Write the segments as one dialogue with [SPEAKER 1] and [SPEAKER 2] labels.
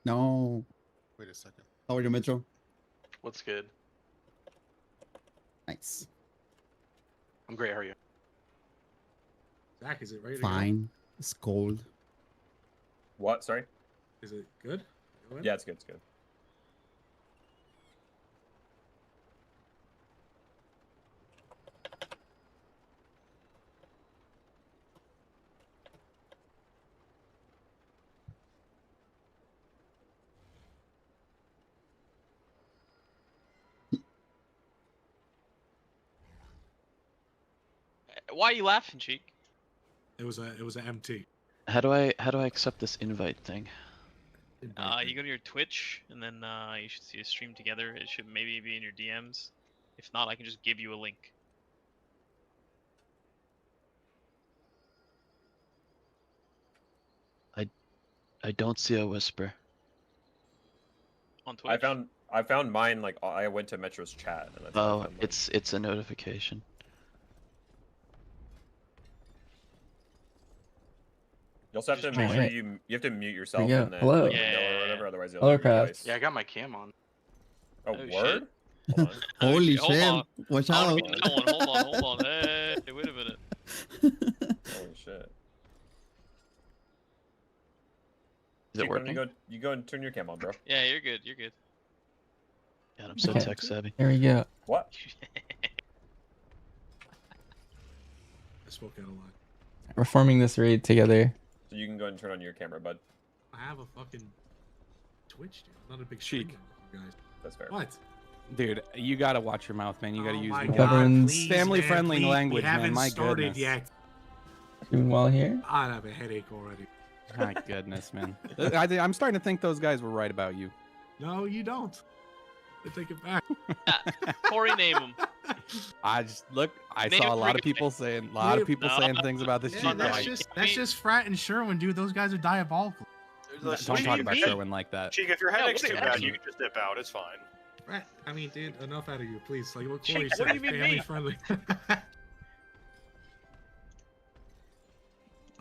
[SPEAKER 1] No.
[SPEAKER 2] Wait a second.
[SPEAKER 1] How are you, Metro?
[SPEAKER 3] What's good?
[SPEAKER 1] Nice.
[SPEAKER 3] I'm great. How are you?
[SPEAKER 4] Zach, is it ready to
[SPEAKER 1] Fine. It's cold.
[SPEAKER 5] What? Sorry?
[SPEAKER 4] go? Is it good? Go in?
[SPEAKER 5] Yeah, it's good. It's good.
[SPEAKER 6] Why are you laughing, Cheek?
[SPEAKER 4] It was an MT.
[SPEAKER 7] How do I accept this invite thing?
[SPEAKER 6] You go to your Twitch, and then you should see a stream together. It should maybe be in your DMs. If not, I can just give you a link.
[SPEAKER 7] I don't see a whisper.
[SPEAKER 6] On Twitch?
[SPEAKER 5] I found mine, like, I went to Metro's chat. And that's how I
[SPEAKER 7] Oh,
[SPEAKER 5] found mine.
[SPEAKER 7] it's a notification.
[SPEAKER 5] You also have to make sure you have to mute yourself
[SPEAKER 8] Yeah,
[SPEAKER 5] and then
[SPEAKER 8] hello.
[SPEAKER 5] let them know
[SPEAKER 6] Yeah.
[SPEAKER 5] or whatever, otherwise you'll
[SPEAKER 8] Hello,
[SPEAKER 5] have to read
[SPEAKER 8] Craft.
[SPEAKER 5] twice.
[SPEAKER 3] Yeah, I got my cam on.
[SPEAKER 5] Oh,
[SPEAKER 6] Oh,
[SPEAKER 5] word? Hold on.
[SPEAKER 6] Oh,
[SPEAKER 1] Holy
[SPEAKER 6] shit, hold
[SPEAKER 1] shit.
[SPEAKER 6] on.
[SPEAKER 1] Watch
[SPEAKER 6] I
[SPEAKER 1] out.
[SPEAKER 6] wanna be that one. Hold on. Hey, wait a minute.
[SPEAKER 5] Holy shit.
[SPEAKER 7] Is it
[SPEAKER 5] Chick, why don't
[SPEAKER 7] working?
[SPEAKER 5] you go and turn your cam on, bro.
[SPEAKER 6] Yeah, you're good. You're good.
[SPEAKER 7] God, I'm so
[SPEAKER 8] Okay.
[SPEAKER 7] tech savvy.
[SPEAKER 8] Here we go.
[SPEAKER 5] What?
[SPEAKER 4] I spoke out a lot.
[SPEAKER 8] We're forming this raid together.
[SPEAKER 5] So you can go and turn on your camera, bud.
[SPEAKER 4] I have a fucking Twitch, dude. I'm not a big
[SPEAKER 9] Cheek.
[SPEAKER 4] streamer, you guys.
[SPEAKER 5] That's fair.
[SPEAKER 4] What?
[SPEAKER 9] Dude, you gotta watch your mouth, man. You gotta
[SPEAKER 4] Oh
[SPEAKER 9] use
[SPEAKER 4] my
[SPEAKER 9] more
[SPEAKER 4] God,
[SPEAKER 8] Everyone's
[SPEAKER 4] please,
[SPEAKER 9] family-friendly
[SPEAKER 4] man, please.
[SPEAKER 9] language,
[SPEAKER 4] We
[SPEAKER 9] man.
[SPEAKER 4] haven't
[SPEAKER 9] My
[SPEAKER 4] started
[SPEAKER 9] goodness.
[SPEAKER 4] yet.
[SPEAKER 8] Doing well here.
[SPEAKER 4] I have a headache already.
[SPEAKER 9] My goodness, man. I'm starting to think those guys were right about you.
[SPEAKER 4] No, you don't. I take it back.
[SPEAKER 6] Corey, name him.
[SPEAKER 9] I just look. I
[SPEAKER 6] Name
[SPEAKER 9] saw a
[SPEAKER 6] it
[SPEAKER 9] lot of
[SPEAKER 6] freaking
[SPEAKER 9] people saying, things about this
[SPEAKER 4] Yeah,
[SPEAKER 9] cheat
[SPEAKER 4] that's
[SPEAKER 9] guy.
[SPEAKER 4] just Frat and Sherwin, dude. Those guys are diabolical.
[SPEAKER 9] Don't talk about Sherwin like that.
[SPEAKER 10] Cheek, if your
[SPEAKER 6] Yeah,
[SPEAKER 10] headache's
[SPEAKER 6] what
[SPEAKER 10] too
[SPEAKER 6] do you
[SPEAKER 10] bad,
[SPEAKER 6] mean?
[SPEAKER 10] you can just dip out. It's fine.
[SPEAKER 4] Frat, I mean, dude, enough out of you, please. Like what
[SPEAKER 6] Cheek,
[SPEAKER 4] Corey
[SPEAKER 6] what
[SPEAKER 4] said,
[SPEAKER 6] do you mean
[SPEAKER 4] family
[SPEAKER 6] me?
[SPEAKER 4] friendly.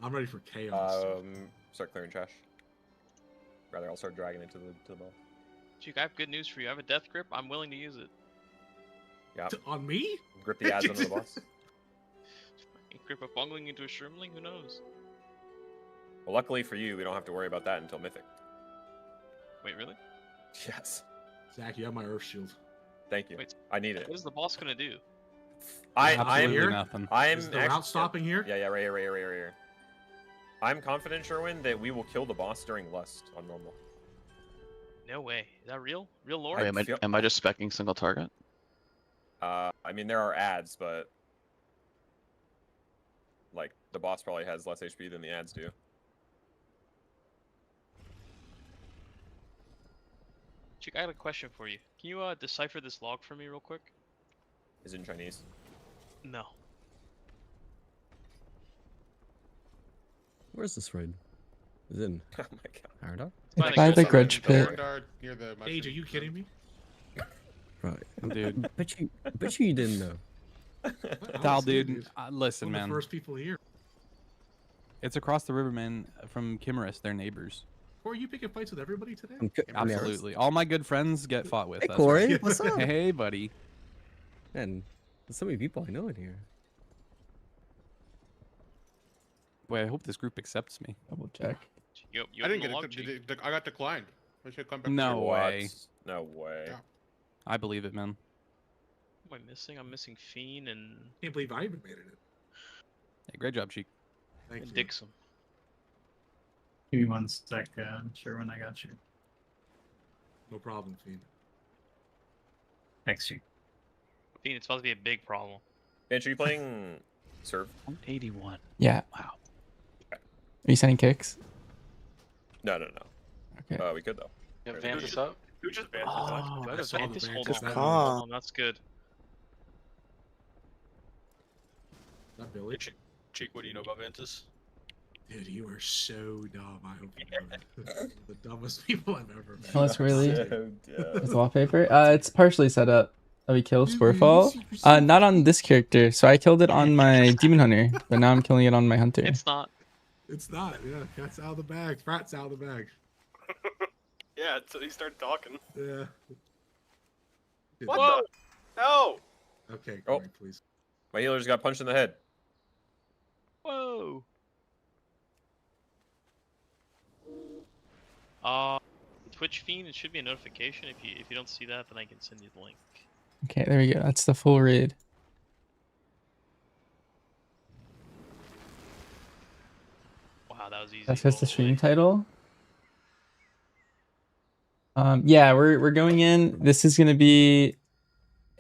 [SPEAKER 4] I'm ready for chaos.
[SPEAKER 5] Start clearing trash. Rather, I'll start dragging it to the ball.
[SPEAKER 6] Cheek, I have good news for you. I have a death grip. I'm willing to use it.
[SPEAKER 5] Yeah.
[SPEAKER 4] On me?
[SPEAKER 5] Grip the ads under the boss.
[SPEAKER 6] Grip a bungling into a shrimpling? Who knows?
[SPEAKER 5] Well, luckily for you, we don't have to worry about that until Mythic.
[SPEAKER 6] Wait, really?
[SPEAKER 5] Yes.
[SPEAKER 4] Zach, you have my Earth Shield.
[SPEAKER 5] Thank you.
[SPEAKER 6] Wait,
[SPEAKER 5] I need it.
[SPEAKER 6] What is the boss gonna do?
[SPEAKER 9] Absolutely
[SPEAKER 4] here?
[SPEAKER 9] nothing.
[SPEAKER 5] I'm
[SPEAKER 4] Is the
[SPEAKER 5] actually,
[SPEAKER 4] route stopping here?
[SPEAKER 5] Yeah, right here. I'm confident, Sherwin, that we will kill the boss during Lust on normal.
[SPEAKER 6] No way. Is that real? Real lore?
[SPEAKER 7] Wait, am I just specking single target?
[SPEAKER 5] I mean, there are ads, but like the boss probably has less HP than the ads do.
[SPEAKER 6] Chick, I got a question for you. Can you decipher this log for me real quick?
[SPEAKER 5] Is it in Chinese?
[SPEAKER 6] No.
[SPEAKER 11] Where's this raid? Is it in
[SPEAKER 5] Oh my god.
[SPEAKER 11] Paradox?
[SPEAKER 8] By the grudge pit.
[SPEAKER 2] Near the
[SPEAKER 4] Age, are you kidding me?
[SPEAKER 11] Right.
[SPEAKER 9] Dude.
[SPEAKER 11] Bet you didn't know.
[SPEAKER 9] Tal,
[SPEAKER 4] Honestly,
[SPEAKER 9] dude, listen,
[SPEAKER 4] One of
[SPEAKER 9] man.
[SPEAKER 4] the first people here.
[SPEAKER 9] It's across the river, man, from Kimaris. They're neighbors.
[SPEAKER 4] Corey, you picking fights with everybody today?
[SPEAKER 9] Absolutely. All my good friends get fought with.
[SPEAKER 11] Hey,
[SPEAKER 9] that's
[SPEAKER 11] Corey,
[SPEAKER 9] right.
[SPEAKER 11] what's up?
[SPEAKER 9] Hey, buddy.
[SPEAKER 11] Man, there's so many people I know in here.
[SPEAKER 9] Boy, I hope this group accepts me.
[SPEAKER 8] Double check.
[SPEAKER 6] You
[SPEAKER 2] I didn't
[SPEAKER 6] opened
[SPEAKER 2] get
[SPEAKER 6] the log,
[SPEAKER 2] it.
[SPEAKER 6] Chick?
[SPEAKER 2] I got declined. I should come back.
[SPEAKER 9] No way.
[SPEAKER 5] What? No way.
[SPEAKER 2] Yeah.
[SPEAKER 9] I believe it, man.
[SPEAKER 6] What am I missing? I'm missing Fiend and
[SPEAKER 4] Can't believe I even made it.
[SPEAKER 9] Hey, great job, Cheek.
[SPEAKER 4] Thank you.
[SPEAKER 6] Dixon.
[SPEAKER 12] Give me one sec, sure when I got you.
[SPEAKER 4] No problem, Fiend.
[SPEAKER 12] Thanks, you.
[SPEAKER 6] Fiend, it's supposed to be a big problem.
[SPEAKER 5] Bench, are you playing Serve?
[SPEAKER 7] 81.
[SPEAKER 8] Yeah.
[SPEAKER 7] Wow.
[SPEAKER 8] Are you sending kicks?
[SPEAKER 5] No.
[SPEAKER 8] Okay.
[SPEAKER 5] We could though.
[SPEAKER 3] Yeah, Vance is up.
[SPEAKER 10] Who just banned
[SPEAKER 6] Oh,
[SPEAKER 4] I
[SPEAKER 6] that
[SPEAKER 4] saw
[SPEAKER 6] event
[SPEAKER 4] the
[SPEAKER 6] is
[SPEAKER 4] ban.
[SPEAKER 6] hold
[SPEAKER 4] Just
[SPEAKER 6] on.
[SPEAKER 4] that
[SPEAKER 6] Hold on, that's good.
[SPEAKER 4] Is that Billy?
[SPEAKER 10] Cheek, what do you know about Ventus?
[SPEAKER 4] Dude, you are so dumb. I hope you know that. The dumbest people I've ever met.
[SPEAKER 8] Oh, that's really
[SPEAKER 5] So dumb.
[SPEAKER 8] It's wallpaper. It's partially set up. Oh, we killed Sporefall. Not on this character. So I killed it on my Demon Hunter, but now I'm killing it on my Hunter.
[SPEAKER 6] It's not.
[SPEAKER 4] It's not. Yeah, cat's out of the bag. Frat's out of the bag.
[SPEAKER 10] Yeah, until he started talking.
[SPEAKER 4] Yeah.
[SPEAKER 10] What
[SPEAKER 6] Whoa!
[SPEAKER 10] the? No!
[SPEAKER 4] Okay,
[SPEAKER 5] Oh.
[SPEAKER 4] Corey, please.
[SPEAKER 5] My healer just got punched in the head.
[SPEAKER 6] Whoa! Twitch fiend. It should be a notification. If you don't see that, then I can send you the link.
[SPEAKER 8] Okay, there we go. That's the full raid.
[SPEAKER 6] Wow, that was easy.
[SPEAKER 8] That's just the stream
[SPEAKER 6] Holy.
[SPEAKER 8] title. Yeah, we're going in. This is gonna be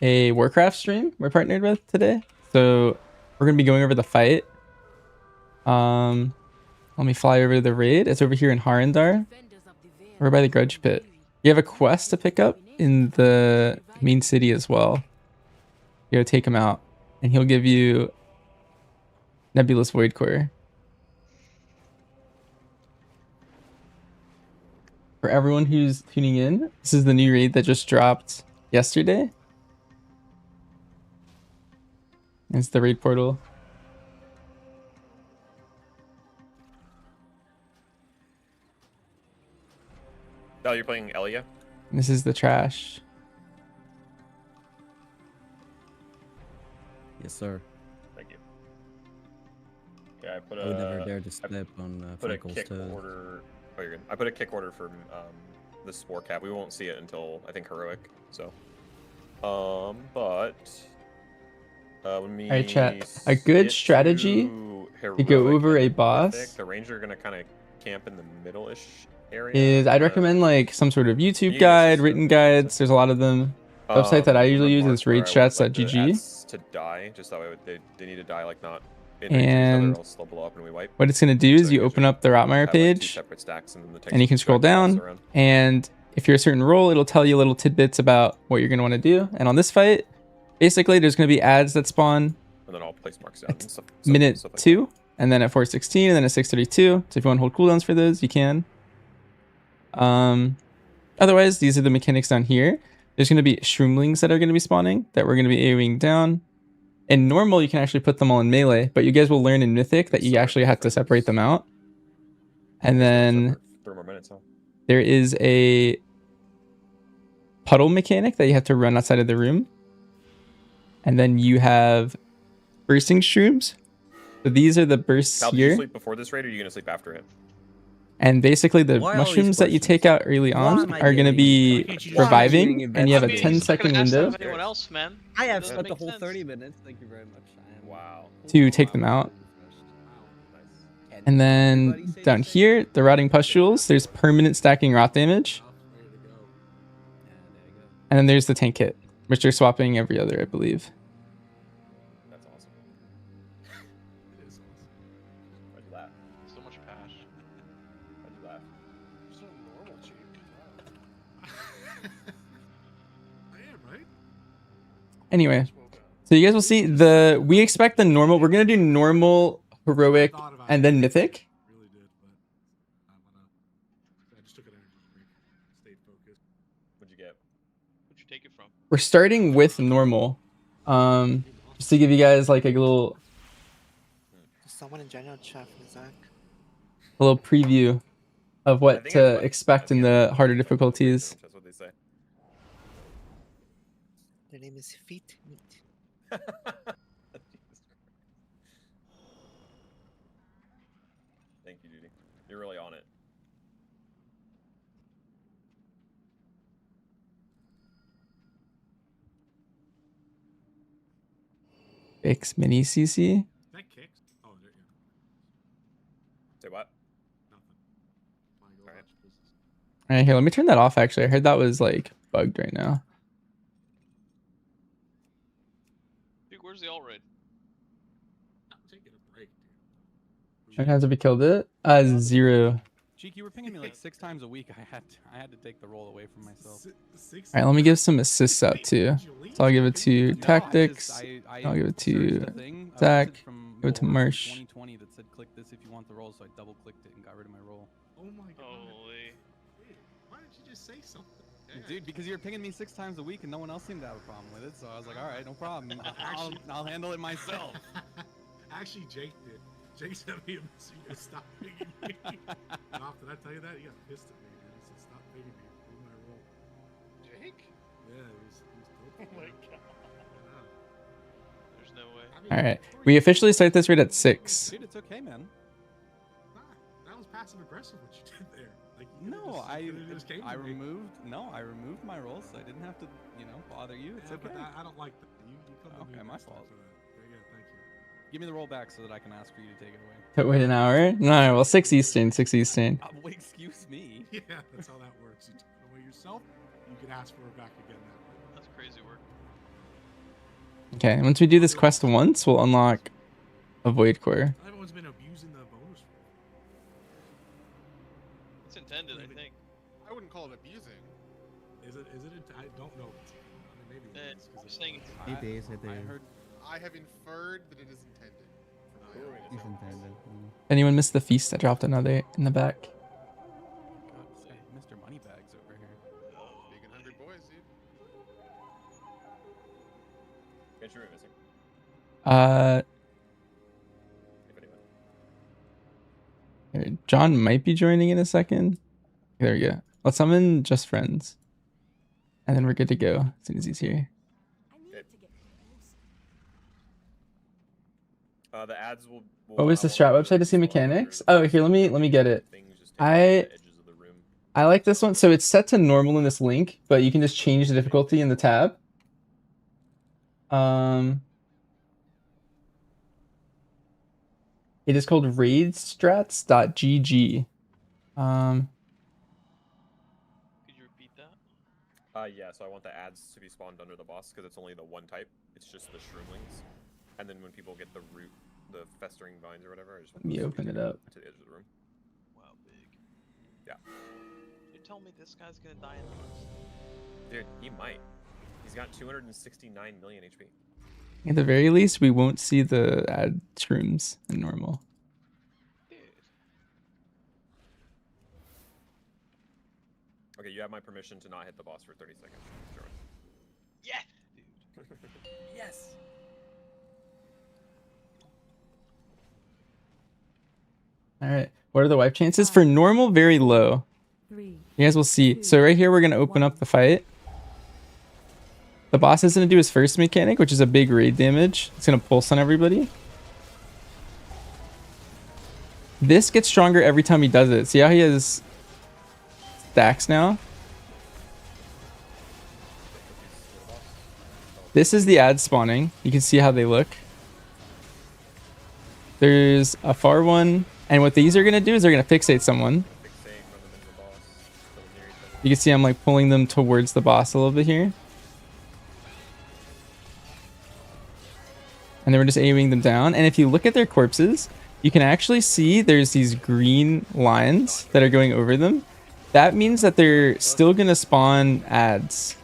[SPEAKER 8] a Warcraft stream we're partnered with today. So we're gonna be going over the fight. Let me fly over to the raid. It's over here in Harandar. We're by the Grudge Pit. You have a quest to pick up in the main city as well. You go take him out, and he'll give you Nebulous Void Core. For everyone who's tuning in, this is the new raid that just dropped yesterday. It's the raid portal.
[SPEAKER 5] Oh, you're playing Elia?
[SPEAKER 8] This is the trash.
[SPEAKER 11] Yes, sir.
[SPEAKER 5] Thank you. Yeah, I put
[SPEAKER 11] I would never
[SPEAKER 5] a
[SPEAKER 11] dare to step on
[SPEAKER 5] put a
[SPEAKER 11] Frankel's
[SPEAKER 5] kick
[SPEAKER 11] toes.
[SPEAKER 5] order. Oh, you're good. I put a kick order for the Spore Cap. We won't see it until I think Heroic. So, when we
[SPEAKER 8] Alright, chat. A good
[SPEAKER 5] get
[SPEAKER 8] strategy to go
[SPEAKER 5] Heroic
[SPEAKER 8] over a
[SPEAKER 5] and
[SPEAKER 8] boss
[SPEAKER 5] Mythic, the Ranger are gonna kind of camp in the middle-ish area.
[SPEAKER 8] is I'd recommend like some sort of YouTube
[SPEAKER 5] You
[SPEAKER 8] guide,
[SPEAKER 5] just-
[SPEAKER 8] written guides. There's a lot of them. The website that I usually use is raidstrats.gg.
[SPEAKER 5] To die, just that way they need to die like not in
[SPEAKER 8] And
[SPEAKER 5] range of each other, else they'll blow up and we wipe.
[SPEAKER 8] what it's going to do is
[SPEAKER 5] So
[SPEAKER 8] you
[SPEAKER 5] you
[SPEAKER 8] open
[SPEAKER 5] just
[SPEAKER 8] up the Rotmire
[SPEAKER 5] have, like, two
[SPEAKER 8] page,
[SPEAKER 5] separate stacks, and then the
[SPEAKER 8] and you
[SPEAKER 5] text
[SPEAKER 8] can scroll
[SPEAKER 5] bounce
[SPEAKER 8] down,
[SPEAKER 5] around.
[SPEAKER 8] and if you're a certain role, it'll tell you little tidbits about what you're going to want to do. And on this fight, basically there's going to be ads that spawn
[SPEAKER 5] And then I'll place marks down. And stuff
[SPEAKER 8] minute
[SPEAKER 5] like
[SPEAKER 8] 2, and then at 4:16, and then at 6:32. So if you want to hold cooldowns for those, you can. Otherwise, these are the mechanics down here. There's going to be shroomlings that are going to be spawning that we're going to be AoEing down. In normal, you can actually put them all in melee, but you guys will learn in Mythic that you actually have to separate them out. And then
[SPEAKER 5] 3 more minutes, huh?
[SPEAKER 8] there is a puddle mechanic that you have to run outside of the room. And then you have bursting shrooms. So these are the bursts
[SPEAKER 5] Cal, did you
[SPEAKER 8] here.
[SPEAKER 5] sleep before this raid, or are you gonna sleep after it?
[SPEAKER 8] And basically the
[SPEAKER 11] Why all these
[SPEAKER 8] mushrooms that you
[SPEAKER 11] questions?
[SPEAKER 8] take out early
[SPEAKER 11] Why
[SPEAKER 8] on
[SPEAKER 11] am I
[SPEAKER 8] are going to
[SPEAKER 11] getting-
[SPEAKER 8] be
[SPEAKER 4] Why can't you just-
[SPEAKER 8] reviving, and you have a
[SPEAKER 11] I mean,
[SPEAKER 8] 10-second window
[SPEAKER 6] Anyone else, man?
[SPEAKER 11] I have
[SPEAKER 6] Doesn't
[SPEAKER 11] spent the
[SPEAKER 6] make
[SPEAKER 11] whole
[SPEAKER 6] sense.
[SPEAKER 11] 30 minutes. Thank you very much. I am
[SPEAKER 5] Wow.
[SPEAKER 8] to take them out. And then down here, the rotting pustules, there's permanent stacking rot damage. And then there's the tank kit, which you're swapping every other, I believe.
[SPEAKER 5] That's awesome.
[SPEAKER 4] It is awesome.
[SPEAKER 5] Why'd you laugh?
[SPEAKER 3] So much pash.
[SPEAKER 5] Why'd you laugh?
[SPEAKER 10] So normal, Jake.
[SPEAKER 4] I am, right?
[SPEAKER 8] Anyway, so you guys will see we expect the normal, we're going to do normal, heroic,
[SPEAKER 4] I thought about
[SPEAKER 8] and
[SPEAKER 4] it.
[SPEAKER 8] then mythic.
[SPEAKER 4] Really did, but I just took an energy drink. Stayed focused.
[SPEAKER 5] What'd you get?
[SPEAKER 6] Where'd you take it from?
[SPEAKER 8] We're starting with normal. Just to give you guys like a little
[SPEAKER 13] Someone in general chat for Zach.
[SPEAKER 8] preview of
[SPEAKER 5] I
[SPEAKER 8] what
[SPEAKER 5] think
[SPEAKER 8] to
[SPEAKER 5] I-
[SPEAKER 8] expect in the harder difficulties.
[SPEAKER 5] That's what they say.
[SPEAKER 13] Their name is Feet Meat.
[SPEAKER 5] Jesus Christ. Thank you, Judy. You're really on it.
[SPEAKER 8] Fix mini CC.
[SPEAKER 4] That kicks. Oh, there you go.
[SPEAKER 5] Say what?
[SPEAKER 4] Nothing. Fine, go
[SPEAKER 5] Alright.
[SPEAKER 4] watch this.
[SPEAKER 8] All right, here, let me turn that off. Actually, I heard that was like bugged right now.
[SPEAKER 6] Dude, where's the all raid?
[SPEAKER 4] I'm taking a break, dude.
[SPEAKER 8] How many times have we killed it? 0.
[SPEAKER 9] Cheek, you were pinging me like 6 times a week. I had to take the role away from myself.
[SPEAKER 8] All right, let me give some assists out too. So I'll give it to
[SPEAKER 9] No,
[SPEAKER 8] Tactics.
[SPEAKER 9] I
[SPEAKER 8] I'll give it
[SPEAKER 9] searched
[SPEAKER 8] to
[SPEAKER 9] the thing, a
[SPEAKER 8] Zach.
[SPEAKER 9] message from
[SPEAKER 8] Give it to
[SPEAKER 9] Moore in
[SPEAKER 8] Marsh.
[SPEAKER 9] 2020 that said click this if you want the role, so I double clicked it and got rid of my role.
[SPEAKER 4] Oh my god.
[SPEAKER 6] Holy.
[SPEAKER 4] Dude, why didn't you just say something?
[SPEAKER 9] Dude, because you were pinging me 6 times a week and no one else seemed to have a problem with it, so I was like, all right, no problem. I'll handle it myself.
[SPEAKER 4] Actually, Jake did. Jake sent me a message to stop pinging me. Stop, did I tell you that? You got pissed at me, dude. He said, stop pinging me.
[SPEAKER 6] There's no way.
[SPEAKER 8] All right, we officially start this raid at 6.
[SPEAKER 9] Dude, it's okay, man.
[SPEAKER 4] Nah, that was passive aggressive what you did there. Like, you could've
[SPEAKER 9] No,
[SPEAKER 4] just- you could've just came
[SPEAKER 9] I
[SPEAKER 4] to me.
[SPEAKER 9] removed. No, I removed my roll, so I didn't have to, bother you. It's
[SPEAKER 4] Yeah,
[SPEAKER 9] okay.
[SPEAKER 4] but I don't like that. You come to me
[SPEAKER 9] Okay, my
[SPEAKER 4] next time
[SPEAKER 9] fault.
[SPEAKER 4] for that. Yeah, thank you.
[SPEAKER 9] Give me the roll back so that I can ask for you to take it away.
[SPEAKER 8] Wait an hour? No, well, 6 Eastern, 6 Eastern.
[SPEAKER 9] Well, excuse me.
[SPEAKER 4] Yeah, that's how that works. You took it away yourself, you can ask for it back again that way.
[SPEAKER 6] That's crazy work.
[SPEAKER 8] Okay, once we do this quest once, we'll unlock a Void Core.
[SPEAKER 4] Everyone's been abusing the bonus roll.
[SPEAKER 6] It's intended, I think.
[SPEAKER 2] I wouldn't call it abusing.
[SPEAKER 4] Is it? I don't know. I mean, maybe it is, 'cause
[SPEAKER 6] I'm
[SPEAKER 4] it's-
[SPEAKER 6] saying
[SPEAKER 1] It is, it
[SPEAKER 9] I
[SPEAKER 1] is.
[SPEAKER 9] heard.
[SPEAKER 2] I have inferred that it is intended. For my own
[SPEAKER 1] It's intended.
[SPEAKER 8] Anyone missed the feast? I dropped another in the back.
[SPEAKER 9] God, this guy, Mr. Moneybags over here.
[SPEAKER 2] Big and hungry boys, dude.
[SPEAKER 5] Get your room missing. If anyone.
[SPEAKER 8] John might be joining in a second. There we go. Let's summon just friends. And then we're good to go as soon as he's here.
[SPEAKER 5] The ads will.
[SPEAKER 8] What was the strat website to see mechanics? Oh, here, let me get it. I like this one. So it's set to normal in this link, but you can just change the difficulty in the tab. It is called raidstrats.gg.
[SPEAKER 6] Could you repeat that?
[SPEAKER 5] Yeah, so I want the ads to be spawned under the boss because it's only the one type. It's just the shroomlings. And then when people get the root, the festering vines or whatever, I just want
[SPEAKER 8] Let me
[SPEAKER 5] those
[SPEAKER 8] open
[SPEAKER 5] to
[SPEAKER 8] it
[SPEAKER 5] be
[SPEAKER 8] up.
[SPEAKER 5] to the edge of the room.
[SPEAKER 6] Wow, big.
[SPEAKER 5] Yeah.
[SPEAKER 6] You tell me this guy's gonna die in the most.
[SPEAKER 5] Dude, he might. He's got 269 million HP.
[SPEAKER 8] At the very least, we won't see the ad shrooms in normal.
[SPEAKER 6] Dude.
[SPEAKER 5] Okay, you have my permission to not hit the boss for 30 seconds. Sure.
[SPEAKER 6] Yeah. Dude.
[SPEAKER 5] Yes.
[SPEAKER 8] All right. What are the wipe chances? For normal, very low. You guys will see. So right here, we're going to open up the fight. The boss is going to do his first mechanic, which is a big raid damage. It's going to pulse on everybody. This gets stronger every time he does it. See how he has stacks now? This is the ad spawning. You can see how they look. There's a far one. And what these are going to do is they're going to fixate someone. You can see I'm like pulling them towards the boss a little bit here. And then we're just aiming them down. And if you look at their corpses, you can actually see there's these green lines that are going over them. That means that they're still going to spawn ads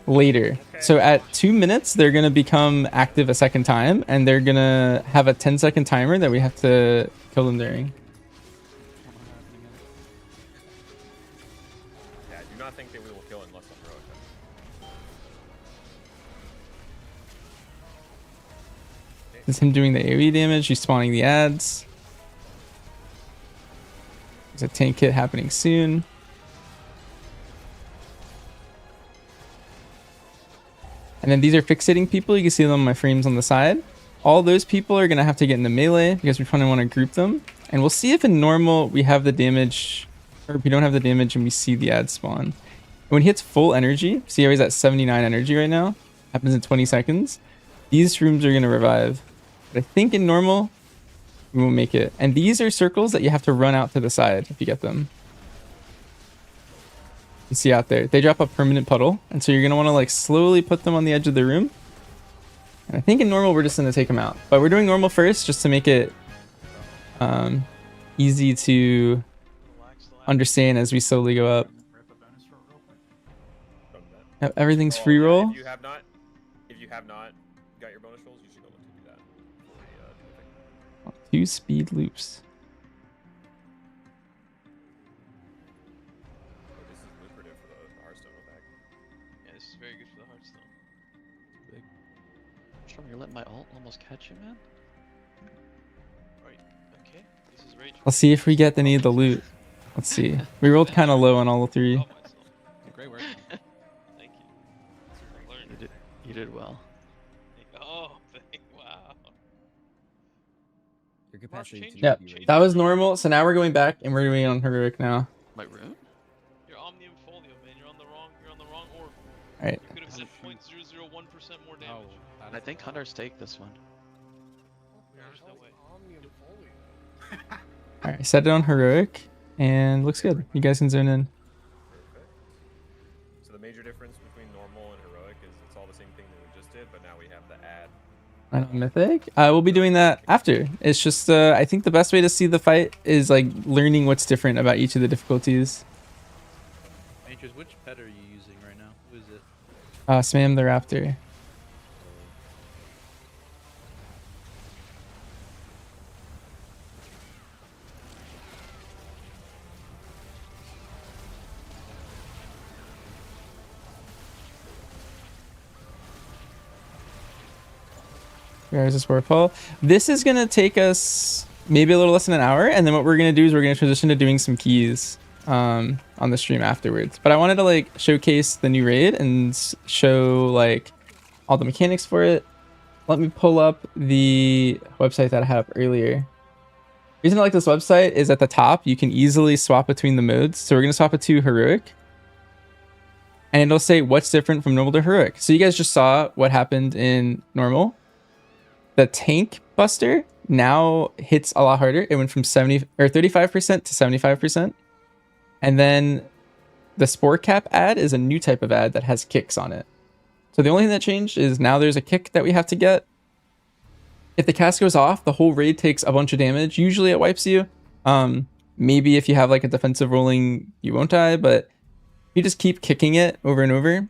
[SPEAKER 8] later. So at 2 minutes, they're going to become active a second time. And they're going to have a 10-second timer that we have to kill them during.
[SPEAKER 5] Yeah, I do not think that we will kill unless I'm heroic.
[SPEAKER 8] This is him doing the AoE damage. He's spawning the ads. There's a tank kit happening soon. And then these are fixating people. You can see them on my frames on the side. All those people are going to have to get into melee because we probably want to group them. And we'll see if in normal we have the damage, or if we don't have the damage and we see the ad spawn. When he hits full energy, see how he's at 79 energy right now? Happens in 20 seconds. These shrooms are going to revive. But I think in normal, we won't make it. And these are circles that you have to run out to the side if you get them. You see out there, they drop a permanent puddle. And so you're going to want to like slowly put them on the edge of the room. And I think in normal, we're just going to take them out. But we're doing normal first just to make it easy to understand as we slowly go up. Yep, everything's free roll.
[SPEAKER 5] If you have not got your bonus rolls, you should go look to do that. For the,
[SPEAKER 8] 2 speed loops.
[SPEAKER 5] this is lucrative for the Hearthstone effect.
[SPEAKER 6] Yeah, this is very good for the Hearthstone.
[SPEAKER 7] Sure, you're letting my ult almost catch you, man.
[SPEAKER 6] Right. Okay. This is rage.
[SPEAKER 8] Let's see if we get any of the loot. Let's see. We rolled kind of low on all 3.
[SPEAKER 6] Oh, myself.
[SPEAKER 9] Great work.
[SPEAKER 6] Thank you. I learned.
[SPEAKER 7] You did well.
[SPEAKER 6] Oh, wow.
[SPEAKER 11] Your capacity to
[SPEAKER 8] Yep,
[SPEAKER 11] be
[SPEAKER 8] that was normal. So now we're going back and we're doing it on heroic now.
[SPEAKER 7] My rune?
[SPEAKER 6] You're Omnium Folio, man. You're on the wrong orb.
[SPEAKER 8] All right.
[SPEAKER 6] You could have had 0.001% more damage.
[SPEAKER 7] I think hunters take this one.
[SPEAKER 6] There's no way.
[SPEAKER 8] All right. Set it on heroic, and looks good. You guys can zone in.
[SPEAKER 5] Perfect. So the major difference between normal and heroic is it's all the same thing that we just did, but now we have the add.
[SPEAKER 8] Right on Mythic. We'll be doing that after. It's just I think the best way to see the fight is like learning what's different about each of the difficulties.
[SPEAKER 11] Majors, which pet are you using right now? Who is it?
[SPEAKER 8] Spam the Raptor. There's a Sporefall. This is going to take us maybe a little less than an hour. And then what we're going to do is we're going to transition to doing some keys on the stream afterwards. But I wanted to like showcase the new raid and show like all the mechanics for it. Let me pull up the website that I had up earlier. The reason I like this website is at the top, you can easily swap between the modes. So we're going to swap it to heroic. And it'll say what's different from normal to heroic. So you guys just saw what happened in normal. The tank buster now hits a lot harder. It went from 35% to 75%. And then the spore cap ad is a new type of ad that has kicks on it. So the only thing that changed is now there's a kick that we have to get. If the cast goes off, the whole raid takes a bunch of damage. Usually it wipes you. Maybe if you have like a defensive rolling, you won't die, but if you just keep kicking it over and over,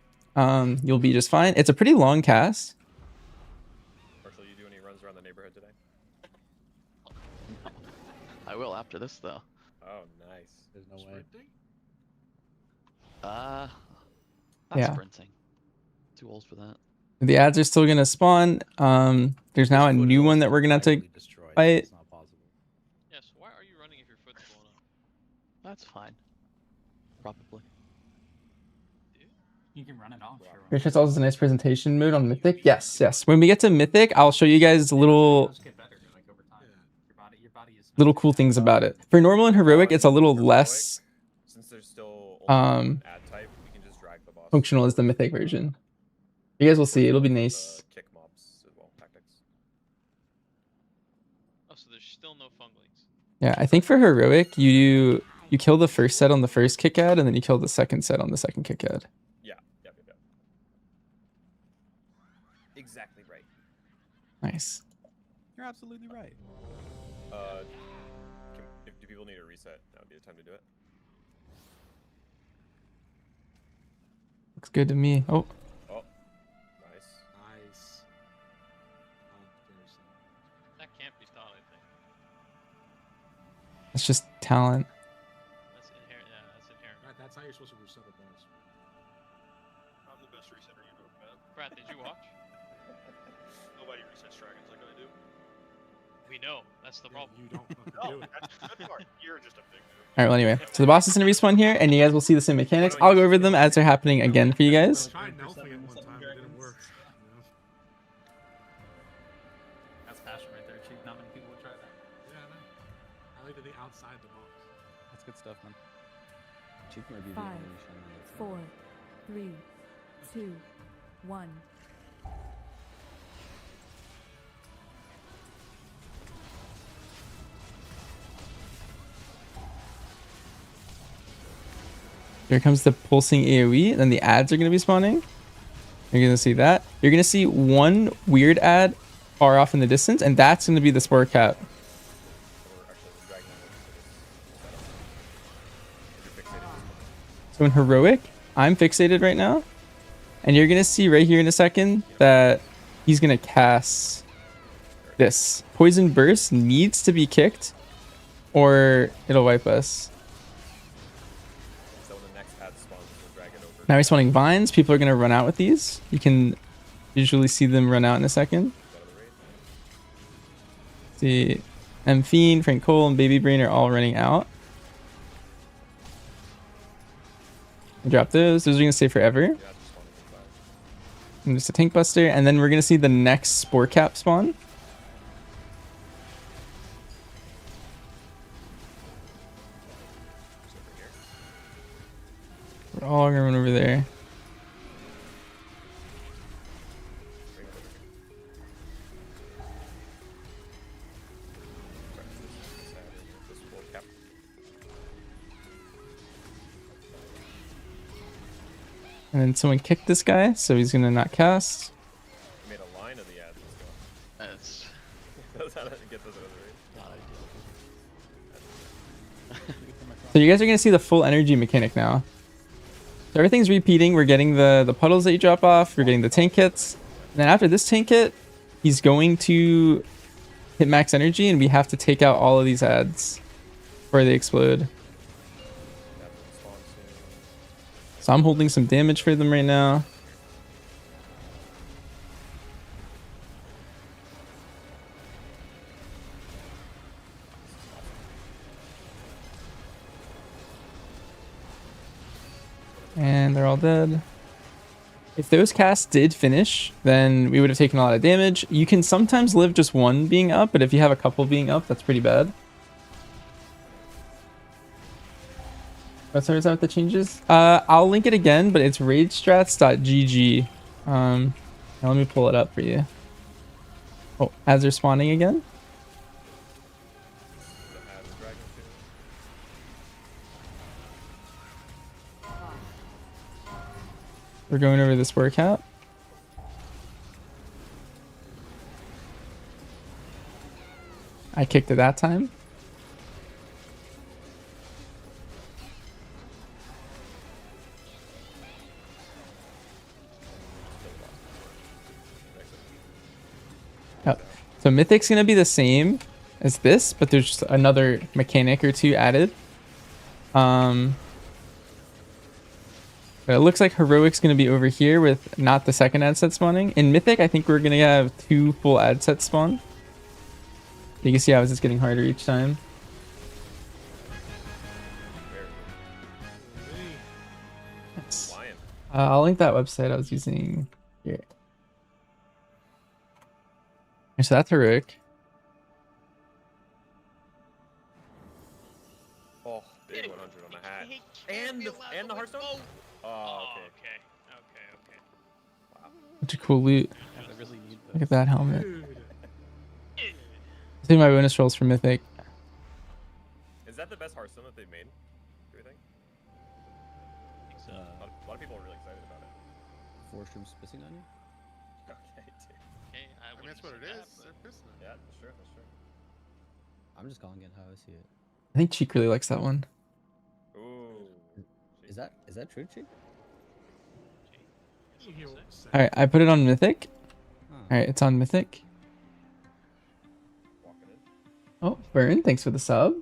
[SPEAKER 8] you'll be just fine. It's a pretty long cast.
[SPEAKER 7] I will after this though.
[SPEAKER 5] Oh, nice.
[SPEAKER 11] There's no way.
[SPEAKER 7] Not
[SPEAKER 8] Yeah.
[SPEAKER 7] sprinting. Too old for that.
[SPEAKER 8] The ads are still going to spawn. There's now a new one that we're going to have to fight.
[SPEAKER 11] It's not possible.
[SPEAKER 6] Yes, why are you running if your foot's blown up?
[SPEAKER 7] That's fine. Probably.
[SPEAKER 12] You can run it off. Sure.
[SPEAKER 8] Richard's also a nice presentation mode on Mythic. Yes, yes. When we get to Mythic, I'll show you guys little cool things about it. For normal and heroic, it's a little less
[SPEAKER 5] Since there's still only add type, we can just drag the boss.
[SPEAKER 8] functional as the Mythic version. You guys will see. It'll be nice.
[SPEAKER 5] Kick mobs as well, tactics.
[SPEAKER 6] Oh, so there's still no funglings.
[SPEAKER 8] Yeah, I think for heroic, you kill the first set on the first kick ad, and then you kill the second set on the second kick ad.
[SPEAKER 5] Yeah. Exactly right.
[SPEAKER 8] Nice.
[SPEAKER 9] You're absolutely right.
[SPEAKER 5] Do people need a reset? That would be the time to do it.
[SPEAKER 8] Looks good to me. Oh,
[SPEAKER 5] Oh, nice.
[SPEAKER 4] Nice.
[SPEAKER 6] That can't be thought, I think.
[SPEAKER 8] it's just talent.
[SPEAKER 6] That's inherent. Yeah, that's inherent.
[SPEAKER 4] Right, that's how you're supposed to reset a boss.
[SPEAKER 10] I'm the best resetter you've ever met.
[SPEAKER 6] Brad, did you watch?
[SPEAKER 10] Nobody resets dragons like I do.
[SPEAKER 6] We know. That's the problem.
[SPEAKER 4] You don't fucking
[SPEAKER 10] No,
[SPEAKER 4] do it.
[SPEAKER 10] that's the good part. You're just a big noob.
[SPEAKER 8] All right, well, anyway. So the boss is going to respawn here, and you guys will see the same mechanics. I'll go over them as they're happening again for you guys.
[SPEAKER 4] I tried Nelfing it one time, it didn't work.
[SPEAKER 12] That's passion right there, Chief. Not many people would try that.
[SPEAKER 4] Yeah, I know. I like to think outside the box.
[SPEAKER 11] That's good stuff, man. Chief might be the
[SPEAKER 14] 5,
[SPEAKER 11] only shaman that's
[SPEAKER 14] 4, 3, 2, 1.
[SPEAKER 8] Here comes the pulsing AoE, then the ads are going to be spawning. You're going to see that. You're going to see one weird ad far off in the distance, and that's going to be the spore cap. So in heroic, I'm fixated right now, and you're going to see right here in a second that he's going to cast this. Poison Burst needs to be kicked, or it'll wipe us. Now he's spawning vines. People are going to run out with these. You can visually see them run out in a second. See, M Fiend, Frank Cole, and Baby Brain are all running out. Drop those. Those are going to stay forever. and just a tank buster, and then we're gonna see the next spore cap spawn. We're all gonna run over there. And then someone kicked this guy, so he's gonna not cast.
[SPEAKER 5] You made a line of the ads. Let's go.
[SPEAKER 7] That's
[SPEAKER 5] That's how to get those out of the raid.
[SPEAKER 8] So you guys are gonna see the full energy mechanic now. So everything's repeating. We're getting the puddles that you drop off. We're getting the tank hits. And then after this tank hit, he's going to hit max energy, and we have to take out all of these ads before they explode. So I'm holding some damage for them right now. And they're all dead. If those casts did finish, then we would have taken a lot of damage. You can sometimes live just one being up, but if you have a couple being up, that's pretty bad. Is that what the changes? I'll link it again, but it's raidstrats.gg. Now let me pull it up for you. Oh, ads are spawning again. We're going over this workout. I kicked it that time. Oh. So Mythic's gonna be the same as this, but there's just another mechanic or two added. But it looks like Heroic's going to be over here with not the second ad set spawning. In Mythic, I think we're going to have 2 full ad sets spawn. You can see how it's just getting harder each time. Nice. I'll link that website I was using here. So that's Heroic.
[SPEAKER 5] Oh, big 100 on the hat. And the Hearthstone? Oh, okay.
[SPEAKER 6] Wow.
[SPEAKER 8] Such a cool loot.
[SPEAKER 7] I really need
[SPEAKER 8] Look at that helmet. I think my bonus rolls for Mythic.
[SPEAKER 5] Is that the best Hearthstone that they've made? Do you think? A lot of people are really excited about it.
[SPEAKER 11] 4 shrooms pissing on you?
[SPEAKER 5] Okay, dude.
[SPEAKER 6] Okay,
[SPEAKER 2] I mean, that's what it is. They're pissing.
[SPEAKER 5] Yeah, that's true. That's true.
[SPEAKER 11] I'm just calling it how I see it.
[SPEAKER 8] I think Cheek really likes that one.
[SPEAKER 5] Ooh.
[SPEAKER 11] Is that true, Chief?
[SPEAKER 8] Alright, I put it on Mythic. Alright, it's on Mythic. Oh, Burn, thanks for the sub.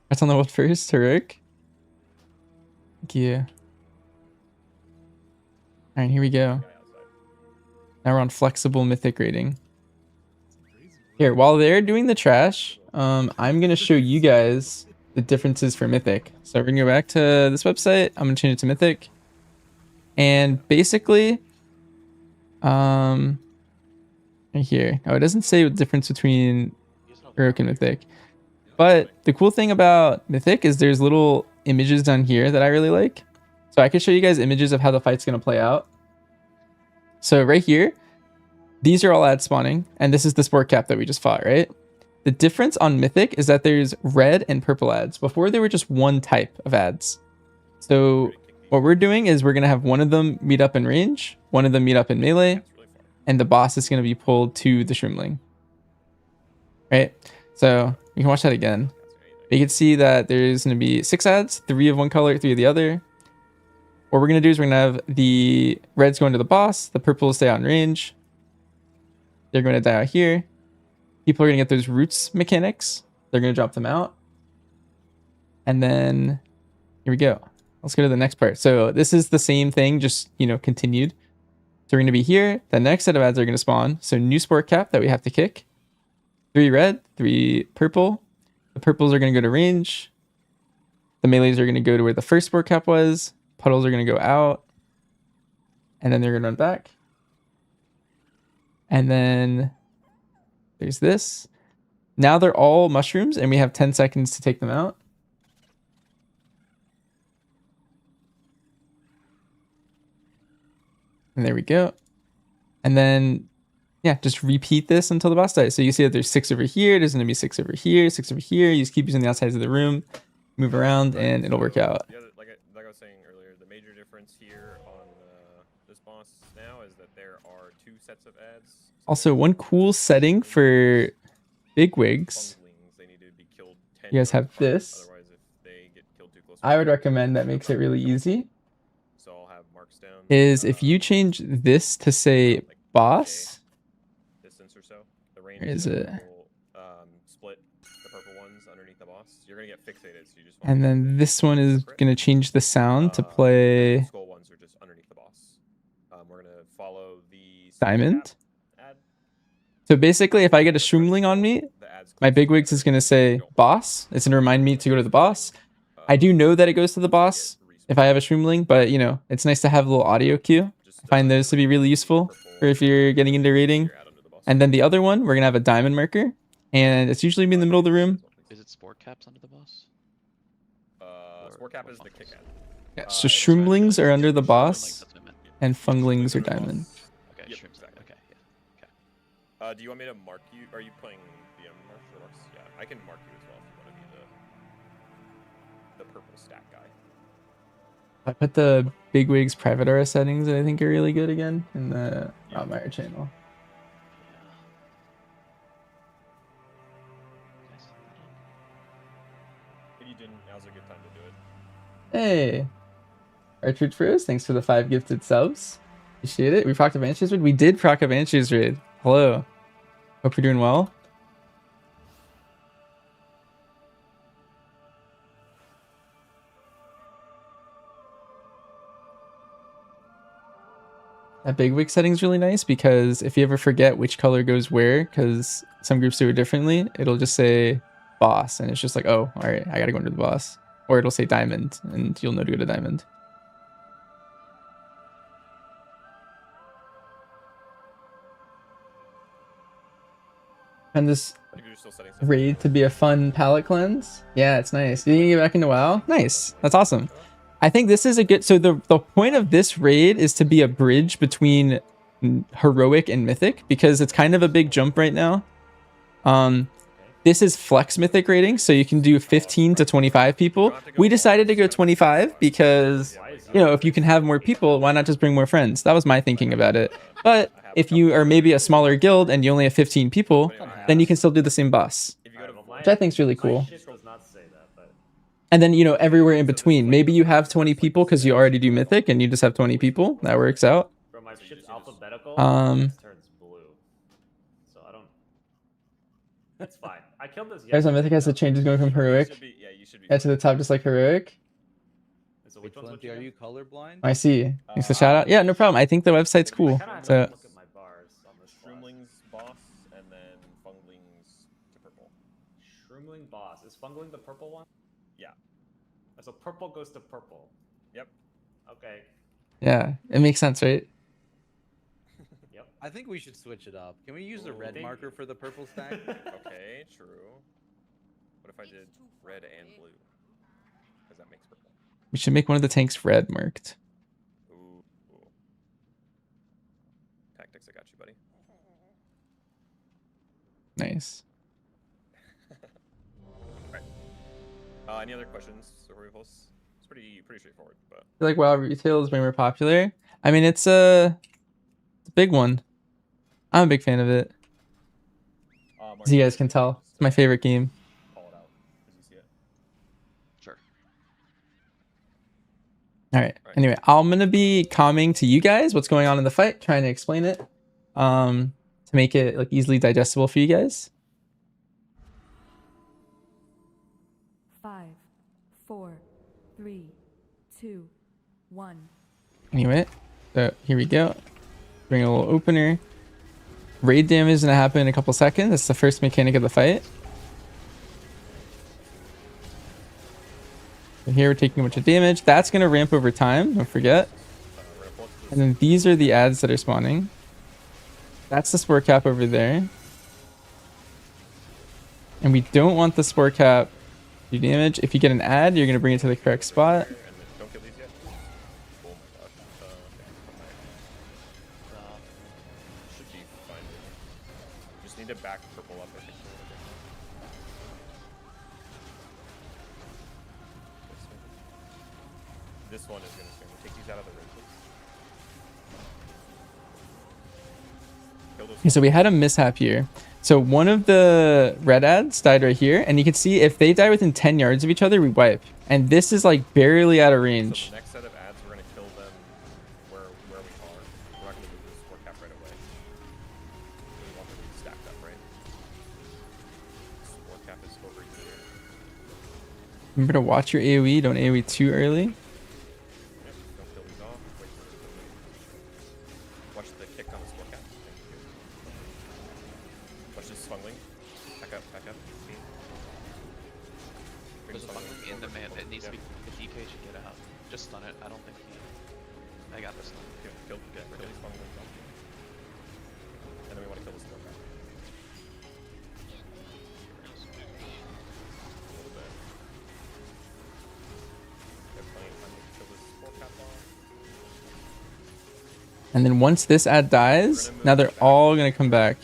[SPEAKER 8] That's on the world first, Heroic. Thank you. Alright, here we go. Now we're on flexible Mythic rating. Here, while they're doing the trash, I'm going to show you guys the differences for Mythic. So we're going to go back to this website. I'm going to change it to Mythic. And basically, right here. Now, it doesn't say the difference between Heroic and Mythic. But the cool thing about Mythic is there's little images down here that I really like. So I can show you guys images of how the fight's going to play out. So right here, these are all ad spawning. And this is the sport cap that we just fought, right? The difference on Mythic is that there's red and purple ads. Before, there were just one type of ads. So what we're doing is we're going to have one of them meet up in range, one of them meet up in melee, and the boss is going to be pulled to the Shroomling. Right? So you can watch that again. You can see that there's going to be 6 ads, 3 of one color, 3 of the other. What we're going to do is we're going to have the reds going to the boss, the purples stay out in range. They're going to die out here. People are going to get those roots mechanics. They're going to drop them out. And then here we go. Let's go to the next part. So this is the same thing, just, continued. So we're going to be here. The next set of ads are going to spawn. So new sport cap that we have to kick. 3 red, 3 purple. The purples are going to go to range. The melees are going to go to where the first sport cap was. Puddles are going to go out. And then they're going to run back. And then there's this. Now they're all mushrooms, and we have 10 seconds to take them out. And there we go. And then, yeah, just repeat this until the boss dies. So you see that there's 6 over here. There's going to be 6 over here, 6 over here. You just keep using the outsides of the room, move around, and it'll work out.
[SPEAKER 5] The other, like I was saying earlier, the major difference here on this boss now is that there are 2 sets of ads.
[SPEAKER 8] Also, one cool setting for bigwigs. You guys have this. I would recommend that makes it really easy.
[SPEAKER 5] So I'll have marks down.
[SPEAKER 8] Is if you change this to say boss.
[SPEAKER 5] Distance or so. The range
[SPEAKER 8] Where is it?
[SPEAKER 5] will, split the purple ones underneath the boss. You're gonna get fixated, so you just.
[SPEAKER 8] And then this one is gonna change the sound to play.
[SPEAKER 5] The skull ones are just underneath the boss. We're gonna follow the
[SPEAKER 8] Diamond. So basically, if I get a shroomling on me, my bigwigs is gonna say boss. It's gonna remind me to go to the boss. I do know that it goes to the boss if I have a shroomling, but you know, it's nice to have a little audio cue. I find those to be really useful for if you're getting into raiding. And then the other one, we're gonna have a diamond marker, and it's usually in the middle of the room.
[SPEAKER 7] Is it spore caps under the boss?
[SPEAKER 5] Spore cap is the kick ad.
[SPEAKER 8] Yeah, so shroomlings are under the boss, and funglings are diamond.
[SPEAKER 7] Okay,
[SPEAKER 5] Yep,
[SPEAKER 7] shrooms.
[SPEAKER 5] exactly.
[SPEAKER 7] Okay, yeah. Okay.
[SPEAKER 5] Do you want me to mark you? Are you playing DM marks? Yeah, I can mark you as well if you want to be the purple stack guy.
[SPEAKER 8] I put the bigwigs private RS settings that I think are really good again in the Rotmire channel.
[SPEAKER 5] If you didn't, now's a good time to do it.
[SPEAKER 8] Hey, Archard Froze, thanks for the 5 gifted subs. Appreciate it. We procced a Banshees raid? We did proc a Banshees raid. Hello. Hope you're doing well. That bigwig setting is really nice because if you ever forget which color goes where, because some groups do it differently, it'll just say boss, and it's just like, oh, all right, I gotta go into the boss. Or it'll say diamond, and you'll know to go to diamond. And this raid to be a fun palette cleanse. Yeah, it's nice. You can get back into WoW? Nice. That's awesome. I think this is a good... So the point of this raid is to be a bridge between heroic and mythic, because it's kind of a big jump right now. This is flex mythic rating, so you can do 15 to 25 people. We decided to go 25 because, you know, if you can have more people, why not just bring more friends? That was my thinking about it. But if you are maybe a smaller guild and you only have 15 people, then you can still do the same boss, which I think is really cool. And then, you know, everywhere in between. Maybe you have 20 people because you already do mythic and you just have 20 people. That works out.
[SPEAKER 15] My ship's alphabetical.
[SPEAKER 8] It
[SPEAKER 15] turns blue. So I don't. It's fine. I killed this.
[SPEAKER 8] Guys, on mythic has the changes going from heroic to the top, just like heroic.
[SPEAKER 15] So which one's
[SPEAKER 11] Are you colorblind?
[SPEAKER 8] I see. Thanks for the shout out. Yeah, no problem. I think the website's cool. So
[SPEAKER 15] look at my bars on this
[SPEAKER 5] Shroomlings boss, and then funglings to purple.
[SPEAKER 15] Shroomling boss. Is fungling the purple one?
[SPEAKER 5] Yeah.
[SPEAKER 15] So purple goes to purple.
[SPEAKER 5] Yep.
[SPEAKER 15] Okay.
[SPEAKER 8] yeah, it makes sense, right?
[SPEAKER 15] Yep.
[SPEAKER 11] I think we should switch it up. Can we use the red marker for the purple stack?
[SPEAKER 5] Okay, true. What if I did red and blue? Because that makes purple.
[SPEAKER 8] We should make one of the tanks red marked.
[SPEAKER 5] Ooh. Tactics, I got you, buddy.
[SPEAKER 8] Nice.
[SPEAKER 5] Alright. Any other questions before we close? It's pretty straightforward, but
[SPEAKER 8] I feel like WoW retail is way more popular. I mean, it's a big one. I'm a big fan of it. As you guys can tell, it's my favorite game.
[SPEAKER 5] call it out as you see it.
[SPEAKER 7] Sure.
[SPEAKER 8] All right. Anyway, I'm gonna be commenting to you guys what's going on in the fight, trying to explain it, to make it like easily digestible for you guys.
[SPEAKER 14] 5, 4, 3, 2, 1.
[SPEAKER 8] Anyway, so here we go. Bring a little opener. Raid damage is gonna happen in a couple seconds. That's the first mechanic of the fight. So here we're taking a bunch of damage. That's gonna ramp over time, don't forget. And then these are the ads that are spawning. That's the spore cap over there. And we don't want the spore cap to do damage. If you get an ad, you're going to bring it to the correct spot.
[SPEAKER 5] And then don't kill these yet. Oh my gosh. Should be fine. Just need to back purple up, I think. This one is going to take these out of the ring, please.
[SPEAKER 8] Okay, so we had a mishap here. So one of the red ads died right here, and you can see if they die within 10 yards of each other, we wipe. And this is like barely out of range.
[SPEAKER 5] So the next set of ads, we're going to kill them where we are. We're not going to do the score cap right away. We want them to be stacked up, right? Score cap is over here.
[SPEAKER 8] Remember to watch your AoE, don't AoE too early.
[SPEAKER 5] Yep, don't kill these off. Wait for it to watch the kick on the score cap. Watch this fungling. Back up, back up. See?
[SPEAKER 7] There's a fucking in the man. It needs to be. The DK should get out. Just stun it. I don't think he. I got this one.
[SPEAKER 5] Kill these funglings off. And then we want to kill the score cap.
[SPEAKER 8] And then once this ad dies, now they're all going to come back.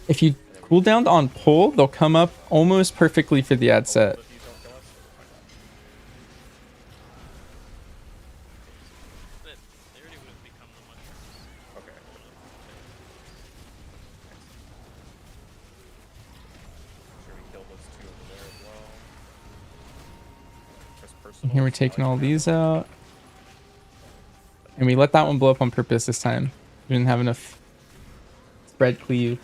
[SPEAKER 8] If you cool down on pull, they'll come up almost perfectly for the ad set. And here we're taking all these out. And we let that one blow up on purpose this time. We didn't have enough spread cleave.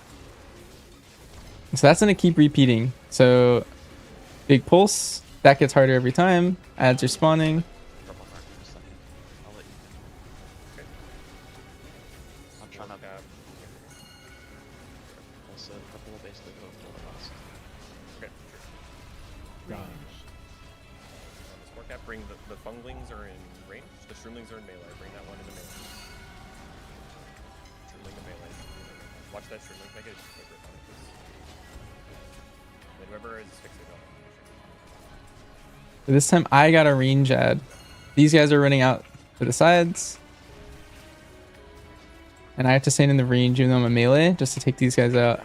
[SPEAKER 8] So that's going to keep repeating. So big pulse, that gets harder every time. Ads are spawning.
[SPEAKER 7] I'm trying to also a couple of basically go for the boss.
[SPEAKER 5] Okay, sure. Score cap, bring the funglings are in range. The shroomlings are in melee. Bring that one into melee. Shroomling to melee. Watch that shroomling. Make it a grip on it, please. And whoever is fixing up.
[SPEAKER 8] This time I got a range ad. These guys are running out to the sides. And I have to stand in the range even though I'm a melee just to take these guys out.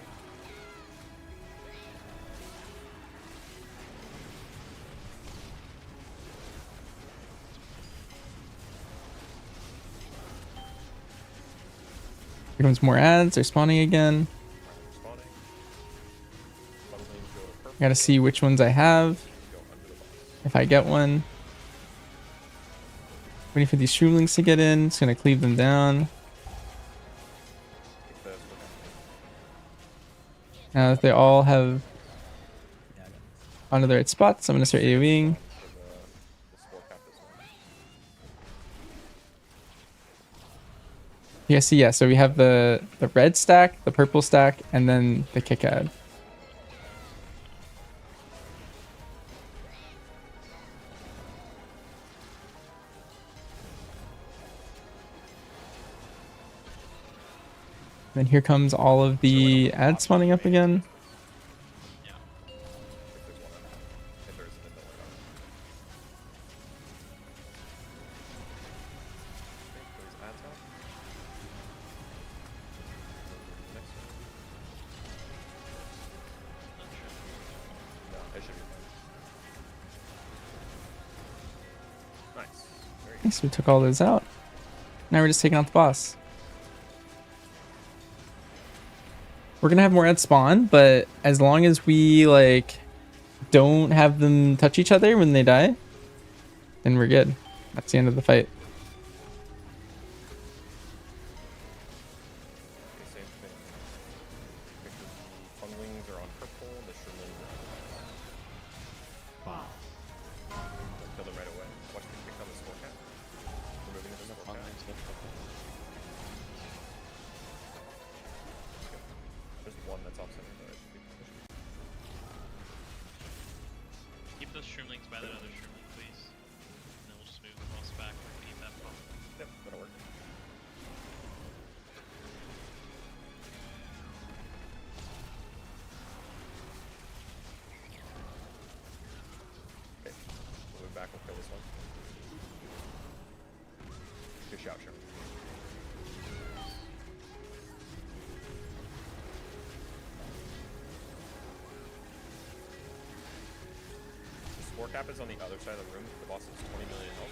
[SPEAKER 8] Here comes more ads. They're spawning again. Gotta see which ones I have. If I get one. Waiting for these shroomlings to get in. It's gonna cleave them down. Now that they all have onto the right spots, I'm gonna start AoEing. You guys see, yeah, so we have the red stack, the purple stack, and then the kick ad. Then here comes all of the ads spawning up again. So we took all those out. Now we're just taking out the boss. We're gonna have more ads spawn, but as long as we like don't have them touch each other when they die, then we're good. That's the end of the fight.
[SPEAKER 6] Keep those shroomlings by that other shroomling, please. And then we'll just move the boss back.
[SPEAKER 5] will kill this one. Good shot, sure. The spore cap is on the other side of the room. The boss has 20 million health.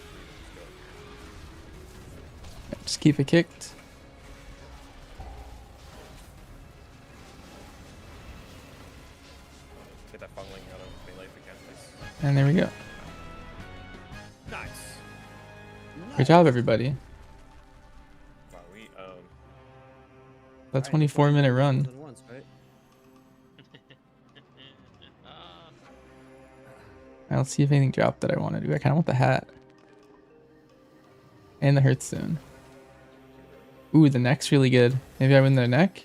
[SPEAKER 5] Let's go.
[SPEAKER 8] Just keep it kicked.
[SPEAKER 5] Get that funneling out of melee if we can, please.
[SPEAKER 8] And there we go.
[SPEAKER 5] Nice.
[SPEAKER 8] Good job, everybody.
[SPEAKER 5] Wow, we
[SPEAKER 8] That 24-minute run.
[SPEAKER 11] Once, right?
[SPEAKER 8] Let's see if anything dropped that I want to do. I kind of want the hat. And the Hearthstone. Ooh, the neck's really good. Maybe I win the neck?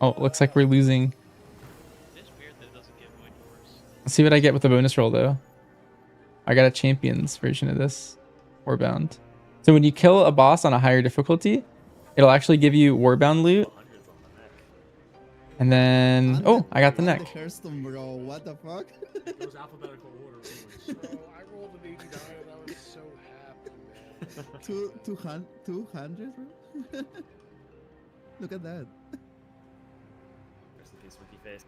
[SPEAKER 8] Oh, it looks like we're losing.
[SPEAKER 6] It's weird that it doesn't give away doors.
[SPEAKER 8] Let's see what I get with the bonus roll, though. I got a champions version of this. Warbound. So when you kill a boss on a higher difficulty, it'll actually give you Warbound loot. And then... Oh, I got the neck.
[SPEAKER 1] Hearthstone, bro. What the fuck?
[SPEAKER 4] It was alphabetical order always.
[SPEAKER 2] Bro, I rolled an 89 and I was so happy, man.
[SPEAKER 1] 200, bro? Look at that.
[SPEAKER 15] Rest in peace, Wiki face.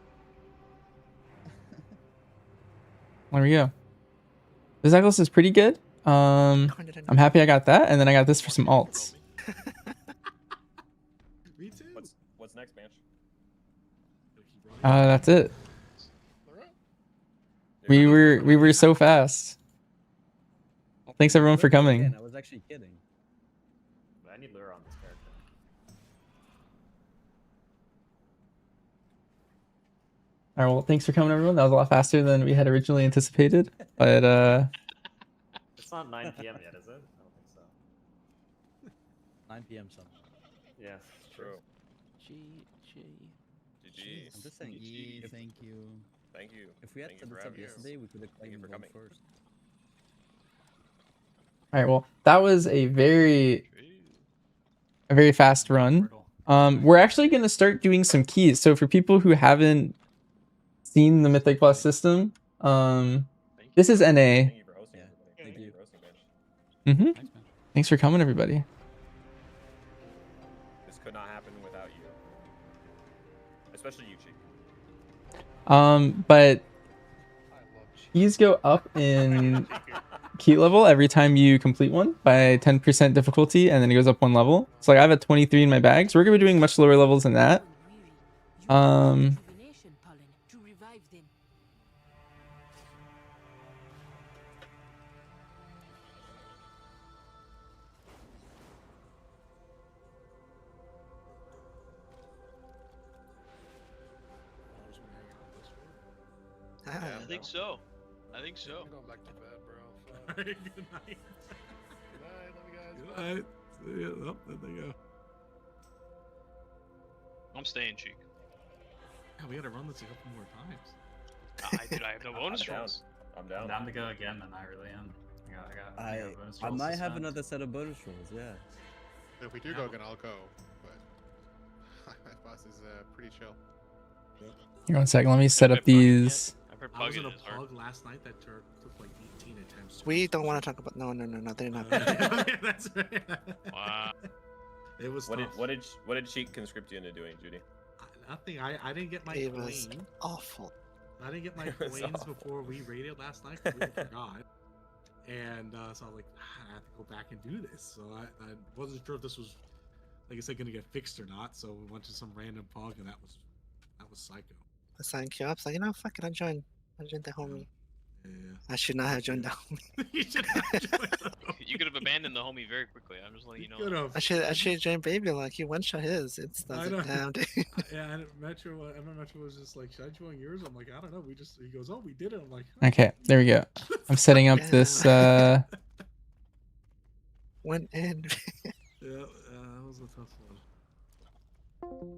[SPEAKER 8] There we go. This necklace is pretty good. I'm happy I got that, and then I got this for some alts.
[SPEAKER 4] Me too.
[SPEAKER 5] What's next, Manch?
[SPEAKER 8] That's it. We were so fast. Thanks everyone for coming.
[SPEAKER 11] I was actually kidding.
[SPEAKER 15] But I need lure on this character.
[SPEAKER 8] All right, well, thanks for coming, everyone. That was a lot faster than we had originally anticipated, but
[SPEAKER 15] It's not 9 p.m. yet, is it? I don't think so.
[SPEAKER 11] 9 p.m. something.
[SPEAKER 15] Yeah,
[SPEAKER 5] True.
[SPEAKER 11] GG. I'm just saying.
[SPEAKER 1] Thank you.
[SPEAKER 5] Thank you.
[SPEAKER 11] If we had
[SPEAKER 5] Thank
[SPEAKER 11] set
[SPEAKER 5] you
[SPEAKER 11] this
[SPEAKER 5] for
[SPEAKER 11] up
[SPEAKER 5] having us.
[SPEAKER 11] yesterday, we could have
[SPEAKER 5] Thank you
[SPEAKER 11] claimed
[SPEAKER 5] for
[SPEAKER 11] gold
[SPEAKER 5] coming.
[SPEAKER 11] first.
[SPEAKER 8] all right, well, that was a very fast run. We're actually going to start doing some keys. So for people who haven't seen the Mythic Plus system, this is NA.
[SPEAKER 5] Thank you for hosting.
[SPEAKER 11] Yeah,
[SPEAKER 5] Thank
[SPEAKER 11] thank
[SPEAKER 5] you for hosting, Manch.
[SPEAKER 8] Thanks for coming, everybody.
[SPEAKER 5] This could not happen without you. Especially you, Cheek.
[SPEAKER 8] But keys go up in key level every time you complete one by 10% difficulty, and then it goes up one level. So like I have a 23 in my bag, so we're gonna be doing much lower levels than that.
[SPEAKER 6] I think so. I think so.
[SPEAKER 2] I'm going back to bed, bro.
[SPEAKER 4] Good night.
[SPEAKER 2] Good night, love you guys.
[SPEAKER 4] Good night. See ya. Oh, there they go.
[SPEAKER 6] I'm staying, Cheek.
[SPEAKER 4] Yeah, we gotta run this a couple more times.
[SPEAKER 6] I have no bonus
[SPEAKER 5] I'm down.
[SPEAKER 6] rolls.
[SPEAKER 5] I'm down.
[SPEAKER 15] I'm down to go again, and I really am. I got bonus
[SPEAKER 11] I
[SPEAKER 15] rolls
[SPEAKER 11] might
[SPEAKER 15] to
[SPEAKER 11] have
[SPEAKER 15] spend.
[SPEAKER 11] another set of bonus rolls. Yeah.
[SPEAKER 2] If we do go again, I'll go. But my boss is pretty chill.
[SPEAKER 8] Here, one second. Let me set up these.
[SPEAKER 4] I was in a pug last night that took like 18 attempts.
[SPEAKER 13] We don't want to talk about. No, they're not.
[SPEAKER 4] That's right.
[SPEAKER 6] Wow.
[SPEAKER 4] It was
[SPEAKER 5] What
[SPEAKER 4] tough.
[SPEAKER 5] did Cheek conscript you into doing, Judy?
[SPEAKER 4] Nothing. I didn't get my
[SPEAKER 13] It was
[SPEAKER 4] queen.
[SPEAKER 13] awful.
[SPEAKER 4] I didn't get my
[SPEAKER 5] It was
[SPEAKER 4] queens
[SPEAKER 5] awful.
[SPEAKER 4] before we raided last night. 'Cause we forgot. And so I was like, I have to go back and do this. So I wasn't sure if this was, like I said, gonna get fixed or not. So we went to some random pug, and that was psycho.
[SPEAKER 13] I signed you up. So fuck it, I joined the homie.
[SPEAKER 4] Yeah.
[SPEAKER 13] I should not have joined the homie.
[SPEAKER 4] You should have joined the
[SPEAKER 6] You could have abandoned the homie very quickly. I'm just letting you know.
[SPEAKER 4] Could have.
[SPEAKER 13] I should join Baby. Like he one shot his. It's
[SPEAKER 4] I know.
[SPEAKER 13] down.
[SPEAKER 4] Yeah, and Metro was just like, should I join yours? I'm like, I don't know. He goes, oh, we did it. I'm like,
[SPEAKER 8] Okay, there we go. I'm setting up this.
[SPEAKER 13] Went in.
[SPEAKER 4] Yeah, that was a tough one.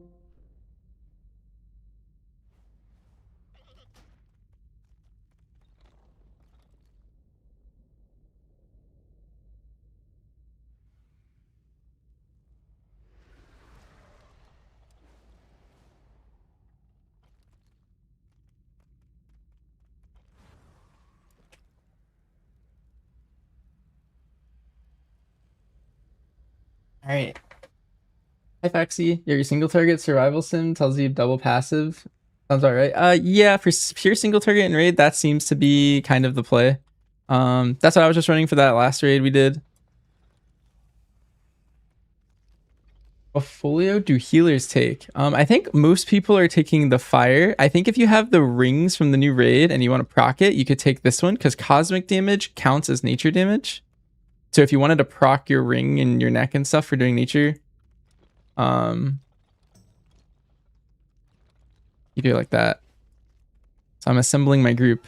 [SPEAKER 8] All right. Hi, Faxi. Yeah, your single target survival sim tells you double passive. Sounds all right. Yeah, for pure single target and raid, that seems to be kind of the play. That's what I was just running for that last raid we did. What folio do healers take? I think most people are taking the fire. I think if you have the rings from the new raid and you want to proc it, you could take this one because cosmic damage counts as nature damage. So if you wanted to proc your ring and your neck and stuff for doing nature, you do it like that. So I'm assembling my group.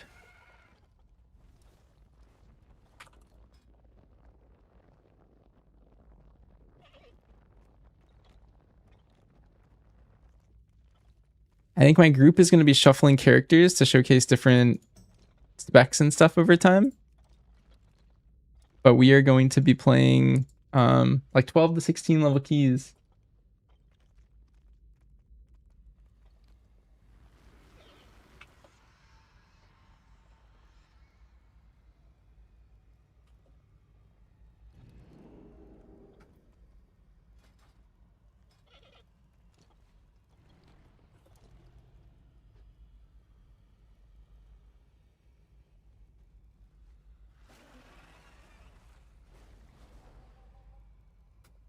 [SPEAKER 8] I think my group is going to be shuffling characters to showcase different specs and stuff over time. But we are going to be playing like 12 to 16 level keys.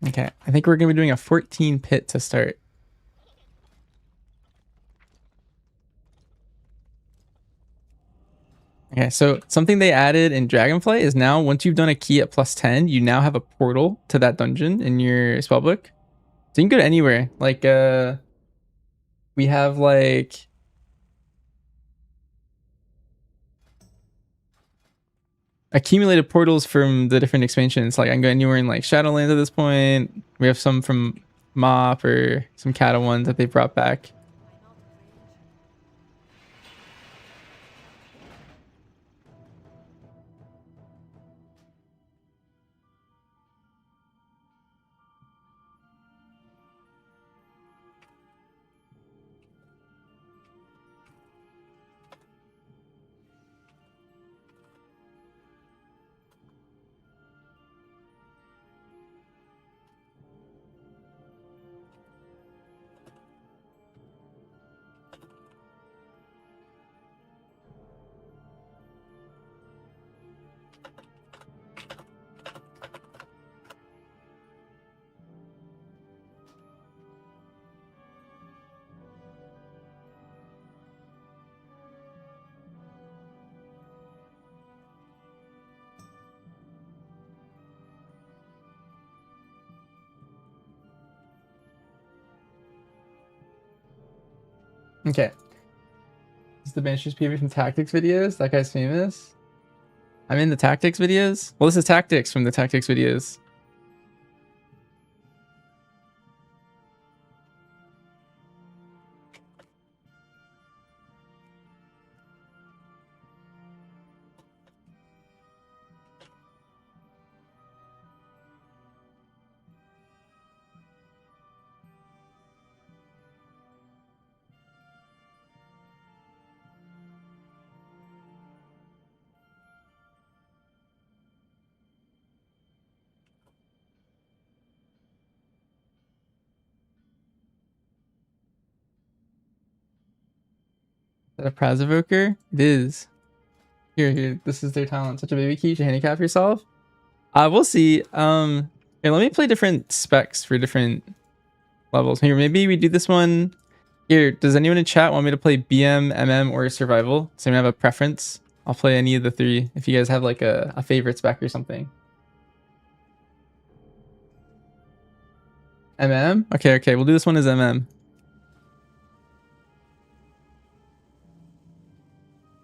[SPEAKER 8] Okay, I think we're going to be doing a 14 pit to start. Okay, so something they added in Dragonflight is now once you've done a key at +10, you now have a portal to that dungeon in your spellbook. So you can go to anywhere. Like, we have like... accumulated portals from the different expansions. Like I can go anywhere in like Shadowlands at this point. We have some from Mop or some Cattle ones that they brought back. Okay. This is the Banisher's PV from Tactics videos. That guy's famous. I'm in the Tactics videos. Well, this is Tactics from the Tactics videos. Is that a Prazovoker? It is. Here. This is their talent. Such a baby key. You should handicap yourself. We'll see. Here, let me play different specs for different levels. Here, maybe we do this one. Here, does anyone in chat want me to play BM, MM, or Survival? So I have a preference. I'll play any of the three if you guys have like a favorite spec or something. MM? Okay, we'll do this one as MM.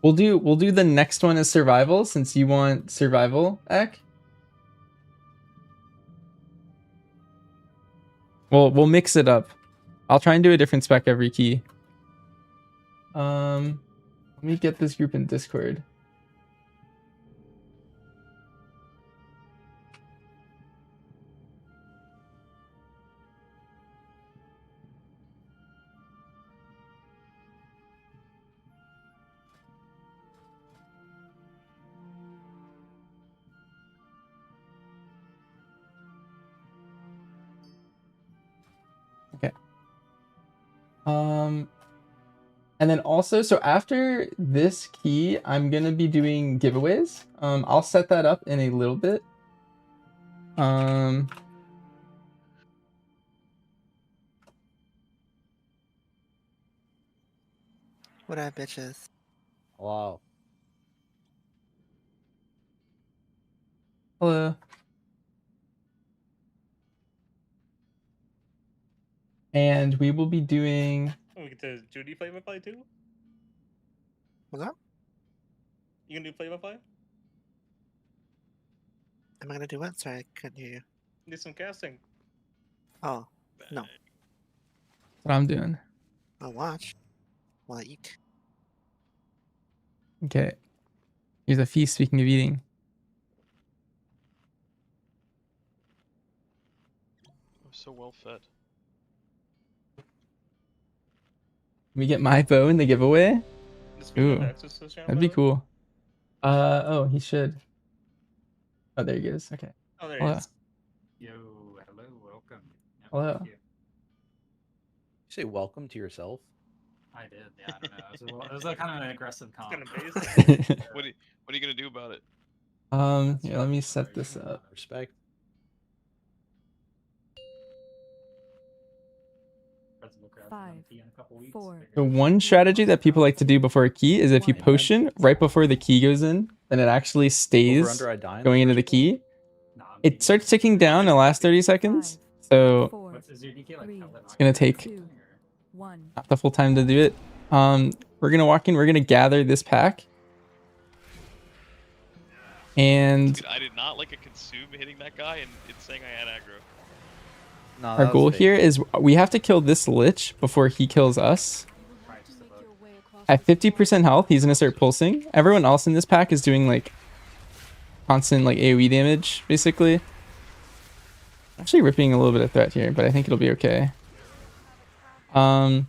[SPEAKER 8] We'll do the next one as Survival since you want Survival, Ek. We'll mix it up. I'll try and do a different spec every key. Let me get this group in Discord. And then also, so after this key, I'm gonna be doing giveaways. I'll set that up in a little bit.
[SPEAKER 13] What up, bitches?
[SPEAKER 11] Wow.
[SPEAKER 8] Hello. And we will be doing.
[SPEAKER 16] We get to Judy play by play too?
[SPEAKER 13] What's up?
[SPEAKER 16] You gonna do play by play?
[SPEAKER 13] Am I gonna do what? Sorry, I couldn't hear you.
[SPEAKER 16] Do some casting.
[SPEAKER 13] Oh, no.
[SPEAKER 8] That's what I'm doing.
[SPEAKER 13] I'll watch while I eat.
[SPEAKER 8] Okay. Here's a feast, speaking of eating.
[SPEAKER 6] I'm so well fed.
[SPEAKER 8] Can we get my bow in the giveaway? Ooh,
[SPEAKER 16] access to this channel,
[SPEAKER 8] that'd be cool. Oh, he should. Oh, there he goes. Okay.
[SPEAKER 16] Oh, there he
[SPEAKER 8] Hello.
[SPEAKER 16] is.
[SPEAKER 12] Yo, hello, welcome. Yeah,
[SPEAKER 8] Hello.
[SPEAKER 12] thank you.
[SPEAKER 11] You say welcome to yourself?
[SPEAKER 12] I did. Yeah, I don't know. It was a kind of an aggressive comment.
[SPEAKER 6] What are you gonna do about it?
[SPEAKER 8] Here, let me set this up.
[SPEAKER 11] Respect.
[SPEAKER 14] Five, 4.
[SPEAKER 8] So one strategy that people like to do before a key is if you potion right before the key goes in, then it actually stays
[SPEAKER 11] Over, under, I die in
[SPEAKER 8] going
[SPEAKER 11] the
[SPEAKER 8] into the key. It starts ticking down in the last 30 seconds. So it's gonna take not the full time to do it. We're gonna walk in, we're gonna gather this pack. And
[SPEAKER 6] Dude, I did not like a consume hitting that guy and it's saying I had aggro.
[SPEAKER 11] No,
[SPEAKER 8] our goal here is we have to kill this lich before he kills us. At 50% health, he's gonna start pulsing. Everyone else in this pack is doing like constant like AoE damage, basically. Actually ripping a little bit of threat here, but I think it'll be okay. And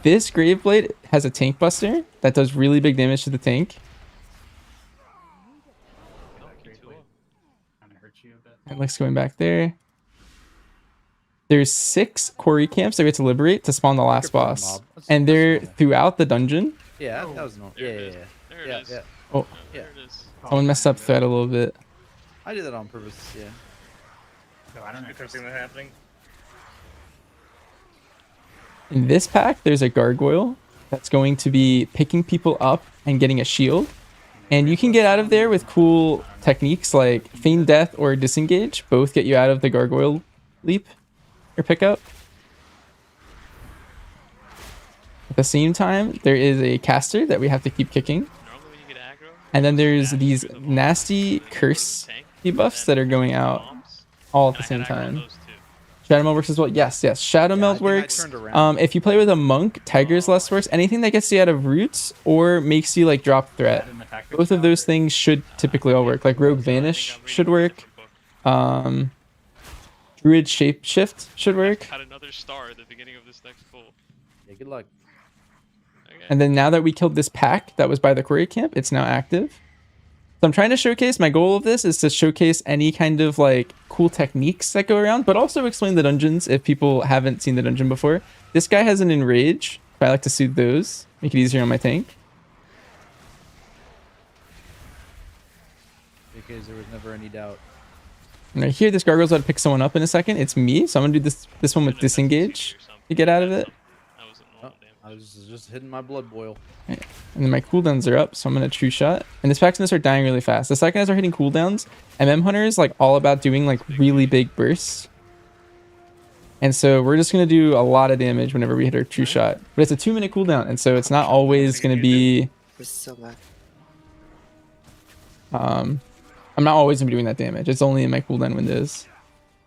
[SPEAKER 8] this Graveblade has a tank buster that does really big damage to the tank. Alex going back there. There's 6 quarry camps that we have to liberate to spawn the last boss. And they're throughout the dungeon.
[SPEAKER 11] Yeah, that was normal. Yeah.
[SPEAKER 6] There it is.
[SPEAKER 8] Oh,
[SPEAKER 6] There it is.
[SPEAKER 8] someone messed up thread a little bit.
[SPEAKER 11] I did that on purpose, yeah.
[SPEAKER 12] No, I don't know.
[SPEAKER 16] Good thing that happening.
[SPEAKER 8] In this pack, there's a gargoyle that's going to be picking people up and getting a shield. And you can get out of there with cool techniques like feign death or disengage. Both get you out of the gargoyle leap or pickup. At the same time, there is a caster that we have to keep kicking. And then there's these nasty curse debuffs that are going out all at the same time. Shadow Meld works as well. Yes. Shadow Meld works. If you play with a monk, Tiger's Lust works. Anything that gets you out of roots or makes you like drop threat. Both of those things should typically all work. Like Rogue Vanish should work. Druid Shapeshift should work.
[SPEAKER 6] Had another star at the beginning of this next pull.
[SPEAKER 11] Yeah, good luck.
[SPEAKER 6] Okay.
[SPEAKER 8] And then now that we killed this pack that was by the quarry camp, it's now active. So I'm trying to showcase, my goal of this is to showcase any kind of like cool techniques that go around, but also explain the dungeons if people haven't seen the dungeon before. This guy has an Enrage. I like to soothe those, make it easier on my tank.
[SPEAKER 11] Because there was never any doubt.
[SPEAKER 8] And I hear this gargoyle's about to pick someone up in a second. It's me, so I'm gonna do this one with disengage to get out of it.
[SPEAKER 11] I was just hitting my blood boil.
[SPEAKER 8] And then my cooldowns are up, so I'm gonna true shot. And this pack's gonna start dying really fast. The second I start hitting cooldowns, Hunter is like all about doing like really big bursts. And so we're just gonna do a lot of damage whenever we hit our true shot. But it's a 2-minute cooldown, and so it's not always gonna be. I'm not always gonna be doing that damage. It's only in my cooldown windows.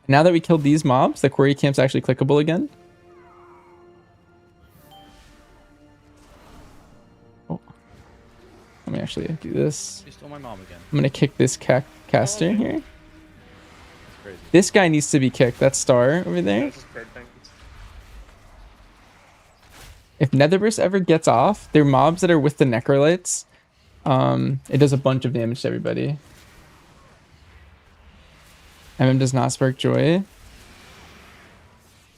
[SPEAKER 8] Now that we killed these mobs, the quarry camp's actually clickable again. Let me actually do this.
[SPEAKER 11] You stole my mom again.
[SPEAKER 8] I'm gonna kick this caster here. This guy needs to be kicked. That star over there. If Netherburst ever gets off, they're mobs that are with the Necrolytes. It does a bunch of damage to everybody. MM does not spark joy.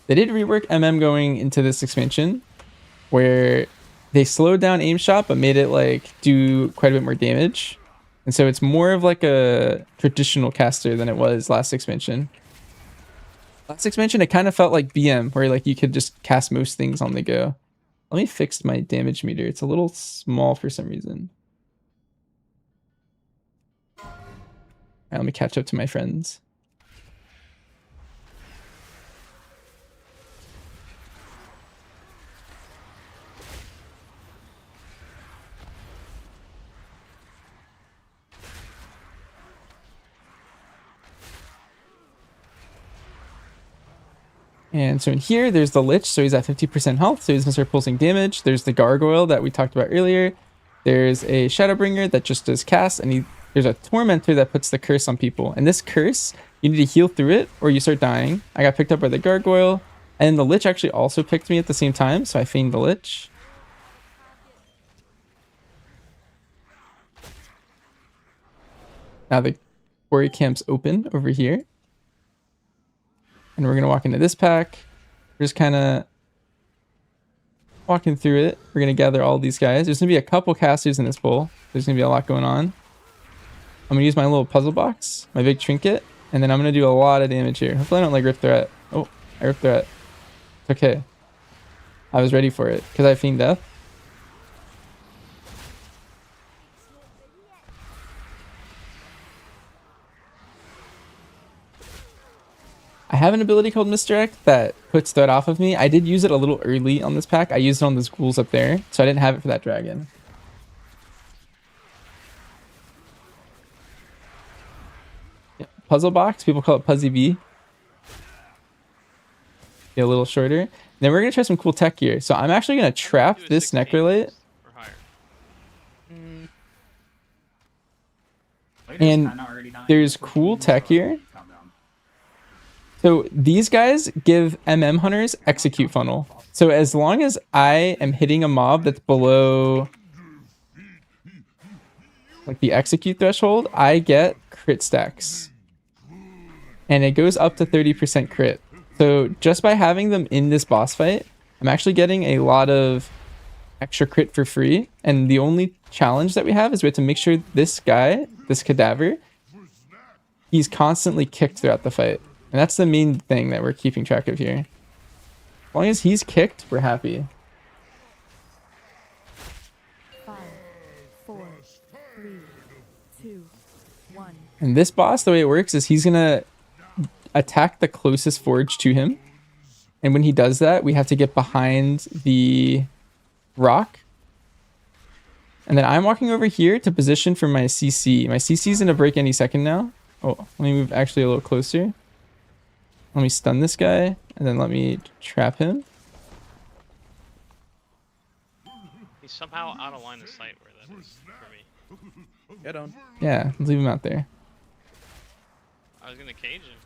[SPEAKER 8] They did rework MM going into this expansion, where they slowed down aim shot but made it like do quite a bit more damage. And so it's more of like a traditional caster than it was last expansion. Last expansion, it kind of felt like BM, where like you could just cast most things on the go. Let me fix my damage meter. It's a little small for some reason. All right, let me catch up to my friends. And so in here, there's the Lich, so he's at 50% health, so he's gonna start pulsing damage. There's the Gargoyle that we talked about earlier. There's a Shadowbringer that just does cast, and there's a Tormentor that puts the curse on people. And this curse, you need to heal through it, or you start dying. I got picked up by the Gargoyle, and the Lich actually also picked me at the same time, so I feigned the Lich. Now the quarry camp's open over here. And we're going to walk into this pack. We're just kind of walking through it. We're going to gather all these guys. There's going to be a couple casters in this bowl. There's going to be a lot going on. I'm going to use my little puzzle box, my big trinket, and then I'm going to do a lot of damage here. Hopefully I don't like rip threat. Oh, I ripped threat. It's okay. I was ready for it because I fiend death. I have an ability called Misdirect that puts threat off of me. I did use it a little early on this pack. I used it on those ghouls up there, so I didn't have it for that dragon. Yeah, puzzle box, people call it Puzzy B. Get a little shorter. Then we're going to try some cool tech here. So I'm actually going to trap this Necrolite. And there's cool tech here. So these guys give MM hunters execute funnel. So as long as I am hitting a mob that's below like the execute threshold, I get crit stacks. And it goes up to 30% crit. So just by having them in this boss fight, I'm actually getting a lot of extra crit for free. And the only challenge that we have is we have to make sure this guy, this cadaver, he's constantly kicked throughout the fight. And that's the main thing that we're keeping track of here. As long as he's kicked, we're happy.
[SPEAKER 14] 5, 4, 3, 2, 1.
[SPEAKER 8] And this boss, the way it works is he's gonna attack the closest forge to him. And when he does that, we have to get behind the rock. And then I'm walking over here to position for my CC. My CC is gonna break any second now. Oh, let me move actually a little closer. Let me stun this guy, and then let me trap him.
[SPEAKER 6] He's somehow out of line of sight where that is for me.
[SPEAKER 11] Get on.
[SPEAKER 8] Yeah, leave him out there.
[SPEAKER 6] I was gonna cage him.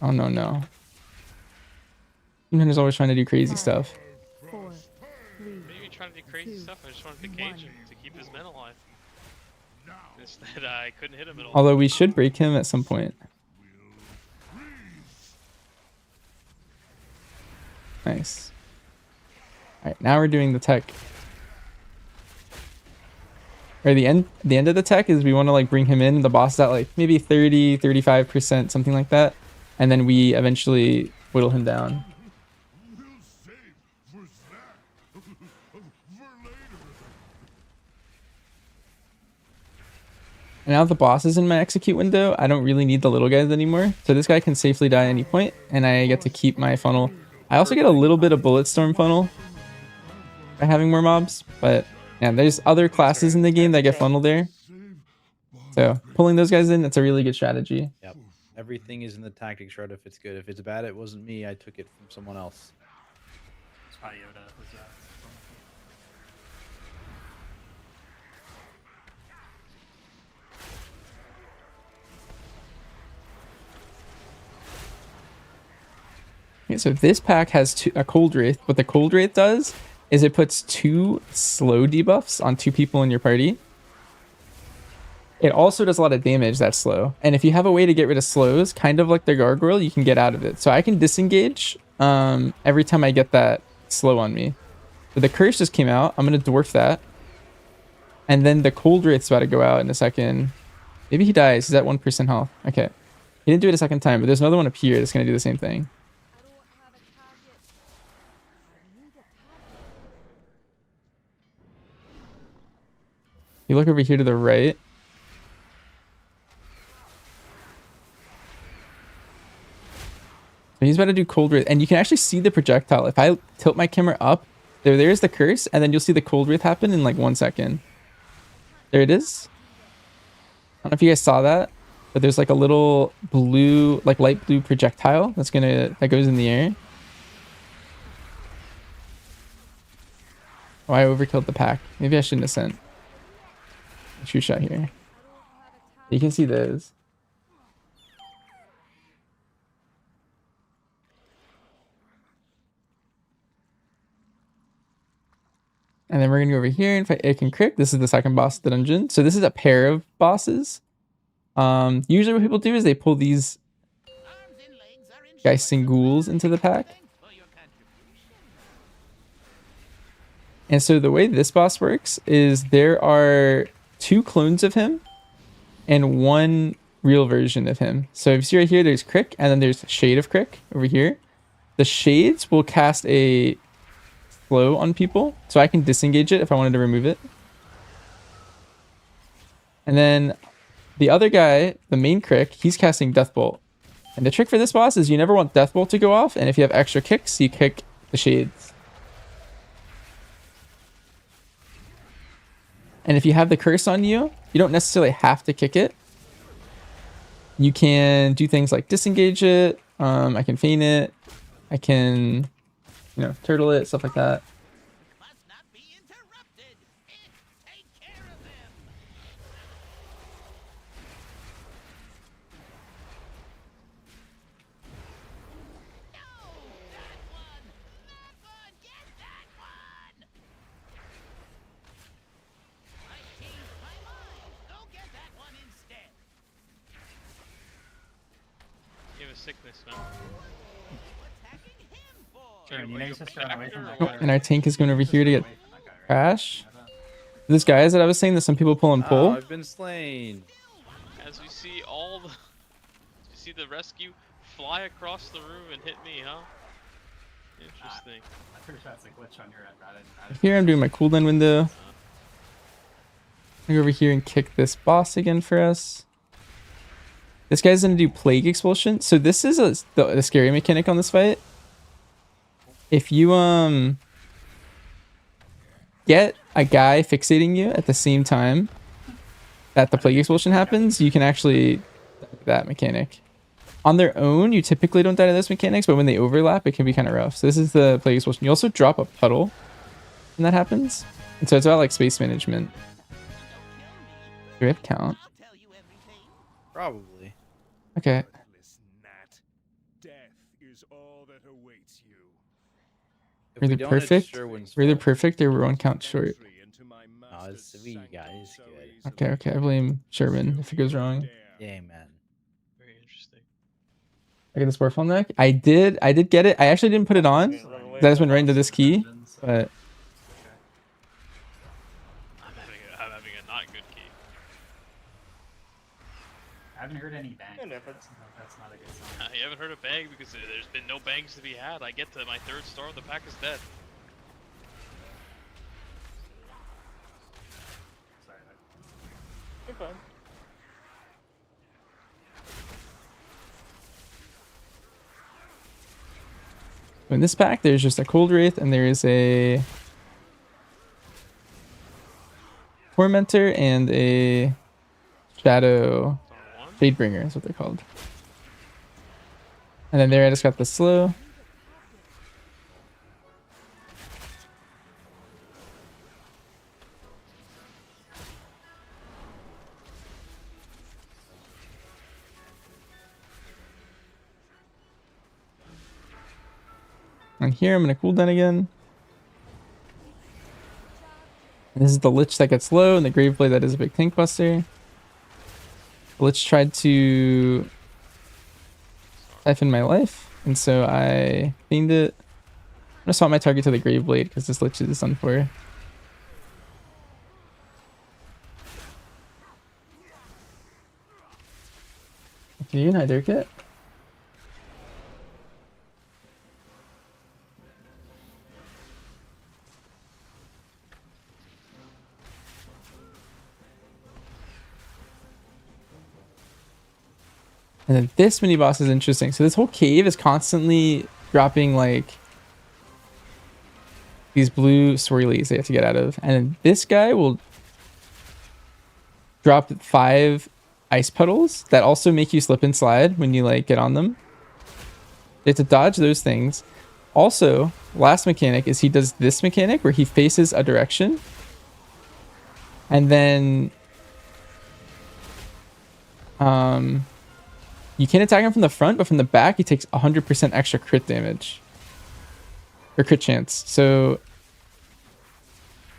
[SPEAKER 8] Oh, no, no. Hunter's always trying to do crazy stuff.
[SPEAKER 14] 4, 3,
[SPEAKER 6] Maybe trying to do crazy stuff. I just wanted to cage him to keep his men alive. Instead, I couldn't hit him at all.
[SPEAKER 8] Although we should break him at some point. Nice. Alright, now we're doing the tech. Or the end of the tech is we want to like bring him in. The boss is at like maybe 30, 35%, something like that. And then we eventually whittle him down. And now the boss is in my execute window, I don't really need the little guys anymore. So this guy can safely die at any point, and I get to keep my funnel. I also get a little bit of Bulletstorm funnel by having more mobs, but yeah, there's other classes in the game that get funneled there. So pulling those guys in, that's a really good strategy.
[SPEAKER 11] Yep. Everything is in the tactics shard if it's good. If it's bad, it wasn't me. I took it from someone else.
[SPEAKER 15] Yoda was that.
[SPEAKER 8] Okay, so this pack has a Cold Wraith. What the Cold Wraith does is it puts 2 slow debuffs on 2 people in your party. it also does a lot of damage, that slow. And if you have a way to get rid of slows, kind of like the gargoyle, you can get out of it. So I can disengage every time I get that slow on me. So the curse just came out. I'm going to dwarf that. And then the cold wraith's about to go out in a second. Maybe he dies. He's at 1% health. Okay. He didn't do it a second time, but there's another one up here that's going to do the same thing. You look over here to the right. So he's about to do cold wraith, and you can actually see the projectile. If I tilt my camera up, there's the curse, and then you'll see the cold wraith happen in like 1 second. There it is. I don't know if you guys saw that, but there's like a little blue, like light blue projectile that goes in the air. Oh, I overkilled the pack. Maybe I shouldn't have sent a true shot here. You can see those. And then we're going to go over here and fight Ick and Crick. This is the second boss of the dungeon. So this is a pair of bosses. Usually what people do is they pull these Geist and Ghouls into the pack. And so the way this boss works is there are 2 clones of him and 1 real version of him. So if you see right here, there's Crick, and then there's Shade of Crick over here. The Shades will cast a slow on people, so I can disengage it if I wanted to remove it. And then the other guy, the main Crick, he's casting Deathbolt. And the trick for this boss is you never want Deathbolt to go off, and if you have extra kicks, you kick the Shades. And if you have the curse on you, you don't necessarily have to kick it. You can do things like disengage it, I can feign it, I can, turtle it, stuff like that.
[SPEAKER 6] You have a sickness now.
[SPEAKER 12] Sure, you know, just run away from that
[SPEAKER 8] Oh,
[SPEAKER 12] guy.
[SPEAKER 8] and our tank is going over here to get Crash. This guy is that I was saying that some people pull and pull.
[SPEAKER 11] I've been slain.
[SPEAKER 6] As we see you see the rescue fly across the room and hit me, huh? Interesting.
[SPEAKER 12] I'm pretty sure that's a glitch on your end, right?
[SPEAKER 8] Here I'm doing my cooldown window. I go over here and kick this boss again for us. This guy's gonna do Plague Expulsion. So this is the scary mechanic on this fight. If you get a guy fixating you at the same time that the Plague Expulsion happens, you can actually that mechanic. On their own, you typically don't die to those mechanics, but when they overlap, it can be kind of rough. So this is the Plague Expulsion. You also drop a puddle when that happens. And so it's about like space management. Do we have count?
[SPEAKER 11] Probably.
[SPEAKER 8] Okay.
[SPEAKER 11] If
[SPEAKER 8] We're
[SPEAKER 11] we
[SPEAKER 8] either
[SPEAKER 11] don't, it's
[SPEAKER 8] perfect.
[SPEAKER 11] Sherwin's
[SPEAKER 8] We're either
[SPEAKER 11] fault.
[SPEAKER 8] perfect or we're 1 count short.
[SPEAKER 11] No, it's we guys good.
[SPEAKER 8] Okay, I blame Sherman if it goes wrong.
[SPEAKER 11] Yeah, man.
[SPEAKER 6] Very interesting.
[SPEAKER 8] I get the Sporefall neck. I did get it. I actually didn't put it on. I just went right into this key. But
[SPEAKER 6] I'm having a not good key.
[SPEAKER 12] I haven't heard any bang.
[SPEAKER 16] Yeah, but-
[SPEAKER 12] That's not a good sign.
[SPEAKER 6] You haven't heard a bang because there's been no bangs to be had. I get to my 3rd star, the pack is dead.
[SPEAKER 12] Sorry.
[SPEAKER 16] You're fine.
[SPEAKER 8] in this pack, there's just a Cold Wraith and there is a Tormentor and a Shadow Shadebringer is what they're called. And then there I just got the slow. And here I'm going to cooldown again. And this is the Lich that gets low and the Graveblade that is a big tank buster. Let's try to siphon my life, and so I themed it. I'm gonna swap my target to the Grave Blade because this Lich is done for. Can you hide it? And then this mini boss is interesting. So this whole cave is constantly dropping like these blue swirlies they have to get out of. And then this guy will drop 5 ice puddles that also make you slip and slide when you like get on them. You have to dodge those things. Also, last mechanic is he does this mechanic where he faces a direction. And then you can attack him from the front, but from the back he takes 100% extra crit damage. Or crit chance. So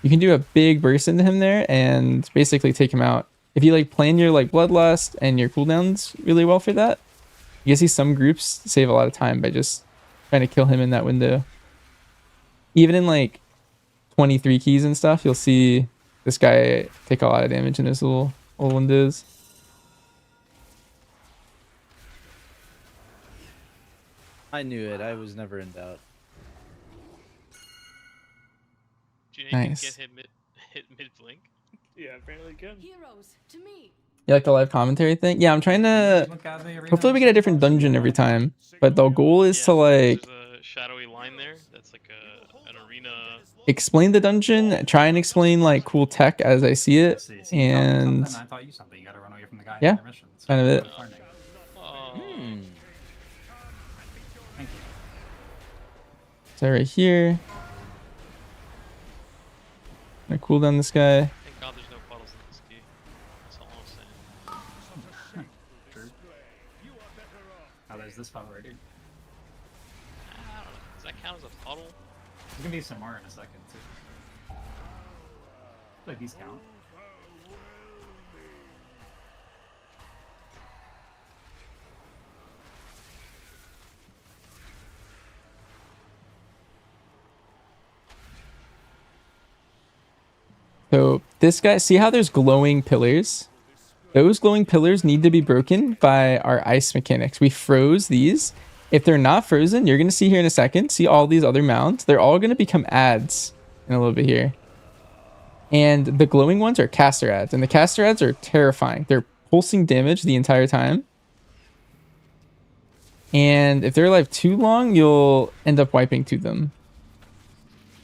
[SPEAKER 8] you can do a big burst into him there and basically take him out. If you like plan your like bloodlust and your cooldowns really well for that, you can see some groups save a lot of time by just trying to kill him in that window. Even in like 23 keys and stuff, you'll see this guy take a lot of damage in those little windows.
[SPEAKER 11] I knew it. I was never in doubt.
[SPEAKER 6] Do you know you
[SPEAKER 8] Nice.
[SPEAKER 6] can hit mid blink?
[SPEAKER 16] Yeah, apparently you can.
[SPEAKER 14] Heroes to me.
[SPEAKER 8] You like the live commentary thing? Yeah, I'm trying to... Hopefully we get a different dungeon every time. But the goal is to like...
[SPEAKER 6] There's a shadowy line there. That's like an arena.
[SPEAKER 8] explain the dungeon, try and explain like cool tech as I see it. And
[SPEAKER 12] I thought you something. You gotta run away from the guy.
[SPEAKER 8] yeah, kind of it. So right here, gonna cool down this guy.
[SPEAKER 6] Thank God there's no puddles in this key. That's all I'm saying.
[SPEAKER 12] True. Oh, there's this puddle right here.
[SPEAKER 6] I don't know. Does that count as a puddle?
[SPEAKER 12] There's gonna be some more in a second too. Like these count.
[SPEAKER 8] So this guy, see how there's glowing pillars? Those glowing pillars need to be broken by our ice mechanics. We froze these. If they're not frozen, you're going to see here in a second, see all these other mounts. They're all going to become ads in a little bit here. And the glowing ones are caster ads. And the caster ads are terrifying. They're pulsing damage the entire time. And if they're alive too long, you'll end up wiping to them.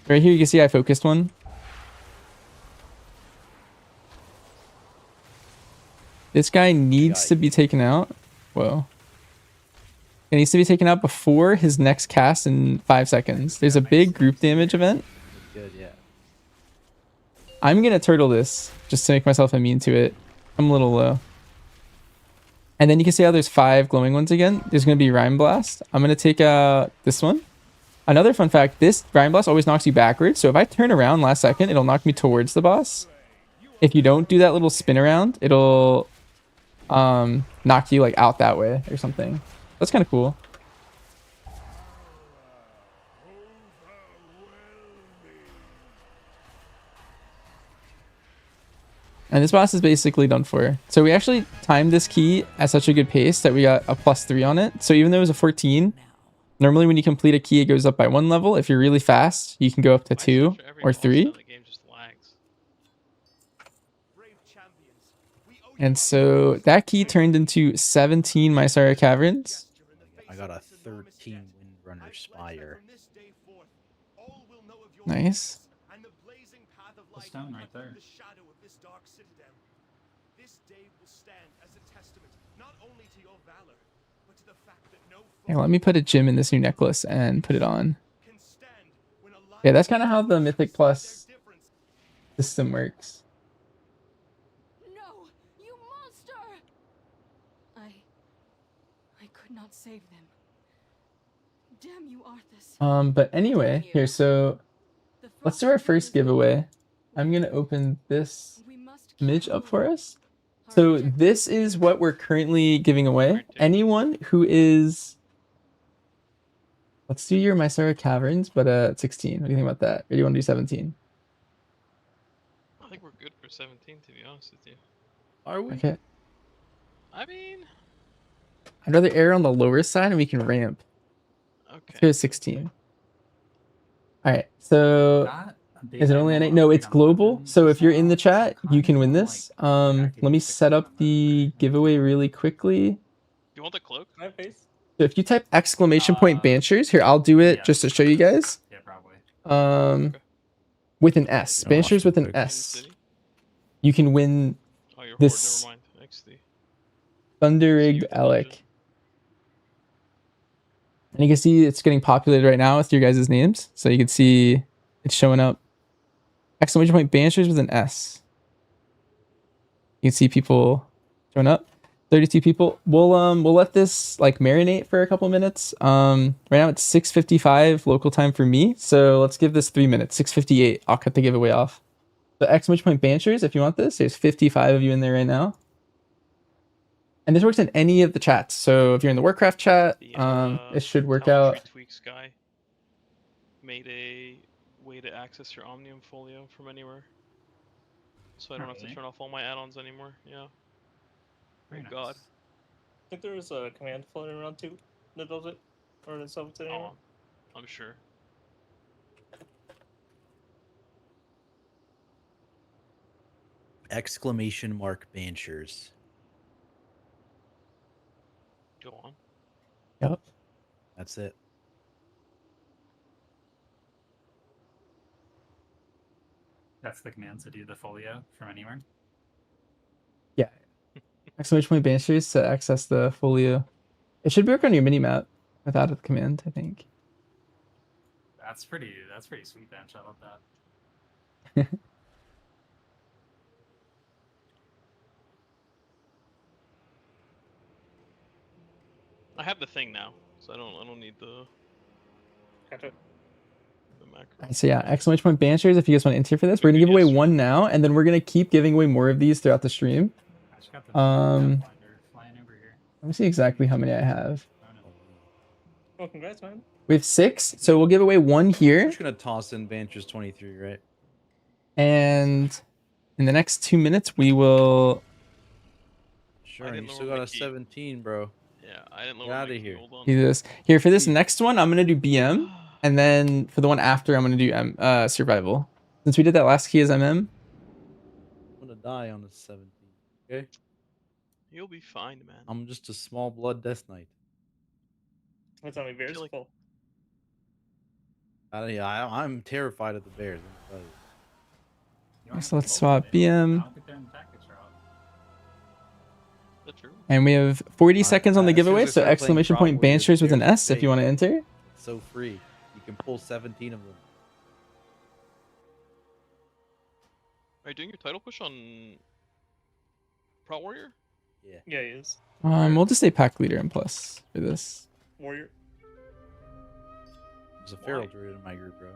[SPEAKER 8] Right here, you can see I focused one. This guy needs to be taken out. Whoa. It needs to be taken out before his next cast in 5 seconds. There's a big group damage event.
[SPEAKER 11] Good, yeah.
[SPEAKER 8] I'm going to turtle this just to make myself immune to it. I'm a little low. And then you can see how there's 5 glowing ones again. There's going to be Rime Blast. I'm going to take out this one. Another fun fact, this Rime Blast always knocks you backwards. So if I turn around last second, it'll knock me towards the boss. If you don't do that little spin around, it'll knock you like out that way or something. That's kind of cool. And this boss is basically done for. So we actually timed this key at such a good pace that we got a +3 on it. So even though it was a 14, normally when you complete a key, it goes up by 1 level. If you're really fast, you can go up to 2 or 3. And so that key turned into 17 Mysara Caverns.
[SPEAKER 11] I got a 13 Windrunner Spire.
[SPEAKER 8] Nice.
[SPEAKER 12] The stone right there.
[SPEAKER 8] Hey, let me put a gem in this new necklace and put it on. Yeah, that's kind of how the Mythic Plus system works.
[SPEAKER 14] I could not save them. Damn you, Arthas.
[SPEAKER 8] But anyway, here, so let's do our first giveaway. I'm gonna open this image up for us. So this is what we're currently giving away. Anyone who is... Let's do your Mysara Caverns, but at 16. What do you think about that? Or do you want to do 17?
[SPEAKER 6] I think we're good for 17, to be honest with you.
[SPEAKER 11] Are we?
[SPEAKER 8] Okay.
[SPEAKER 6] I mean...
[SPEAKER 8] I'd rather err on the lower side and we can ramp.
[SPEAKER 6] Okay.
[SPEAKER 8] Let's go to 16. Alright, so... Is it only an 8? No, it's global. So if you're in the chat, you can win this. Let me set up the giveaway really quickly.
[SPEAKER 6] You want the cloak?
[SPEAKER 15] My face.
[SPEAKER 8] So if you type exclamation point Banchers, here, I'll do it just to show you guys.
[SPEAKER 12] Yeah, probably.
[SPEAKER 8] With an S. Banchers with an S. You can win this Thunderig Alec. And you can see it's getting populated right now with your guys' names. So you can see it's showing up. Exclamation point Banchers with an S. You can see people showing up. 32 people. We'll let this like marinate for a couple minutes. Right now it's 6:55 local time for me. So let's give this 3 minutes. 6:58. I'll cut the giveaway off. The exclamation point Banchers, if you want this, there's 55 of you in there right now. And this works in any of the chats. So if you're in the Warcraft chat, it should work out.
[SPEAKER 6] Tweaks guy made a way to access your Omnium Folio from anywhere. So I don't have to turn off all my add-ons anymore. Yeah. Thank God.
[SPEAKER 16] I think there was a command floating around too that does it, or that solves it anymore.
[SPEAKER 6] I'm sure.
[SPEAKER 11] Exclamation mark Banchers.
[SPEAKER 6] Go on.
[SPEAKER 8] Yep.
[SPEAKER 11] That's it.
[SPEAKER 12] That's the command to do the folio from anywhere.
[SPEAKER 8] Yeah. Exclamation point Banchers to access the folio. It should work on your minimap without a command, I think.
[SPEAKER 12] That's pretty sweet, Bench. I love that.
[SPEAKER 6] I have the thing now, so I don't need the macro.
[SPEAKER 8] So yeah, exclamation point Banchers if you guys want to enter for this. We're gonna give away one now, and then we're gonna keep giving away more of these throughout the stream. Let me see exactly how many I have.
[SPEAKER 16] Oh, congrats, man.
[SPEAKER 8] We have 6, so we'll give away one here.
[SPEAKER 11] I'm just gonna toss in Banchers 23, right?
[SPEAKER 8] And in the next 2 minutes, we will.
[SPEAKER 11] Sure, you still got a 17, bro.
[SPEAKER 6] Yeah, I didn't lower
[SPEAKER 11] Get out of here.
[SPEAKER 8] Do this here for this next one. I'm gonna do BM, and then for the one after, I'm gonna do survival. Since we did that last key as MM.
[SPEAKER 11] I'm gonna die on the 17. Okay.
[SPEAKER 6] You'll be fine, man.
[SPEAKER 11] I'm just a small blood death knight.
[SPEAKER 16] What's on me, bears? Full.
[SPEAKER 11] I'm terrified of the bears. Let me tell you.
[SPEAKER 8] So let's swap BM. And we have 40 seconds on the giveaway, so exclamation point Banchers with an S if you want to enter.
[SPEAKER 11] It's so free. You can pull 17 of them.
[SPEAKER 6] Are you doing your title push on Pro Warrior?
[SPEAKER 11] Yeah.
[SPEAKER 16] Yeah, he is.
[SPEAKER 8] We'll just say pack leader and plus for this.
[SPEAKER 16] Warrior.
[SPEAKER 11] There's a feral druid in my group, bro.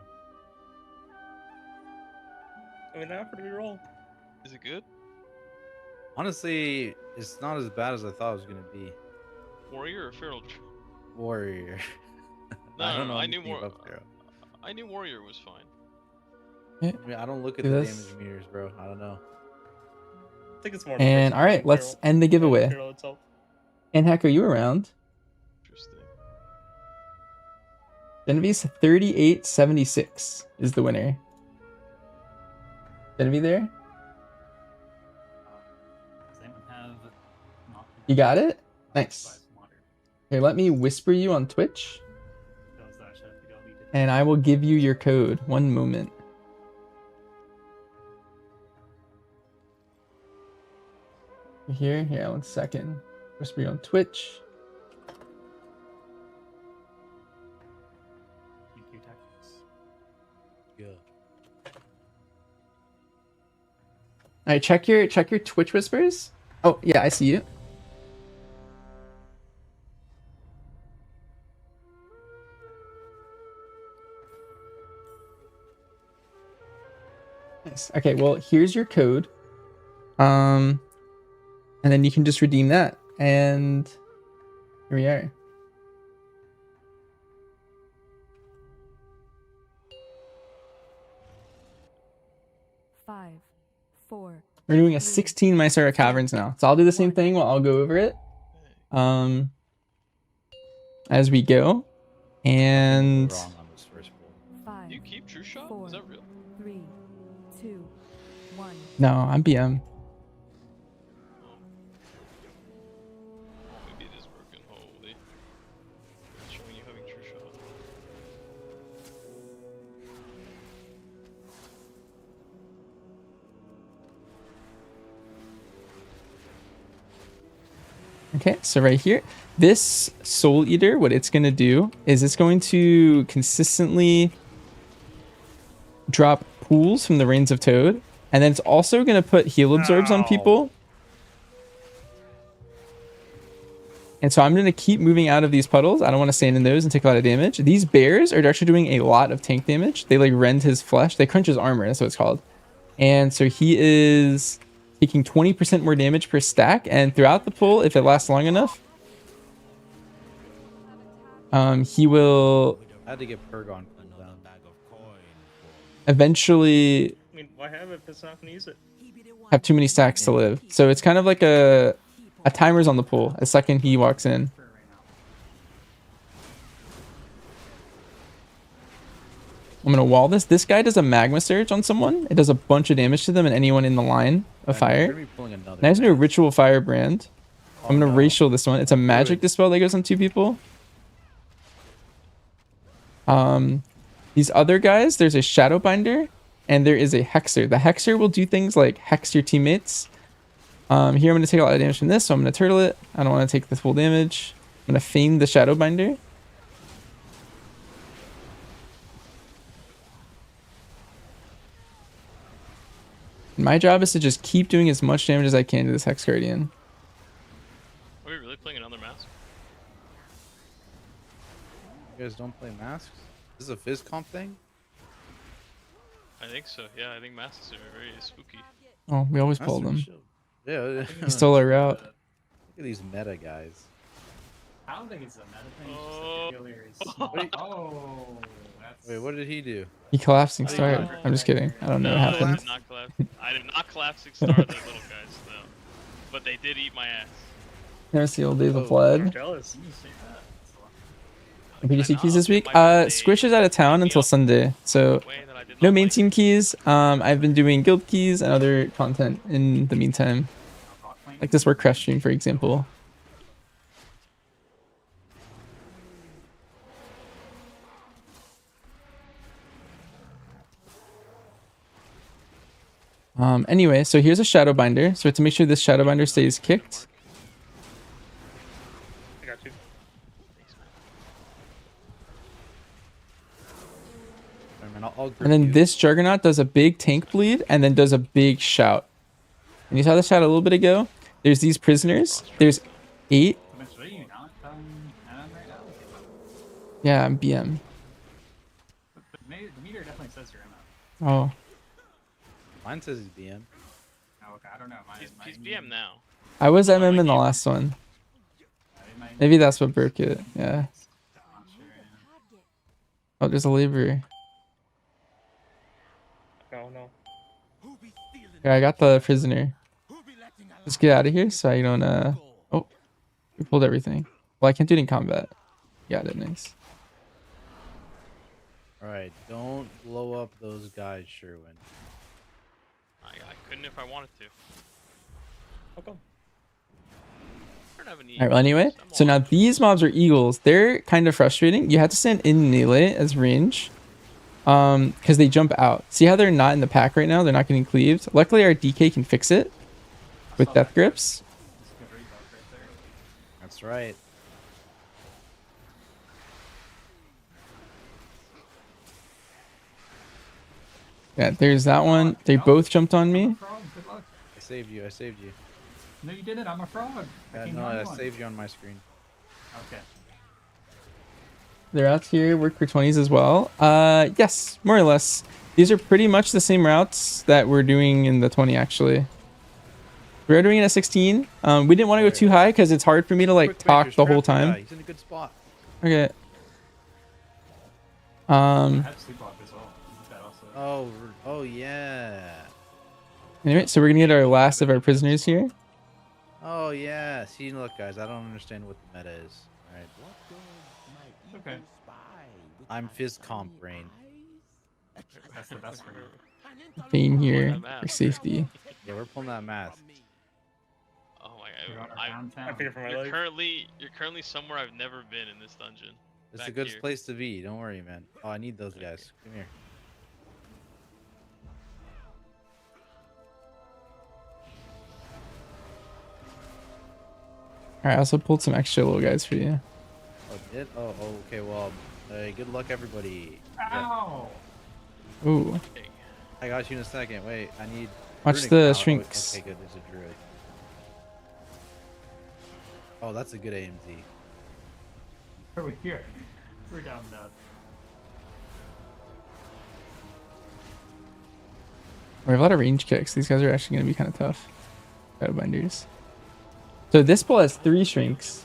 [SPEAKER 16] I mean, after we roll.
[SPEAKER 6] Is it good?
[SPEAKER 11] Honestly, it's not as bad as I thought it was gonna be.
[SPEAKER 6] Warrior or feral?
[SPEAKER 11] Warrior.
[SPEAKER 6] No,
[SPEAKER 11] I don't know
[SPEAKER 6] I knew
[SPEAKER 11] anything about feral.
[SPEAKER 6] I knew Warrior was fine.
[SPEAKER 8] Yeah.
[SPEAKER 11] I mean, I don't look at
[SPEAKER 8] Do
[SPEAKER 11] the
[SPEAKER 8] this.
[SPEAKER 11] damage meters, bro. I don't know.
[SPEAKER 16] I think it's more.
[SPEAKER 8] And all right, let's end the giveaway.
[SPEAKER 16] Feral itself.
[SPEAKER 8] And Hack, are you around?
[SPEAKER 6] Interesting.
[SPEAKER 8] Genevieve's 3876 is the winner. Genevieve there?
[SPEAKER 12] Does anyone have
[SPEAKER 8] You got it? Nice. Here, let me whisper you on Twitch. And I will give you your code. One moment. You here? Yeah, 1 second. Whisper you on Twitch.
[SPEAKER 11] Yeah.
[SPEAKER 8] Alright, check your Twitch whispers. Oh yeah, I see you. Nice. Okay, well here's your code. And then you can just redeem that. And here we are.
[SPEAKER 14] Five, 4.
[SPEAKER 8] We're doing a 16 Mysara Caverns now. So I'll do the same thing while I'll go over it. As we go. And
[SPEAKER 11] Wrong on this first pull.
[SPEAKER 14] 5.
[SPEAKER 6] You keep True Shot? Is that real?
[SPEAKER 14] 3, 2, 1.
[SPEAKER 8] no, I'm BM.
[SPEAKER 6] Maybe it is broken. Holy. It's showing you having True Shot.
[SPEAKER 8] Okay, so right here, this Soul Eater, what it's going to do is it's going to consistently drop pools from the Reigns of Toad. And then it's also going to put heal absorbs on people. And so I'm going to keep moving out of these puddles. I don't want to stand in those and take a lot of damage. These bears are actually doing a lot of tank damage. They like rend his flesh. They crunch his armor. That's what it's called. And so he is taking 20% more damage per stack. And throughout the pull, if it lasts long enough, he will
[SPEAKER 11] I had to get Pergon down.
[SPEAKER 8] eventually
[SPEAKER 16] I mean, why have it if it's not gonna use it?
[SPEAKER 8] have too many stacks to live. So it's kind of like a timer's on the pool the second he walks in. I'm gonna wall this. This guy does a magma surge on someone. It does a bunch of damage to them and anyone in the line of fire. And I just do a ritual firebrand. I'm gonna racial this one. It's a magic dispel that goes on 2 people. These other guys, there's a Shadowbinder and there is a Hexer. The Hexer will do things like hex your teammates. Here I'm going to take a lot of damage from this, so I'm going to turtle it. I don't want to take the full damage. I'm going to feign the Shadowbinder. My job is to just keep doing as much damage as I can to this Hex Guardian.
[SPEAKER 6] Are we really playing another mask?
[SPEAKER 11] You guys don't play masks? This is a Fizz comp thing?
[SPEAKER 6] I think so. Yeah, I think masks are very spooky.
[SPEAKER 8] Oh, we always pull them.
[SPEAKER 11] Yeah.
[SPEAKER 8] He stole our route.
[SPEAKER 11] Look at these meta guys.
[SPEAKER 12] I don't think it's a meta thing. It's just a peculiar small. Oh, that's...
[SPEAKER 11] Wait, what did he do?
[SPEAKER 8] He collapsing started. I'm just kidding. I don't know what
[SPEAKER 6] I
[SPEAKER 8] happened.
[SPEAKER 6] did not collapse. I did not collapsing star the little guys, though. But they did eat my ass.
[SPEAKER 8] There's the old days of
[SPEAKER 16] I'm
[SPEAKER 8] blood.
[SPEAKER 16] jealous.
[SPEAKER 8] PGC keys this week. Squish is out of town until Sunday, so no main team keys. I've been doing guild keys and other content in the meantime, like this Warcraft stream, for example. Anyway, so here's a Shadowbinder. So to make sure this Shadowbinder stays kicked.
[SPEAKER 16] I got you.
[SPEAKER 8] And then this Juggernaut does a big tank bleed and then does a big shout. And you saw the shout a little bit ago. There's these prisoners. There's 8. Yeah, I'm BM.
[SPEAKER 12] The meter definitely says you're MF.
[SPEAKER 8] Oh.
[SPEAKER 11] Mine says he's BM.
[SPEAKER 12] Oh, okay, I don't know.
[SPEAKER 6] He's BM now.
[SPEAKER 8] I was MM in the last one. Maybe that's what broke it. Yeah. Oh, there's a laborer.
[SPEAKER 16] Oh no.
[SPEAKER 8] Yeah, I got the prisoner. Just get out of here so I don't oh, we pulled everything. Well, I can't do it in combat. Got it, nice.
[SPEAKER 11] Alright, don't blow up those guys, Sherwin.
[SPEAKER 6] I couldn't if I wanted to.
[SPEAKER 16] How come?
[SPEAKER 8] Alright, well anyway, so now these mobs are eagles. They're kind of frustrating. You have to stand in melee as range. Because they jump out. See how they're not in the pack right now? They're not getting cleaved. Luckily our DK can fix it with death grips.
[SPEAKER 11] That's right.
[SPEAKER 8] Yeah, there's that one. They both jumped on me.
[SPEAKER 11] I saved you, I saved you.
[SPEAKER 12] No, you didn't. I'm a fraud.
[SPEAKER 11] No, I saved you on my screen.
[SPEAKER 12] Okay.
[SPEAKER 8] They're out here, work for 20s as well. Yes, more or less. These are pretty much the same routes that we're doing in the 20 actually. We're doing it at 16. We didn't want to go too high because it's hard for me to like talk the whole time.
[SPEAKER 11] He's in a good spot.
[SPEAKER 8] Okay.
[SPEAKER 12] I have sleepwalk as well. That also.
[SPEAKER 11] Oh yeah.
[SPEAKER 8] Anyway, so we're gonna get our last of our prisoners here.
[SPEAKER 11] Oh yeah. See, look, guys, I don't understand what the meta is. All right.
[SPEAKER 12] Okay.
[SPEAKER 11] I'm Fizz Comp Brain.
[SPEAKER 12] That's the best for you.
[SPEAKER 8] Theme here for safety.
[SPEAKER 11] Yeah, we're pulling that mask.
[SPEAKER 6] Oh my
[SPEAKER 12] You're
[SPEAKER 6] god.
[SPEAKER 12] on our downtown.
[SPEAKER 15] I fear for my
[SPEAKER 6] You're
[SPEAKER 15] life.
[SPEAKER 6] currently somewhere I've never been in this dungeon.
[SPEAKER 11] It's a
[SPEAKER 6] Back
[SPEAKER 11] good
[SPEAKER 6] here.
[SPEAKER 11] place to be. Don't worry, man. Oh, I need those guys. Come here.
[SPEAKER 8] All right, I also pulled some extra little guys for you.
[SPEAKER 11] Oh, did? Oh, okay. Well, good luck, everybody.
[SPEAKER 12] Ow!
[SPEAKER 8] Ooh.
[SPEAKER 11] I got you in a second. Wait, I need.
[SPEAKER 8] Watch
[SPEAKER 11] runic
[SPEAKER 8] the
[SPEAKER 11] power.
[SPEAKER 8] shrinks.
[SPEAKER 11] Okay, good. There's a druid. Oh, that's a good AMZ.
[SPEAKER 12] We're here. We're down now.
[SPEAKER 8] We have a lot of range kicks. These guys are actually going to be kind of tough. Shadowbinders. So this pull has 3 shrinks.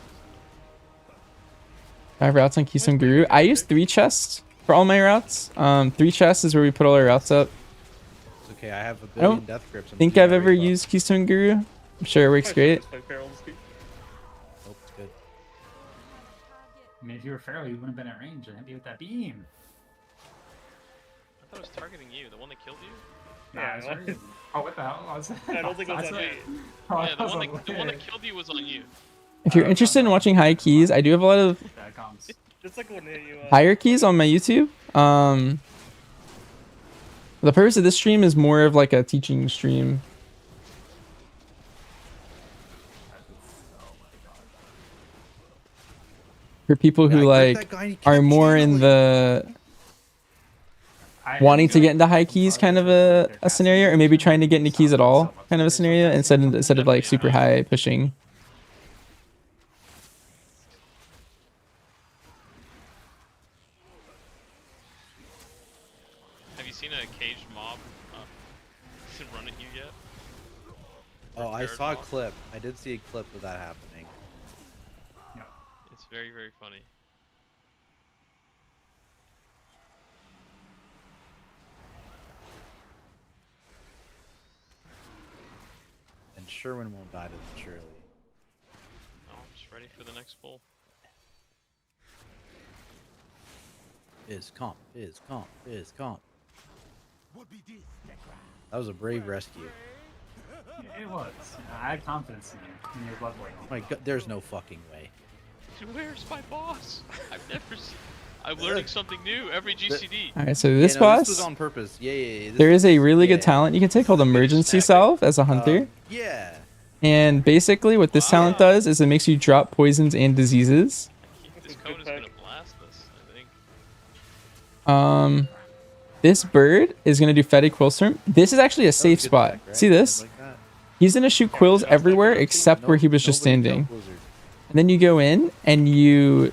[SPEAKER 8] 5 routes on Keystone Guru. I use 3 chests for all my routes. 3 chests is where we put all our routes up.
[SPEAKER 11] It's okay. I have a
[SPEAKER 8] I don't
[SPEAKER 11] billion death grips. I'm
[SPEAKER 8] think
[SPEAKER 11] keeping
[SPEAKER 8] I've
[SPEAKER 11] my
[SPEAKER 8] ever
[SPEAKER 11] rate up.
[SPEAKER 8] used Keystone Guru. I'm sure it works great.
[SPEAKER 11] Oh, it's good.
[SPEAKER 12] I mean, if you were feral, you wouldn't have been at range. I'd hit you with that beam.
[SPEAKER 6] I thought it was targeting you, the one that killed you.
[SPEAKER 12] Nah,
[SPEAKER 15] Yeah,
[SPEAKER 12] it's oh, what the hell? I, was,
[SPEAKER 15] I don't think it was on me.
[SPEAKER 12] Oh,
[SPEAKER 6] Yeah, the
[SPEAKER 12] I was
[SPEAKER 6] one
[SPEAKER 12] like,
[SPEAKER 6] that killed you was on you.
[SPEAKER 8] If you're interested in watching high keys, I do have a lot of
[SPEAKER 12] Bad comms.
[SPEAKER 15] Just like when you.
[SPEAKER 8] hierarchies on my YouTube. The purpose of this stream is more of like a teaching stream. For people who like are more in the wanting to get into high keys kind of a scenario, or maybe trying to get into keys at all kind of a scenario instead of like super high pushing.
[SPEAKER 6] Have you seen a caged mob run at you yet?
[SPEAKER 11] Oh, I
[SPEAKER 6] Jared
[SPEAKER 11] saw a
[SPEAKER 6] mob?
[SPEAKER 11] clip. I did see a clip of that happening.
[SPEAKER 6] It's very, very funny.
[SPEAKER 11] And Sherwin won't die to them, surely.
[SPEAKER 6] Oh, I'm just ready for the next pull.
[SPEAKER 11] Fizz comp, fizz comp, fizz comp. That was a brave rescue.
[SPEAKER 12] It was. I had confidence in your blood boy.
[SPEAKER 11] Oh my god, there's no fucking way.
[SPEAKER 6] Where's my boss? I've never seen. I'm learning something new every GCD.
[SPEAKER 8] All right, so this
[SPEAKER 11] Yeah, no,
[SPEAKER 8] boss,
[SPEAKER 11] this was on purpose. Yeah.
[SPEAKER 8] there is a really good talent you can take called Emergency Salve as a hunter.
[SPEAKER 11] Yeah.
[SPEAKER 8] And basically what this talent does is it makes you drop poisons and diseases.
[SPEAKER 6] This cone is gonna blast us, I think.
[SPEAKER 8] This bird is gonna do Fetid Quillstorm. This is actually a safe spot.
[SPEAKER 11] tech, right?
[SPEAKER 8] See this?
[SPEAKER 11] Like that.
[SPEAKER 8] He's gonna shoot quills everywhere except where he was just standing. And then you go in and you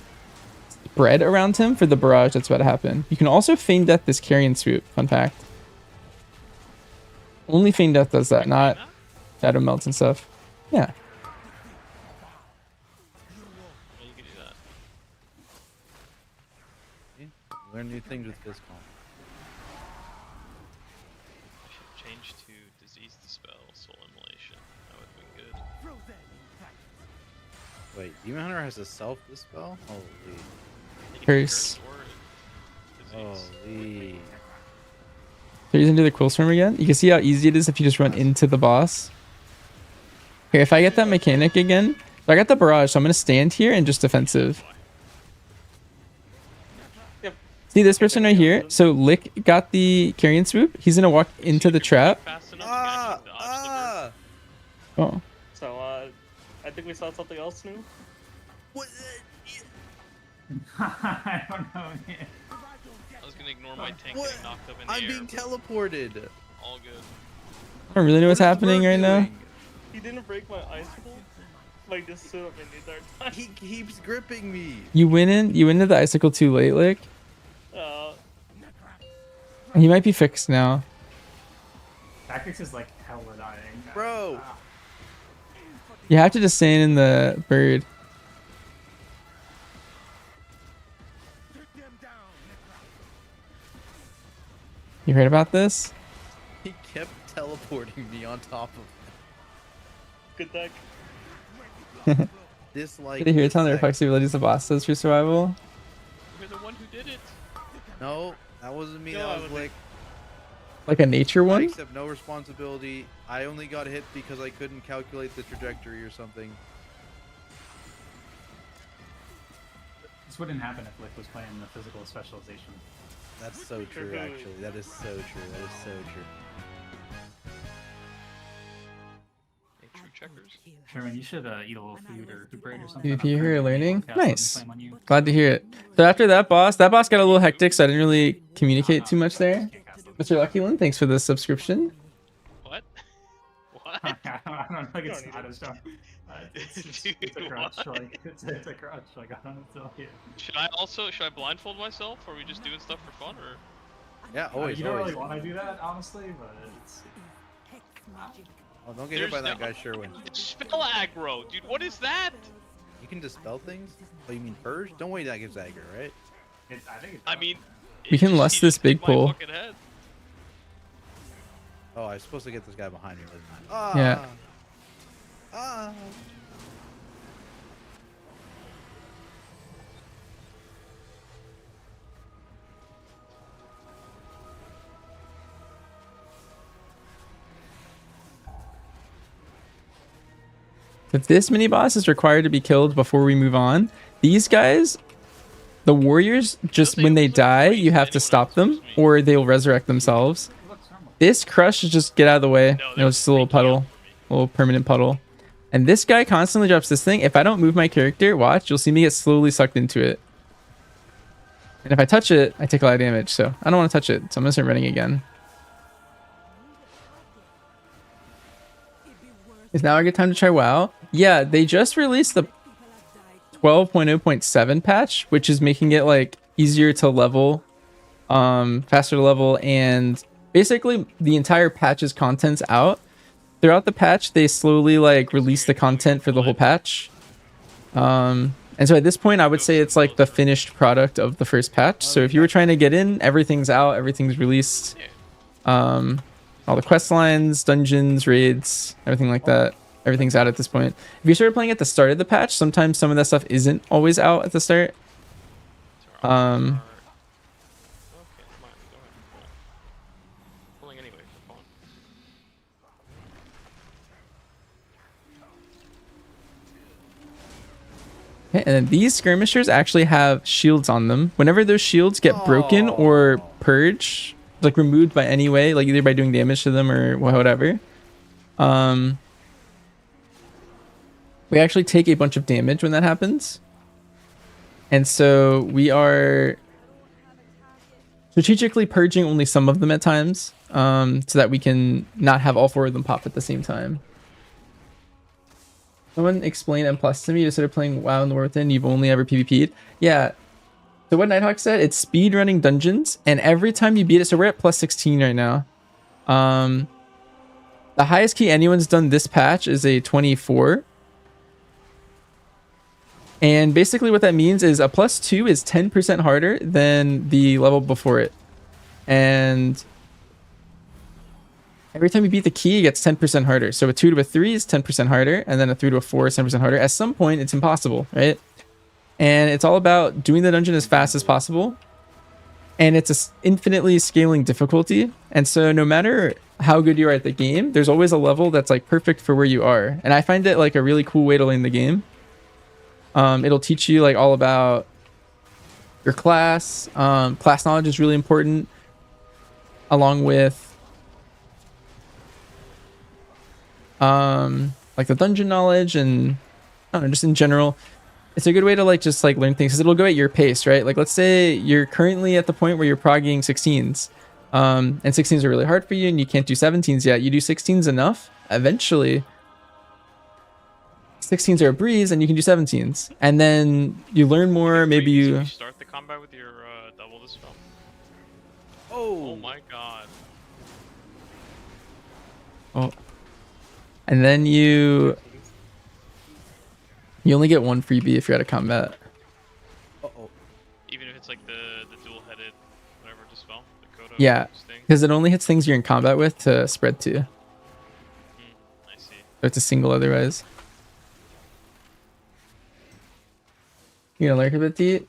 [SPEAKER 8] spread around him for the barrage that's about to happen. You can also feign death this carrion swoop. Fun fact. Only feign death does that, not shadow melts and stuff. Yeah.
[SPEAKER 6] Yeah, you can do that.
[SPEAKER 11] Learn new things with fizz comp.
[SPEAKER 6] I should change to disease dispel, soul immolation. That would be good.
[SPEAKER 11] Wait, Demon Hunter has a self dispel? Holy.
[SPEAKER 8] Curse.
[SPEAKER 11] Holy.
[SPEAKER 8] So he's into the Quillstorm again. You can see how easy it is if you just run into the boss. Okay, if I get that mechanic again, so I got the barrage, so I'm gonna stand here and just defensive.
[SPEAKER 15] Yep.
[SPEAKER 8] See this person right here? So Lick got the carrion swoop. He's gonna walk into the trap. Oh.
[SPEAKER 15] So, I think we saw something else new.
[SPEAKER 12] I don't know. Man.
[SPEAKER 6] I was gonna ignore my tank getting knocked up in the
[SPEAKER 11] I'm
[SPEAKER 6] air.
[SPEAKER 11] being teleported.
[SPEAKER 6] All good.
[SPEAKER 8] I don't really know what's happening right now.
[SPEAKER 15] He didn't break my icicle. Like, just stood up in the entire time.
[SPEAKER 11] He keeps gripping me.
[SPEAKER 8] You went into the icicle too late, Lick. He might be fixed now.
[SPEAKER 12] Tactics is like hella dying.
[SPEAKER 11] Bro.
[SPEAKER 8] You have to disdain in the bird. You heard about this?
[SPEAKER 11] He kept teleporting me on top of
[SPEAKER 16] Good deck.
[SPEAKER 11] this. Like,
[SPEAKER 8] Did you hear
[SPEAKER 11] this
[SPEAKER 8] it's on the
[SPEAKER 11] deck.
[SPEAKER 8] reflexibilities the boss does for survival?
[SPEAKER 6] You're the one who did it.
[SPEAKER 11] No, that wasn't me.
[SPEAKER 16] No,
[SPEAKER 11] that
[SPEAKER 16] I
[SPEAKER 11] was
[SPEAKER 16] would
[SPEAKER 11] like
[SPEAKER 8] Like a nature
[SPEAKER 11] I
[SPEAKER 8] one?
[SPEAKER 11] accept no responsibility. I only got hit because I couldn't calculate the trajectory or something.
[SPEAKER 12] This wouldn't happen if Lick was playing the physical specialization.
[SPEAKER 11] That's so true, actually. That is so true. That is so true.
[SPEAKER 6] Nature checkers.
[SPEAKER 12] Sherman, you should eat a little food or recuperate or something.
[SPEAKER 8] PvP here, you're learning?
[SPEAKER 12] Podcast, let me
[SPEAKER 8] Nice.
[SPEAKER 12] flame on you.
[SPEAKER 8] Glad to hear it. So after that boss got a little hectic, so I didn't really communicate too much there. Mr. Luckyland, thanks for the subscription.
[SPEAKER 6] What? What?
[SPEAKER 12] I don't know. Like it's not a show. It's a crotch strike. It's a crotch strike. I don't know what to tell you.
[SPEAKER 6] Should I blindfold myself? Or are we just doing stuff for fun? Or
[SPEAKER 11] Yeah, always.
[SPEAKER 12] You don't
[SPEAKER 11] always.
[SPEAKER 12] really want to do that, honestly, but it's.
[SPEAKER 11] Oh, don't get hit by that guy, Sherwin.
[SPEAKER 6] spell aggro, dude. What is that?
[SPEAKER 11] You can dispel things? Oh, you mean purge? Don't worry, that gives aggro, right?
[SPEAKER 12] I think it's.
[SPEAKER 6] I mean,
[SPEAKER 8] We can lust this big pull.
[SPEAKER 6] fucking head.
[SPEAKER 11] Oh, I was supposed to get this guy behind me, wasn't I? Ah,
[SPEAKER 8] Yeah.
[SPEAKER 11] Ah.
[SPEAKER 8] If this mini boss is required to be killed before we move on, these guys, the warriors, just when they die, you have to stop them or they'll resurrect themselves. This crush is just get out of the way. It's just a little puddle, a little permanent puddle. And this guy constantly drops this thing. If I don't move my character, watch, you'll see me get slowly sucked into it. And if I touch it, I take a lot of damage. So I don't want to touch it. So I'm going to start running again. Is now a good time to try WoW? Yeah, they just released the 12.0.7 patch, which is making it like easier to level, faster to level, and basically the entire patch's content's out. Throughout the patch, they slowly like release the content for the whole patch. And so at this point, I would say it's like the finished product of the first patch. So if you were trying to get in, everything's out, everything's released. All the quest lines, dungeons, raids, everything like that. Everything's out at this point. If you started playing at the start of the patch, sometimes some of that stuff isn't always out at the start. Okay, and then these skirmishers actually have shields on them. Whenever those shields get broken or purged, like removed by any way, like either by doing damage to them or whatever, we actually take a bunch of damage when that happens. And so we are strategically purging only some of them at times, so that we can not have all four of them pop at the same time. Someone explain M+ to me. You started playing WoW in the World Within, you've only ever PvP'd. Yeah. So what Nighthawk said, it's speed running dungeons, and every time you beat it, so we're at plus 16 right now. The highest key anyone's done this patch is a 24. And basically what that means is a +2 is 10% harder than the level before it. And every time you beat the key, it gets 10% harder. So a 2 to a 3 is 10% harder, and then a 3 to a 4 is 10% harder. At some point, it's impossible, right? And it's all about doing the dungeon as fast as possible. And it's a infinitely scaling difficulty. And so no matter how good you are at the game, there's always a level that's like perfect for where you are. And I find it like a really cool way to learn the game. It'll teach you like all about your class. Class knowledge is really important, along with like the dungeon knowledge, and I don't know, just in general. It's a good way to like just like learn things, because it'll go at your pace, right? Like let's say you're currently at the point where you're progging 16s, and 16s are really hard for you and you can't do 17s yet. You do 16s enough, eventually 16s are a breeze and you can do 17s, and then you learn more. Maybe you
[SPEAKER 6] start the combat with your double dispel.
[SPEAKER 11] Oh
[SPEAKER 6] my god.
[SPEAKER 8] and then you You only get one freebie if you're out of combat.
[SPEAKER 6] Even if it's like the dual-headed, whatever dispel, the Kodo
[SPEAKER 8] Yeah,
[SPEAKER 6] sting.
[SPEAKER 8] because it only hits things you're in combat with to spread to.
[SPEAKER 6] I see.
[SPEAKER 8] So it's a single otherwise. You gonna lurk a bit, Deet?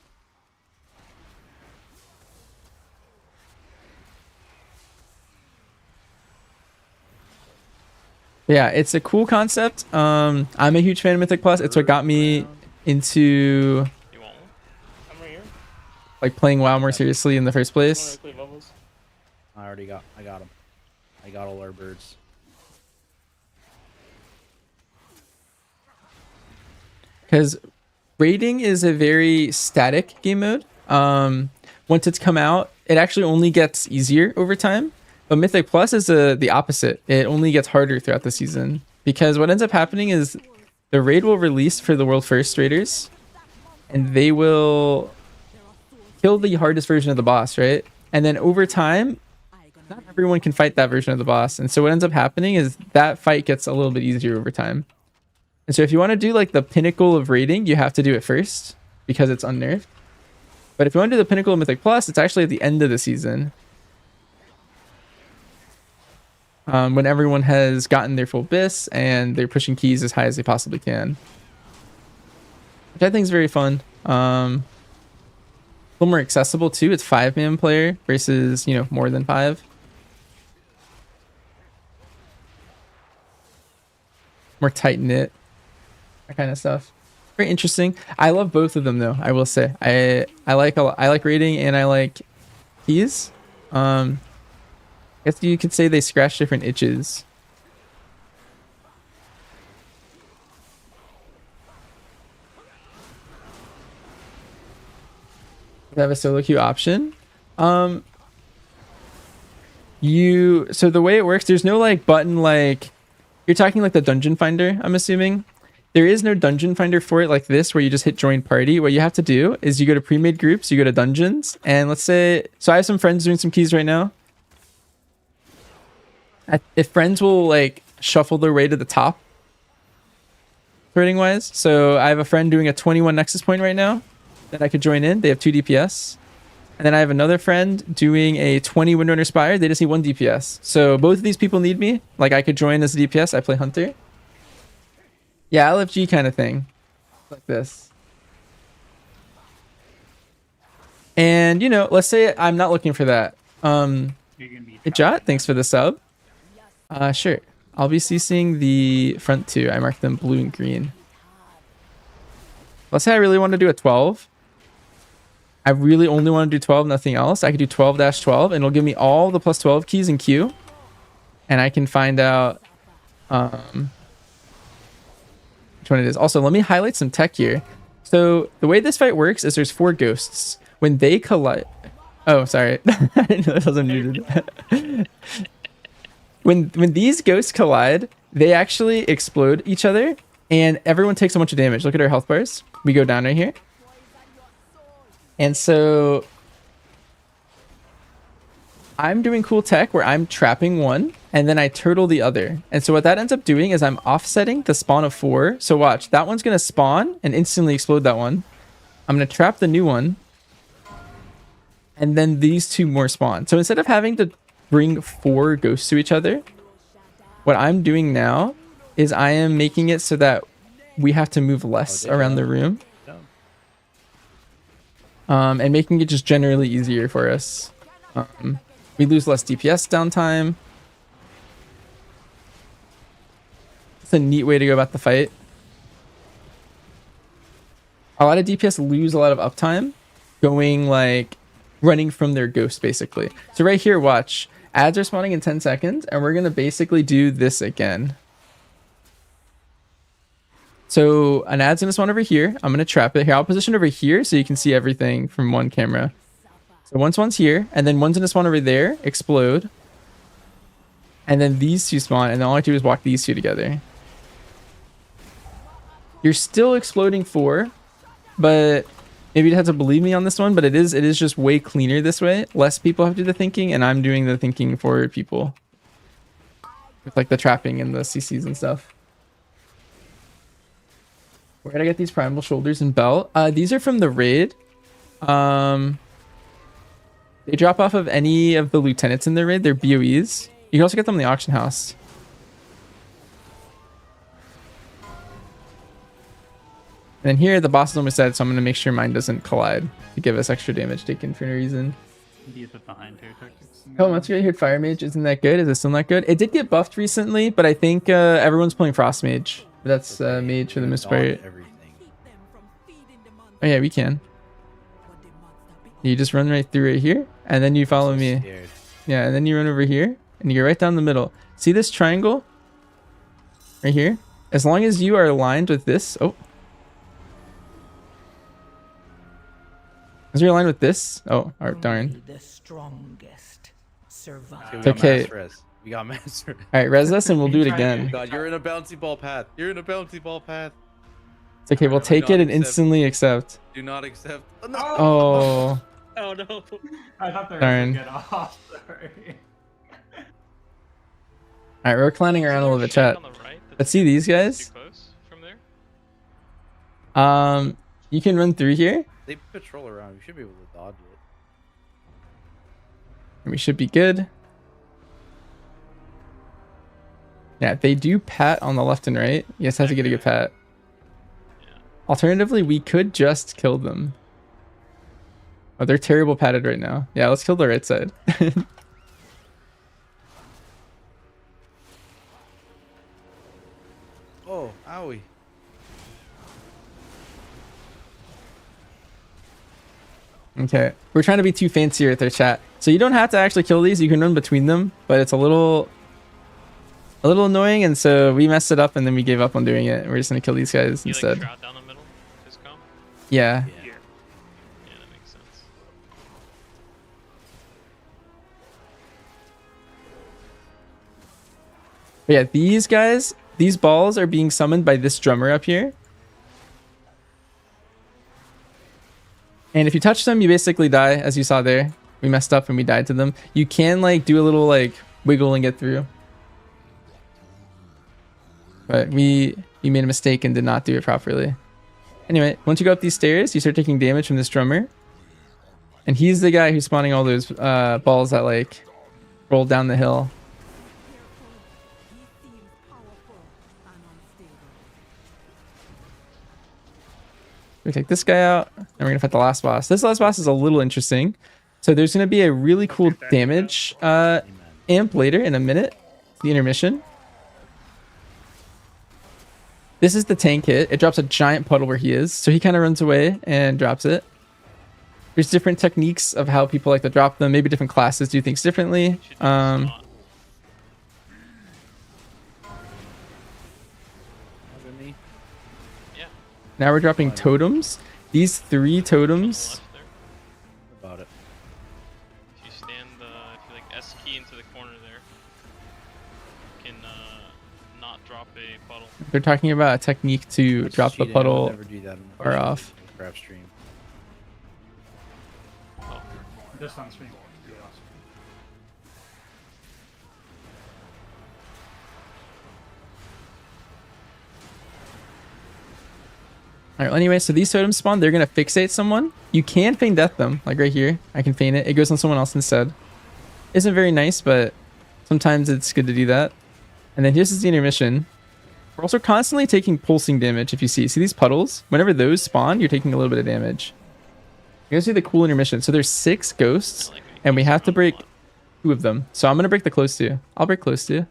[SPEAKER 8] Yeah, it's a cool concept. I'm a huge fan of Mythic Plus. It's what got me into like playing WoW more seriously in the first place.
[SPEAKER 11] I got them. I got all our birds.
[SPEAKER 8] Because raiding is a very static game mode. Once it's come out, it actually only gets easier over time. But Mythic Plus is the opposite. It only gets harder throughout the season. Because what ends up happening is the raid will release for the world first raiders. And they will kill the hardest version of the boss, right? And then over time, not everyone can fight that version of the boss. And so what ends up happening is that fight gets a little bit easier over time. And so if you want to do like the pinnacle of raiding, you have to do it first because it's unnerved. But if you want to do the pinnacle of Mythic Plus, it's actually at the end of the season. When everyone has gotten their full bis and they're pushing keys as high as they possibly can. Which I think is very fun. A little more accessible too. It's 5-man player versus, you know, more than 5. More tight-knit. That kind of stuff. Very interesting. I love both of them though, I will say. I like raiding and I like keys. I guess you could say they scratch different itches. They have a solo queue option. So the way it works, there's no like button like you're talking like the dungeon finder, I'm assuming. There is no dungeon finder for it like this where you just hit join party. What you have to do is you go to pre-made groups, you go to dungeons, and let's say, so I have some friends doing some keys right now. If friends will like shuffle their way to the top rating wise. So I have a friend doing a 21 Nexus point right now that I could join in. They have 2 DPS. And then I have another friend doing a 20 Windrunner Spire. They just need 1 DPS. So both of these people need me. Like I could join as a DPS. I play Hunter. Yeah, LFG kind of thing. Like this. And, you know, let's say I'm not looking for that. Hey, Jot, thanks for the sub. Sure. I'll be CCing the front 2. I marked them blue and green. Let's say I really want to do a 12. I really only want to do 12, nothing else. I could do 12-12 and it'll give me all the plus 12 keys in queue. And I can find out which one it is. Also, let me highlight some tech here. So the way this fight works is there's 4 ghosts. When they collide... Oh, sorry. I didn't know that was unmuted. When these ghosts collide, they actually explode each other and everyone takes a bunch of damage. Look at our health bars. We go down right here. And so I'm doing cool tech where I'm trapping one and then I turtle the other. And so what that ends up doing is I'm offsetting the spawn of 4. So watch, that one's going to spawn and instantly explode that one. I'm going to trap the new one. And then these 2 more spawn. So instead of having to bring 4 ghosts to each other, what I'm doing now is I am making it so that we have to move less around the room. And making it just generally easier for us. We lose less DPS downtime. It's a neat way to go about the fight. A lot of DPS lose a lot of uptime going like running from their ghost basically. So right here, watch. Ads are spawning in 10 seconds and we're going to basically do this again. So an ad's going to spawn over here. I'm going to trap it. Here, I'll position over here so you can see everything from one camera. So one's here, and then one's going to spawn over there, explode. And then these 2 spawn, and then all I do is walk these 2 together. You're still exploding 4, but maybe you'd have to believe me on this one, but it is just way cleaner this way. Less people have to do the thinking, and I'm doing the thinking for people. With like the trapping and the CCs and stuff. We're gonna get these primal shoulders and belt. These are from the raid. They drop off of any of the lieutenants in the raid. They're BOEs. You can also get them in the auction house. And then here, the boss is almost dead, so I'm gonna make sure mine doesn't collide to give us extra damage taken for no reason.
[SPEAKER 12] Be a bit behind here, tactics.
[SPEAKER 8] Oh, once ago I heard Fire Mage. Isn't that good? Is it still not good? It did get buffed recently, but I think everyone's playing Frost Mage. That's Mage for the most part. Oh yeah, we can. You just run right through right here, and then you follow me.
[SPEAKER 11] Scared.
[SPEAKER 8] Yeah, and then you run over here, and you go right down the middle. See this triangle? Right here? As long as you are aligned with this... Oh. As you're aligned with this... Oh, darn.
[SPEAKER 17] The strongest survive.
[SPEAKER 8] It's okay.
[SPEAKER 11] We got mass res.
[SPEAKER 8] Alright, res us and we'll do it again.
[SPEAKER 11] God, you're in a bouncy ball path. You're in a bouncy ball path.
[SPEAKER 8] It's okay, we'll take it and instantly accept.
[SPEAKER 11] Do not accept. Oh, no.
[SPEAKER 8] Oh.
[SPEAKER 16] Oh no.
[SPEAKER 12] I thought they were
[SPEAKER 8] Darn.
[SPEAKER 12] gonna get off. Sorry.
[SPEAKER 8] Alright, we're clanning around a little bit, chat. Let's see these guys. You can run through here.
[SPEAKER 11] They patrol around. We should be able to dodge it.
[SPEAKER 8] And we should be good. Yeah, they do pat on the left and right. You just have to get a good pat. Alternatively, we could just kill them. Oh, they're terrible patted right now. Yeah, let's kill the right side.
[SPEAKER 11] Oh, owie.
[SPEAKER 8] Okay, we're trying to be too fancy with their chat. So you don't have to actually kill these. You can run between them, but it's a little annoying, and so we messed it up, and then we gave up on doing it. We're just gonna kill these guys instead.
[SPEAKER 6] Like, shroud down the middle, just come?
[SPEAKER 8] Yeah.
[SPEAKER 6] Yeah, that makes sense.
[SPEAKER 8] But yeah, these guys, these balls are being summoned by this drummer up here. And if you touch them, you basically die, as you saw there. We messed up and we died to them. You can like do a little like wiggle and get through. But we made a mistake and did not do it properly. Anyway, once you go up these stairs, you start taking damage from this drummer. And he's the guy who's spawning all those balls that like roll down the hill. We take this guy out, and we're gonna fight the last boss. This last boss is a little interesting. So there's gonna be a really cool damage amp later in a minute. The intermission. This is the tank hit. It drops a giant puddle where he is, so he kind of runs away and drops it. There's different techniques of how people like to drop them. Maybe different classes do things differently. Now we're dropping totems. These 3 totems.
[SPEAKER 11] About it.
[SPEAKER 6] If you stand, if you like S key into the corner there, you can not drop a puddle.
[SPEAKER 8] They're talking about a technique to drop the puddle
[SPEAKER 11] Never do that
[SPEAKER 8] far off.
[SPEAKER 11] Crap stream.
[SPEAKER 12] Just on stream. Yeah, awesome.
[SPEAKER 8] Alright, well, anyway, so these totems spawn, they're going to fixate someone. You can feign death them, like right here. I can feign it. It goes on someone else instead. Isn't very nice, but sometimes it's good to do that. And then here's the intermission. We're also constantly taking pulsing damage, if you see. See these puddles? Whenever those spawn, you're taking a little bit of damage. You guys see the cool intermission. So there's 6 ghosts, and we have to break 2 of them. So I'm going to break the close 2. I'll break close 2.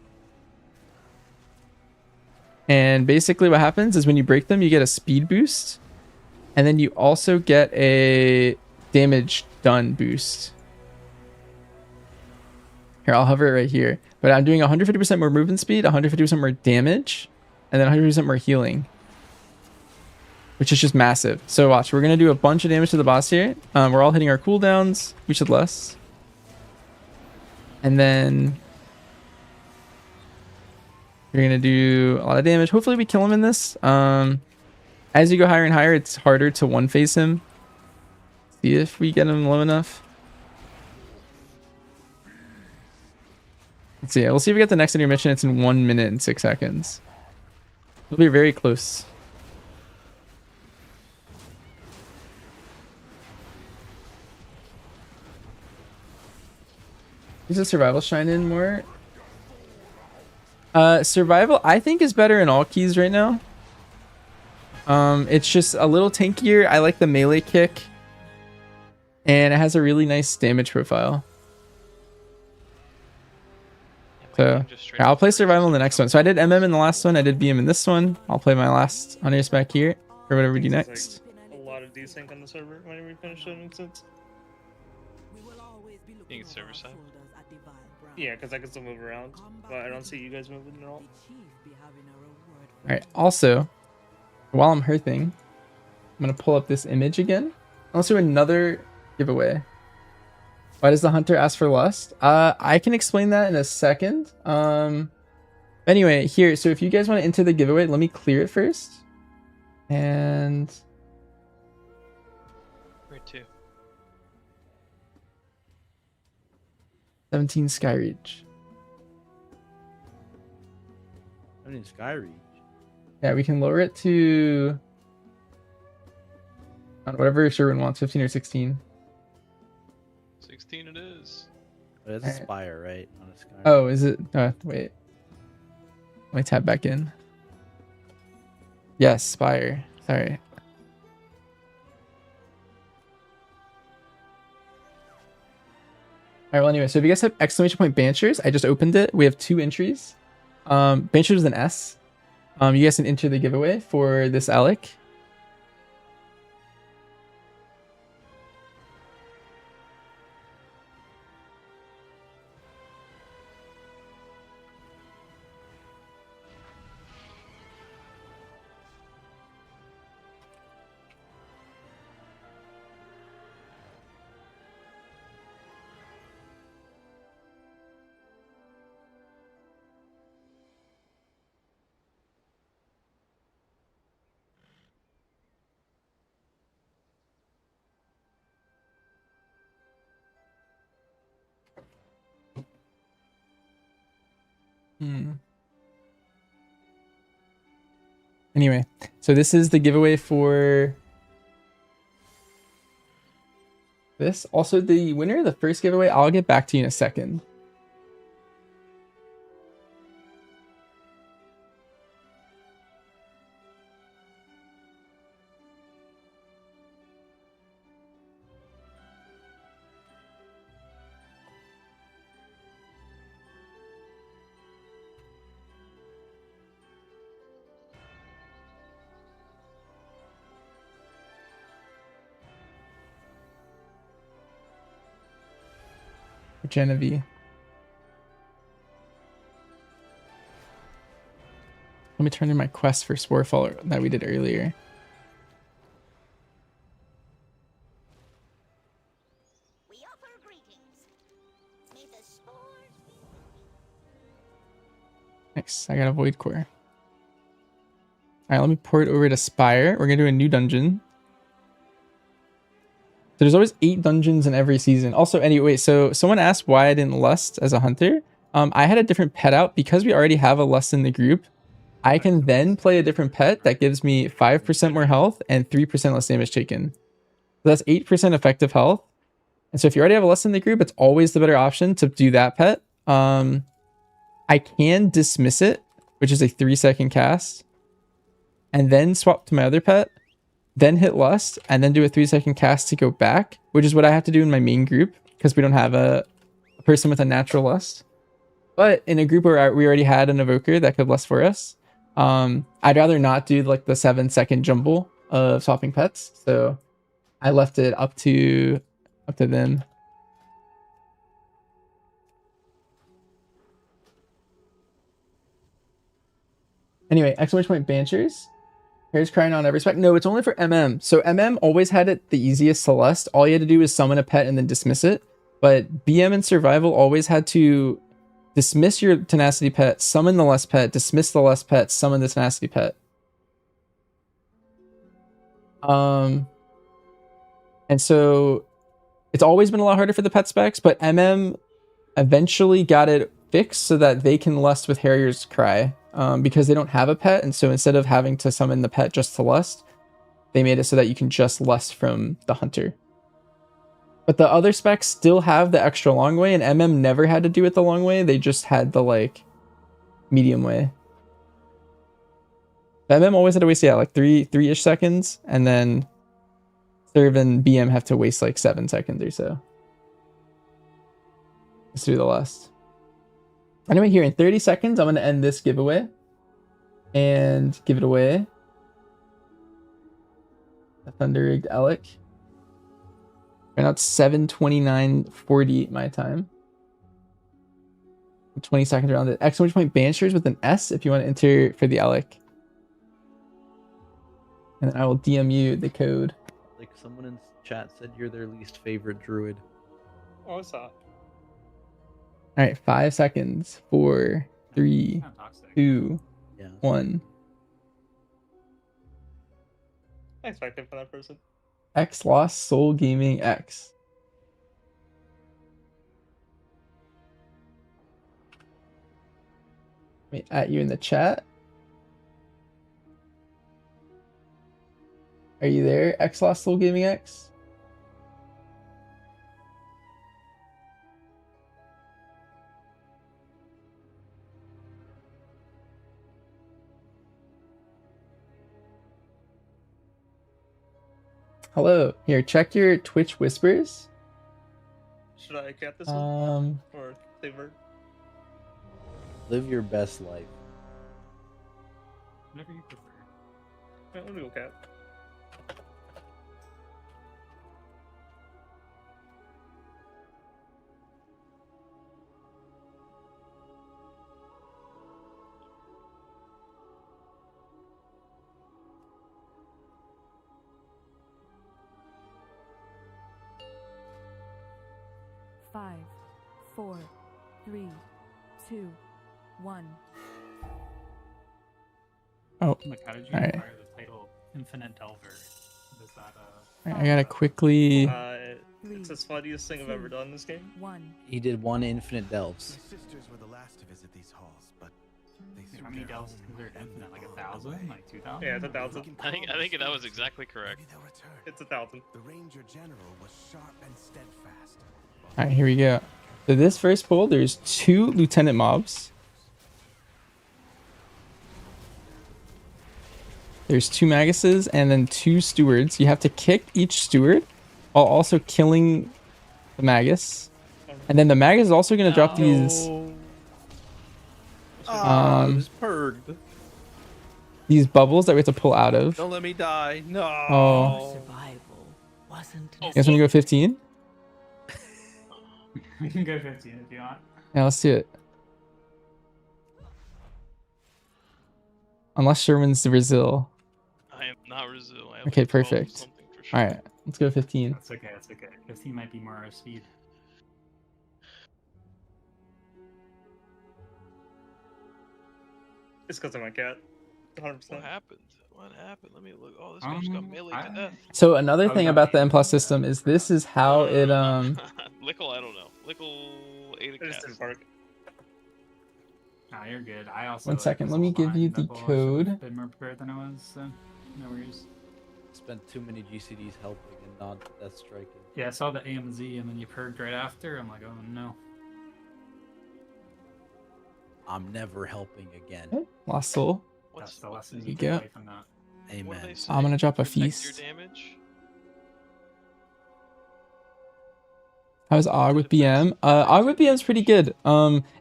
[SPEAKER 8] And basically what happens is when you break them, you get a speed boost. And then you also get a damage done boost. Here, I'll hover it right here. But I'm doing 150% more movement speed, 150% more damage, and then 100% more healing. Which is just massive. So watch, we're going to do a bunch of damage to the boss here. We're all hitting our cooldowns. We should less. And then you're going to do a lot of damage. Hopefully we kill him in this. As you go higher and higher, it's harder to one-phase him. See if we get him low enough. Let's see. We'll see if we get the next intermission. It's in 1 minute and 6 seconds. It'll be very close. Use the survival shine in more. Survival I think is better in all keys right now. It's just a little tankier. I like the melee kick. And it has a really nice damage profile. So yeah, I'll play survival in the next one. So I did MM in the last one. I did BM in this one. I'll play my last Hunters back here or whatever we do next.
[SPEAKER 16] A lot of desync on the server whenever we finish it makes sense.
[SPEAKER 6] Being server side.
[SPEAKER 16] Yeah, because I can still move around, but I don't see you guys moving at all.
[SPEAKER 8] Alright, also, while I'm herthing, I'm going to pull up this image again. I'll do another giveaway. Why does the hunter ask for lust? I can explain that in a second. Anyway, here, so if you guys want to enter the giveaway, let me clear it first. And...
[SPEAKER 6] Where to?
[SPEAKER 8] 17 Skyreach.
[SPEAKER 11] 17 Skyreach?
[SPEAKER 8] Yeah, we can lower it to... whatever Sherwin wants, 15 or 16.
[SPEAKER 6] 16 it is.
[SPEAKER 11] But it's a spire, right? Not a sky.
[SPEAKER 8] Oh, is it? Wait. Let me tap back in. Yes, spire. Sorry. Alright, well anyway, so if you guys have exclamation point Banchers, I just opened it. We have 2 entries. Banchers is an S. You guys can enter the giveaway for this Alec. Anyway, so this is the giveaway for this. Also, the winner of the first giveaway, I'll get back to you in a second. Genevieve. Let me turn in my quest for Sporefall that we did earlier. Nice, I got a Void Core. Alright, let me port over to Spire. We're gonna do a new dungeon. So there's always 8 dungeons in every season. Also, anyway, so someone asked why I didn't lust as a hunter. I had a different pet out because we already have a lust in the group. I can then play a different pet that gives me 5% more health and 3% less damage taken. So that's 8% effective health. And so if you already have a lust in the group, it's always the better option to do that pet. I can dismiss it, which is a 3-second cast, and then swap to my other pet. Then hit lust and then do a 3-second cast to go back, which is what I have to do in my main group because we don't have a person with a natural lust. But in a group where we already had an evoker that could lust for us, I'd rather not do like the 7-second jumble of swapping pets. So I left it up to them. Anyway, exclamation point Banchers. Here's crying on every spec. No, it's only for MM. So MM always had it the easiest to lust. All you had to do was summon a pet and then dismiss it. But BM and survival always had to dismiss your tenacity pet, summon the lust pet, dismiss the lust pet, summon the tenacity pet. And so it's always been a lot harder for the pet specs, but MM eventually got it fixed so that they can lust with Harrier's Cry. Because they don't have a pet, and so instead of having to summon the pet just to lust, they made it so that you can just lust from the hunter. But the other specs still have the extra long way, and MM never had to do it the long way. They just had the like medium way. But MM always had to waste, yeah, like three-ish seconds, and then Serve and BM have to waste like 7 seconds or so. Let's do the last. Anyway, here in 30 seconds, I'm going to end this giveaway and give it away. A Thunder Rigged Alec. Right now it's 7:29:40 my time. 20 seconds around it. Exclamation point Banishers with an S if you want to enter for the Alec. And then I will DM you the code.
[SPEAKER 11] Like someone in chat said you're their least favorite druid.
[SPEAKER 16] Oh, what's that?
[SPEAKER 8] Alright, 5 seconds. 4, 3, 2, 1.
[SPEAKER 16] I expected for that person.
[SPEAKER 8] X Lost Soul Gaming X. Let me at you in the chat. Are you there, X Lost Soul Gaming X? Hello. Here, check your Twitch whispers.
[SPEAKER 16] Should I cap this one? Or favor?
[SPEAKER 11] Live your best life.
[SPEAKER 12] Whatever you prefer.
[SPEAKER 16] Yeah, let me go cap.
[SPEAKER 14] Five, 4, 3, 2, 1.
[SPEAKER 8] Oh,
[SPEAKER 12] Like, how did you
[SPEAKER 8] alright.
[SPEAKER 12] acquire the title Infinite Delver? Is that
[SPEAKER 8] Alright, I gotta quickly...
[SPEAKER 16] It's the funniest thing I've ever done in this game.
[SPEAKER 11] He did 1 infinite delves.
[SPEAKER 18] My sisters were the last to visit these halls, but they
[SPEAKER 12] how many delves is considered infinite? Like 1,000? Like 2,000?
[SPEAKER 16] Yeah, it's 1,000.
[SPEAKER 6] I think that was exactly correct.
[SPEAKER 16] It's 1,000.
[SPEAKER 18] The Ranger General was sharp and steadfast.
[SPEAKER 8] Alright, here we go. So this first pull, there's 2 lieutenant mobs. There's 2 maguses and then 2 stewards. You have to kick each steward while also killing the magus. And then the magus is also going to drop these... these bubbles that we have to pull out of.
[SPEAKER 7] Don't let me die. No.
[SPEAKER 8] Oh.
[SPEAKER 17] Survival wasn't.
[SPEAKER 8] You guys want to go 15?
[SPEAKER 12] We can go 15 if you want.
[SPEAKER 8] Yeah, let's do it. Unless Sherman's Brazil.
[SPEAKER 6] I am not Brazil. I have
[SPEAKER 8] Okay,
[SPEAKER 6] like 12
[SPEAKER 8] perfect.
[SPEAKER 6] something for sure.
[SPEAKER 8] Alright, let's go 15.
[SPEAKER 12] That's okay, that's okay. 15 might be more our speed.
[SPEAKER 16] It's because of my cat. 100%.
[SPEAKER 6] What happened? What happened? Let me look. Oh, this guy just got melee to death.
[SPEAKER 8] So another thing about the M Plus system is this is how it
[SPEAKER 6] Lickle, I don't know. Lickle ate a cat.
[SPEAKER 12] Nah, you're good. I also.
[SPEAKER 8] One second, let me give you the code.
[SPEAKER 12] A bit more prepared than I was, so no worries.
[SPEAKER 11] Spent too many GCDs helping and not death striking.
[SPEAKER 12] Yeah, I saw the AMZ and then you purged right after. I'm like, oh no.
[SPEAKER 11] I'm never helping again.
[SPEAKER 8] Lost Soul.
[SPEAKER 12] That's the lesson
[SPEAKER 8] There you
[SPEAKER 12] you take
[SPEAKER 8] go.
[SPEAKER 12] away from that.
[SPEAKER 11] Amen.
[SPEAKER 8] I'm gonna drop a
[SPEAKER 6] Protect your
[SPEAKER 8] feast.
[SPEAKER 6] damage.
[SPEAKER 8] How's Og with BM? Og with BM's pretty good.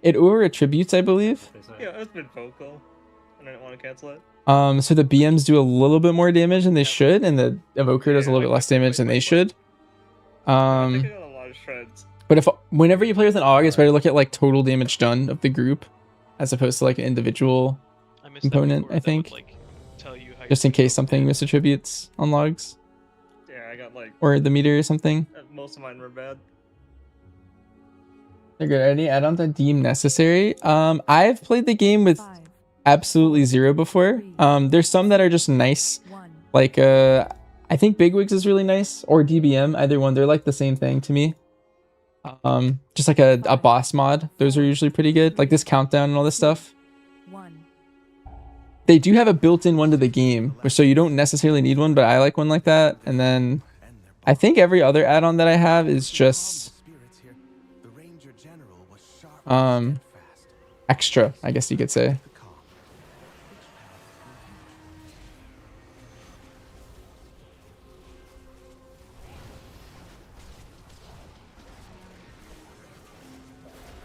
[SPEAKER 8] It over attributes, I believe.
[SPEAKER 16] Yeah, it's been vocal. And I didn't want to cancel it.
[SPEAKER 8] So the BMs do a little bit more damage than they should, and the Evoker does a little bit less damage than they should.
[SPEAKER 16] I think I got a lot of shreds.
[SPEAKER 8] But whenever you play with an AUG, it's better to look at like total damage done of the group, as opposed to like an individual component. I think, just in case something misattributes on logs.
[SPEAKER 16] Yeah, I got like.
[SPEAKER 8] Or the meter or something.
[SPEAKER 16] Most of mine were bad.
[SPEAKER 8] They're good. Any add-ons that deem necessary? I've played the game with absolutely 0 before. There's some that are just nice. Like I think Bigwigs is really nice, or DBM, either one. They're like the same thing to me. Just like a boss mod. Those are usually pretty good. Like this countdown and all this stuff. They do have a built-in one to the game, so you don't necessarily need one, but I like one like that. And then I think every other add-on that I have is just extra, I guess you could say.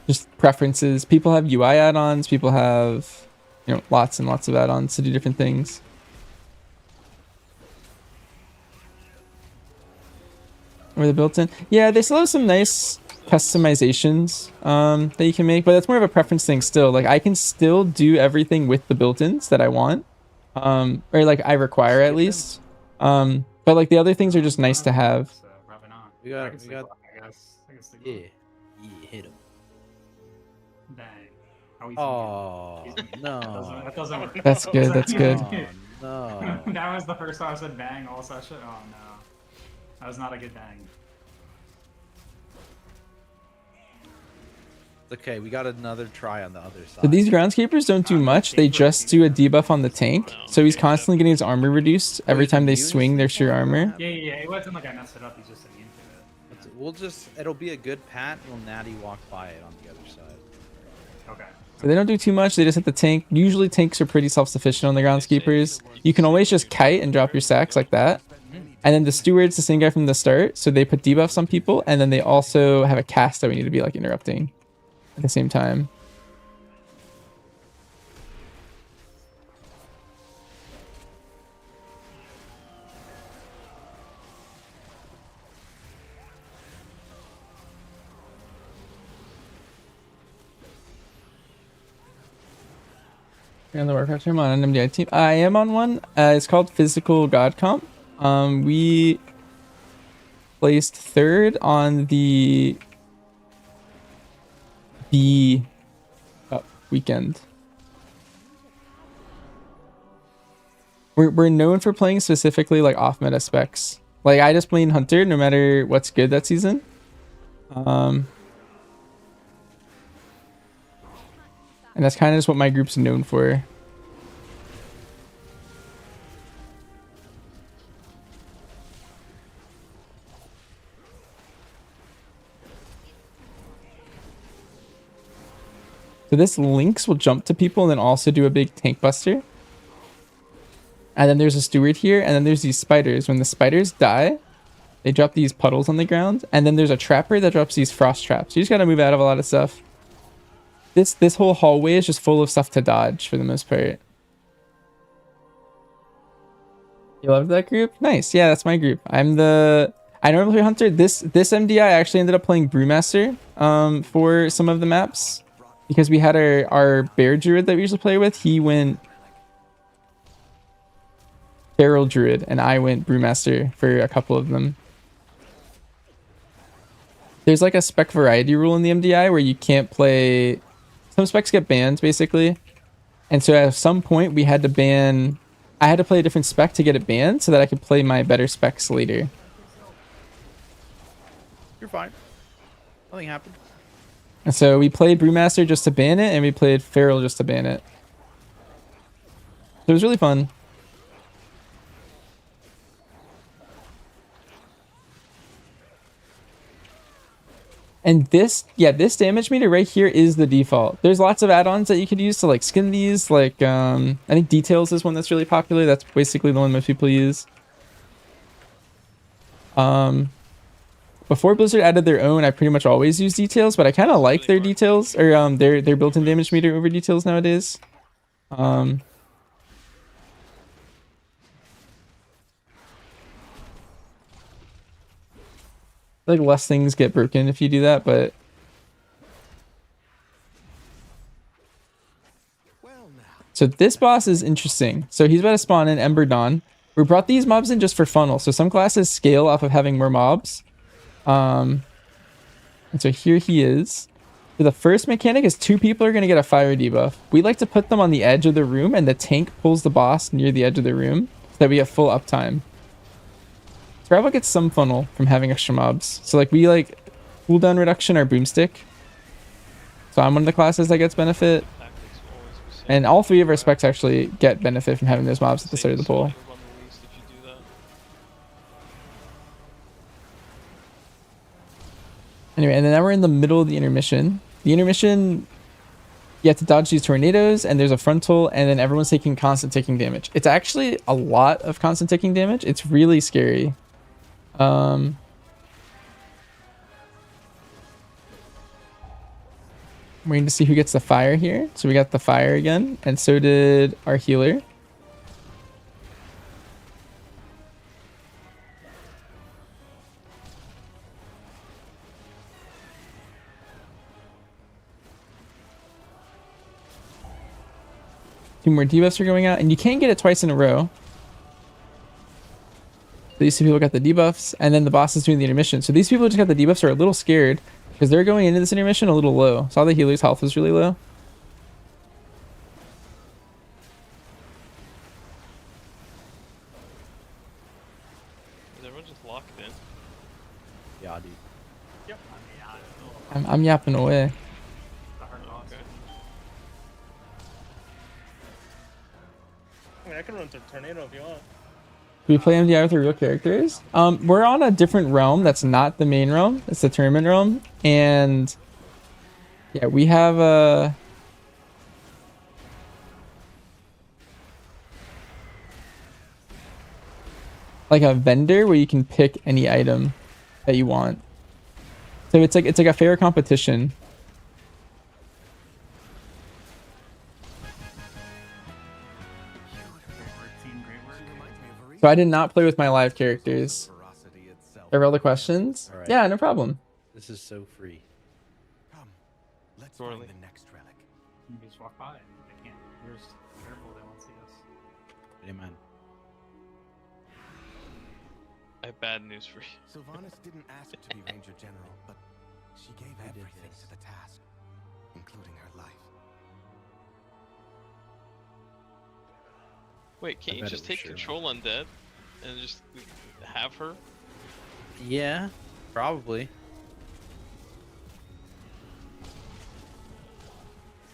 [SPEAKER 8] Just preferences. People have UI add-ons, people have, you know, lots and lots of add-ons to do different things. Or the built-in. Yeah, they still have some nice customizations that you can make, but that's more of a preference thing still. Like, I can still do everything with the built-ins that I want. Or like I require at least. But like the other things are just nice to have.
[SPEAKER 11] We got,
[SPEAKER 12] I guess
[SPEAKER 11] yeah, hit him.
[SPEAKER 12] Dang. How easy
[SPEAKER 11] Oh, no.
[SPEAKER 12] That doesn't work.
[SPEAKER 8] That's good, that's good.
[SPEAKER 11] Oh, no.
[SPEAKER 12] That was the first time I said bang all session. Oh no. That was not a good bang.
[SPEAKER 11] It's okay, we got another try on the other side.
[SPEAKER 8] So these groundskeepers don't do much. They just do a debuff on the tank. So he's constantly getting his armor reduced every time they swing their sheer armor.
[SPEAKER 12] Yeah. It wasn't like I messed it up. He's just saying into it.
[SPEAKER 11] We'll just, it'll be a good pat and we'll natty walk by it on the other side.
[SPEAKER 12] Okay.
[SPEAKER 8] So they don't do too much. They just hit the tank. Usually tanks are pretty self-sufficient on the groundskeepers. You can always just kite and drop your sacks like that. And then the steward's the same guy from the start. So they put debuffs on people. And then they also have a cast that we need to be like interrupting at the same time. You're on the Warcraft team on an MDI team. I am on one. It's called Physical God Comp. We placed 3rd on the weekend. We're known for playing specifically like off meta specs. Like I just play Hunter no matter what's good that season. And that's kind of just what my group's known for. So this Lynx will jump to people and then also do a big tank buster. And then there's a steward here, and then there's these spiders. When the spiders die, they drop these puddles on the ground, and then there's a trapper that drops these frost traps. You just gotta move out of a lot of stuff. This whole hallway is just full of stuff to dodge for the most part. You love that group? Nice. Yeah, that's my group. I normally play Hunter. This MDI I actually ended up playing Brewmaster for some of the maps. Because we had our bear druid that we usually play with, he went feral druid, and I went brewmaster for a couple of them. There's like a spec variety rule in the MDI where you can't play. Some specs get banned basically, and so at some point we had to ban. I had to play a different spec to get it banned so that I could play my better specs later.
[SPEAKER 11] You're fine. Nothing happened.
[SPEAKER 8] And so we played Brewmaster just to ban it, and we played Feral just to ban it. So it was really fun. And this damage meter right here is the default. There's lots of add-ons that you could use to like skin these. Like I think Details is one that's really popular. That's basically the one most people use. Before Blizzard added their own, I pretty much always use Details, but I kind of like their Details or their built-in damage meter over Details nowadays. Like less things get broken if you do that, but so this boss is interesting. So he's about to spawn in Ember Dawn. We brought these mobs in just for funnel. So some classes scale off of having more mobs. And so here he is. So the first mechanic is 2 people are going to get a fire debuff. We like to put them on the edge of the room, and the tank pulls the boss near the edge of the room so that we have full uptime. Survival gets some funnel from having extra mobs. So like we like cooldown reduction or boomstick. So I'm one of the classes that gets benefit. And all 3 of our specs actually get benefit from having those mobs at the start of the pool. Anyway, and then now we're in the middle of the intermission. The intermission, you have to dodge these tornadoes, and there's a frontal, and then everyone's taking constant ticking damage. It's actually a lot of constant ticking damage. It's really scary. I'm waiting to see who gets the fire here. So we got the fire again, and so did our healer. Two more debuffs are going out, and you can get it twice in a row. These two people got the debuffs, and then the boss is doing the intermission. So these people who just got the debuffs are a little scared because they're going into this intermission a little low. Saw the healer's health was really low.
[SPEAKER 6] Is everyone just locked in?
[SPEAKER 11] Yeah, dude.
[SPEAKER 12] Yep.
[SPEAKER 8] I'm yapping away.
[SPEAKER 16] I mean, I can run through tornado if you want.
[SPEAKER 8] Do we play MDI with our real characters? We're on a different realm that's not the main realm. It's the tournament realm. And yeah, we have a... like a vendor where you can pick any item that you want. So it's like a fair competition. So I did not play with my live characters. Are all the questions?
[SPEAKER 11] All right.
[SPEAKER 8] Yeah, no problem.
[SPEAKER 11] This is so free.
[SPEAKER 18] Come, let's
[SPEAKER 6] Sorely.
[SPEAKER 18] find the next relic.
[SPEAKER 12] You can just walk by and they can't. We're just careful, they won't see us.
[SPEAKER 11] Amen.
[SPEAKER 6] I have bad news for you.
[SPEAKER 18] Sylvanas didn't ask to be Ranger General, but she gave
[SPEAKER 11] did
[SPEAKER 18] everything
[SPEAKER 11] this.
[SPEAKER 18] to the task, including her life.
[SPEAKER 6] Wait, can't you
[SPEAKER 11] bet it
[SPEAKER 6] just
[SPEAKER 11] was
[SPEAKER 6] take
[SPEAKER 11] Sherlock.
[SPEAKER 6] control undead and just have her?
[SPEAKER 11] Yeah, probably.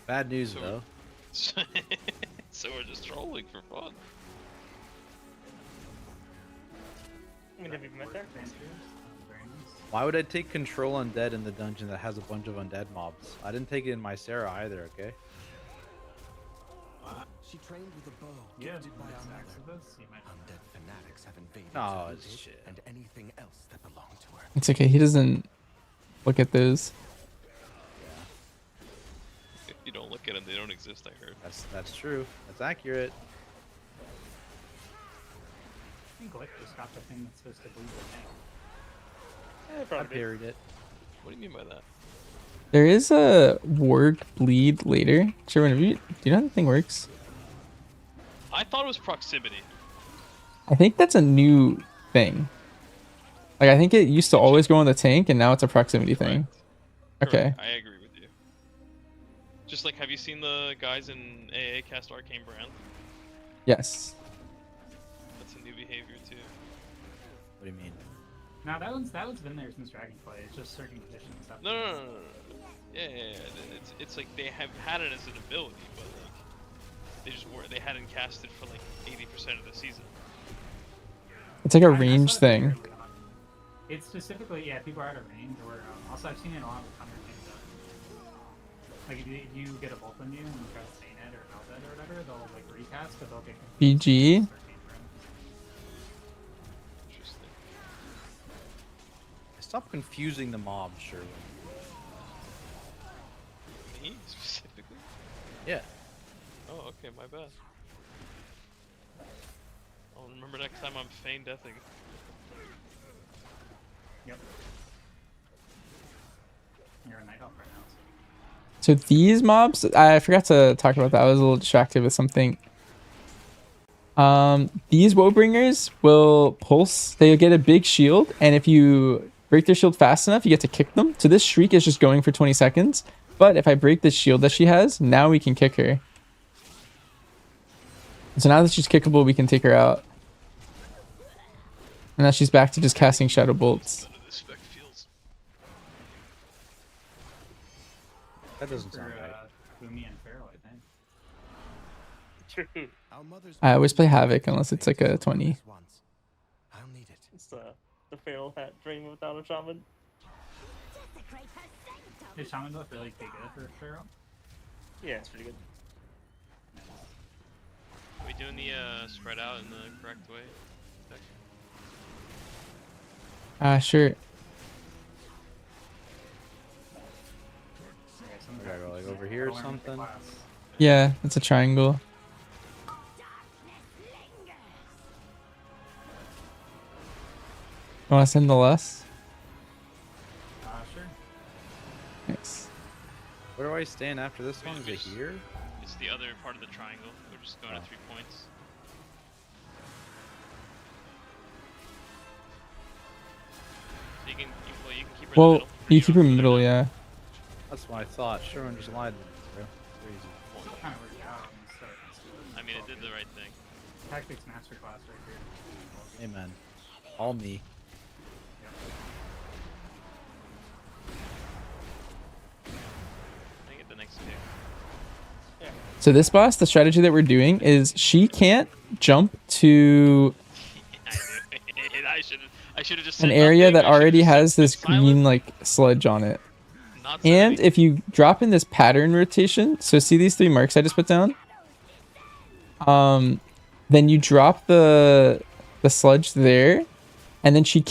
[SPEAKER 11] Bad news,
[SPEAKER 6] So-
[SPEAKER 11] though.
[SPEAKER 6] So we're just trolling for fun.
[SPEAKER 16] I mean, have you met there?
[SPEAKER 11] Why would I take control undead in the dungeon that has a bunch of undead mobs? I didn't take it in my Sarah either, okay?
[SPEAKER 18] She trained with a bow,
[SPEAKER 12] Yeah,
[SPEAKER 18] gifted by
[SPEAKER 12] down
[SPEAKER 18] our
[SPEAKER 12] next
[SPEAKER 18] mother.
[SPEAKER 12] to this, you might.
[SPEAKER 18] Undead fanatics have invaded
[SPEAKER 11] Oh,
[SPEAKER 18] her
[SPEAKER 11] it's
[SPEAKER 18] village
[SPEAKER 11] shit.
[SPEAKER 18] and anything else that belonged to her.
[SPEAKER 8] It's okay. He doesn't look at those.
[SPEAKER 6] If you don't look at them, they don't exist, I heard.
[SPEAKER 11] That's true. That's accurate.
[SPEAKER 12] I think Glick just got the thing that's supposed to bleed the tank.
[SPEAKER 16] Yeah,
[SPEAKER 11] I
[SPEAKER 16] probably.
[SPEAKER 11] parried it.
[SPEAKER 6] What do you mean by that?
[SPEAKER 8] There is a ward bleed later. Sherwin, do you know how the thing works?
[SPEAKER 6] I thought it was proximity.
[SPEAKER 8] I think that's a new thing. Like, I think it used to always go on the tank, and now it's a proximity thing. Okay.
[SPEAKER 6] Correct, I agree with you. Just like, have you seen the guys in AA cast Arcane Brand?
[SPEAKER 8] Yes.
[SPEAKER 6] That's a new behavior too.
[SPEAKER 11] What do you mean?
[SPEAKER 12] No, that one's been there since Dragonflight. It's just certain conditions. Have
[SPEAKER 6] No,
[SPEAKER 12] to
[SPEAKER 6] no,
[SPEAKER 12] be-
[SPEAKER 6] no, no, no. Yeah. It's like they have had it as an ability, but like they hadn't cast it for like 80% of the season.
[SPEAKER 8] It's like a
[SPEAKER 12] I
[SPEAKER 8] range
[SPEAKER 12] saw it
[SPEAKER 8] thing.
[SPEAKER 12] early on. It's specifically, yeah, people are out of range, or also I've seen it a lot with Hunter things. Like if you get a bolt on you and you try to stain it or melt it or whatever, they'll like recast, but they'll get confused.
[SPEAKER 8] BG.
[SPEAKER 6] Interesting.
[SPEAKER 11] Stop confusing the mobs, Sherwin.
[SPEAKER 6] Me specifically?
[SPEAKER 11] Yeah.
[SPEAKER 6] Oh, okay, my bad. I'll remember next time I'm feign deathing.
[SPEAKER 12] Yep. You're a night elf right now.
[SPEAKER 8] So these mobs, I forgot to talk about that. I was a little distracted with something. These Woebringers will pulse. They'll get a big shield, and if you break their shield fast enough, you get to kick them. So this Shriek is just going for 20 seconds. But if I break this shield that she has, now we can kick her. So now that she's kickable, we can take her out. And now she's back to just casting Shadow Bolts.
[SPEAKER 11] That doesn't
[SPEAKER 12] For,
[SPEAKER 11] sound right.
[SPEAKER 12] Boomy and Pharaoh, I think.
[SPEAKER 16] True.
[SPEAKER 18] Our mother's
[SPEAKER 8] I always play Havoc unless it's like a 20.
[SPEAKER 18] I'll need it.
[SPEAKER 16] It's the Pharaoh hat dream without a shaman.
[SPEAKER 12] Is Shaman buff really big for Pharaoh?
[SPEAKER 16] Yeah, it's pretty good.
[SPEAKER 6] Are we doing the spread out in the correct way?
[SPEAKER 8] Sure.
[SPEAKER 11] I gotta go like over here or something.
[SPEAKER 8] Yeah, it's a triangle. You want to send the less?
[SPEAKER 12] Sure.
[SPEAKER 8] Thanks.
[SPEAKER 11] Where do I stand after this one? Is it here?
[SPEAKER 6] It's the other part of the triangle. We're just going to 3 points. So you can keep her in the
[SPEAKER 8] Well,
[SPEAKER 6] middle.
[SPEAKER 8] you keep her in the middle, yeah.
[SPEAKER 11] That's what I thought. Sherman just lied to me, bro. Crazy.
[SPEAKER 12] Kind of worked out.
[SPEAKER 6] I mean, it did the right thing.
[SPEAKER 12] Tactics masterclass right here.
[SPEAKER 11] Amen. All me.
[SPEAKER 6] I get the next pick.
[SPEAKER 8] So this boss, the strategy that we're doing is she can't jump to
[SPEAKER 6] I should have just
[SPEAKER 8] an
[SPEAKER 6] said
[SPEAKER 8] area
[SPEAKER 6] nothing.
[SPEAKER 8] that
[SPEAKER 6] I should've
[SPEAKER 8] already
[SPEAKER 6] just
[SPEAKER 8] has
[SPEAKER 6] said
[SPEAKER 8] this green like sludge on it.
[SPEAKER 6] Not said
[SPEAKER 8] And
[SPEAKER 6] anything.
[SPEAKER 8] if you drop in this pattern rotation, so see these 3 marks I just put down? Then you drop the sludge there, and then she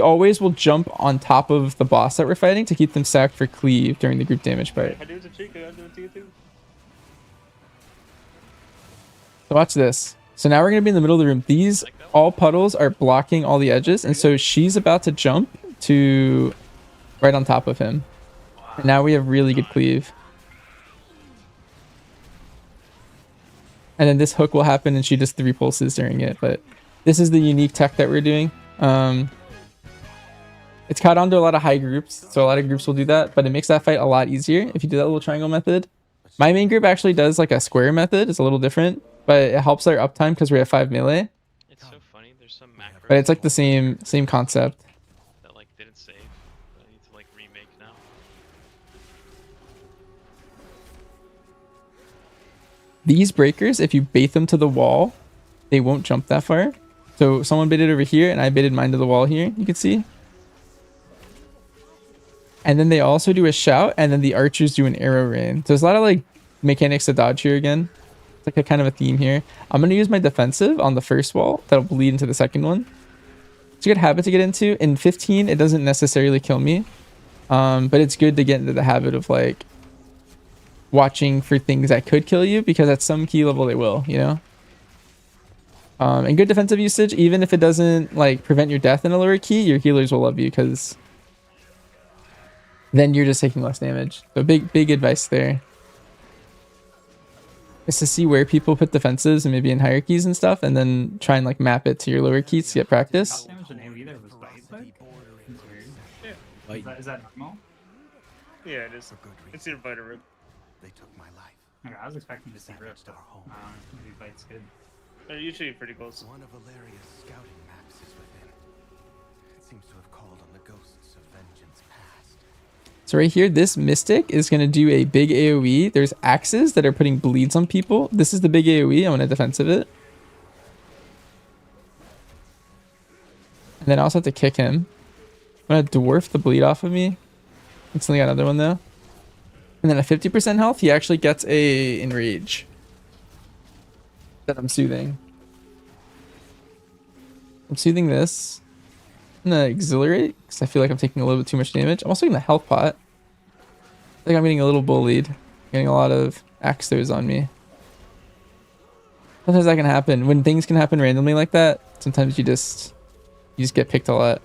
[SPEAKER 8] always will jump on top of the boss that we're fighting to keep them sacked for cleave during the group damage part.
[SPEAKER 16] I do the trick, I do it to you too.
[SPEAKER 8] So watch this. So now we're going to be in the middle of the room. These all puddles are blocking all the edges, and so she's about to jump to right on top of him. And now we have really good cleave. And then this hook will happen and she does 3 pulses during it, but this is the unique tech that we're doing. It's caught on to a lot of high groups, so a lot of groups will do that, but it makes that fight a lot easier if you do that little triangle method. My main group actually does like a square method. It's a little different, but it helps our uptime because we have 5 melee.
[SPEAKER 6] It's so funny. There's some macros
[SPEAKER 8] But it's like the same concept.
[SPEAKER 6] that like didn't save. That I need to like remake now.
[SPEAKER 8] These breakers, if you bait them to the wall, they won't jump that far. So someone baited over here and I baited mine to the wall here, you can see. And then they also do a shout, and then the archers do an arrow rain. So there's a lot of like mechanics to dodge here again. It's like a kind of a theme here. I'm going to use my defensive on the first wall. That'll bleed into the second one. It's a good habit to get into. In 15, it doesn't necessarily kill me. But it's good to get into the habit of like watching for things that could kill you, because at some key level they will, you know? And good defensive usage, even if it doesn't like prevent your death in a lower key, your healers will love you because then you're just taking less damage. So big advice there is to see where people put defensives and maybe in hierarchies and stuff, and then try and like map it to your lower keys to get practice.
[SPEAKER 12] Damage in AoE there was bite. It's weird.
[SPEAKER 16] Yeah.
[SPEAKER 12] Is that normal?
[SPEAKER 16] Yeah, it is. It's your biter rip.
[SPEAKER 18] They took my life.
[SPEAKER 12] Okay, I was expecting to see rip, but maybe bite's good.
[SPEAKER 16] They're usually pretty close.
[SPEAKER 18] One of Valeria's scouting maps is within. It seems to have called on the ghosts of vengeance past.
[SPEAKER 8] So right here, this Mystic is going to do a big AoE. There's axes that are putting bleeds on people. This is the big AoE. I'm going to defensive it. And then I also have to kick him. I'm going to dwarf the bleed off of me. Instantly got another one though. And then at 50% health, he actually gets a enrage that I'm soothing. I'm soothing this. I'm gonna exhilarate because I feel like I'm taking a little bit too much damage. I'm also getting the health pot. I think I'm getting a little bullied. Getting a lot of axe throws on me. Sometimes that can happen. When things can happen randomly like that, sometimes you just get picked a lot.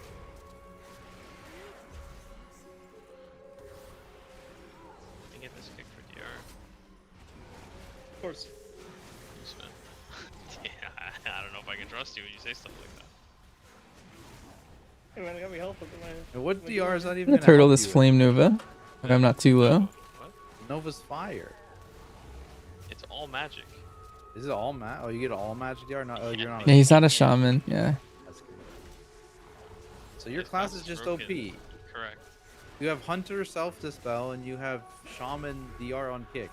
[SPEAKER 6] I get this kick for DR.
[SPEAKER 16] Of course.
[SPEAKER 6] Thanks, man. Yeah, I don't know if I can trust you when you say stuff like that.
[SPEAKER 16] Hey man, I got me help with my.
[SPEAKER 11] And what DR is that
[SPEAKER 8] I'm
[SPEAKER 11] even?
[SPEAKER 8] gonna
[SPEAKER 11] gonna
[SPEAKER 8] turtle
[SPEAKER 11] help
[SPEAKER 8] this
[SPEAKER 11] you
[SPEAKER 8] flame Nova. But I'm not too low.
[SPEAKER 6] What?
[SPEAKER 11] Nova's fire.
[SPEAKER 6] It's all magic.
[SPEAKER 11] Is it all Oh, you get all magic DR? Not. Oh, you're not.
[SPEAKER 8] Yeah, he's not a shaman. Yeah.
[SPEAKER 11] That's good. So your class is just OP.
[SPEAKER 6] Correct.
[SPEAKER 11] You have Hunter Self Dispel and you have Shaman DR on kick.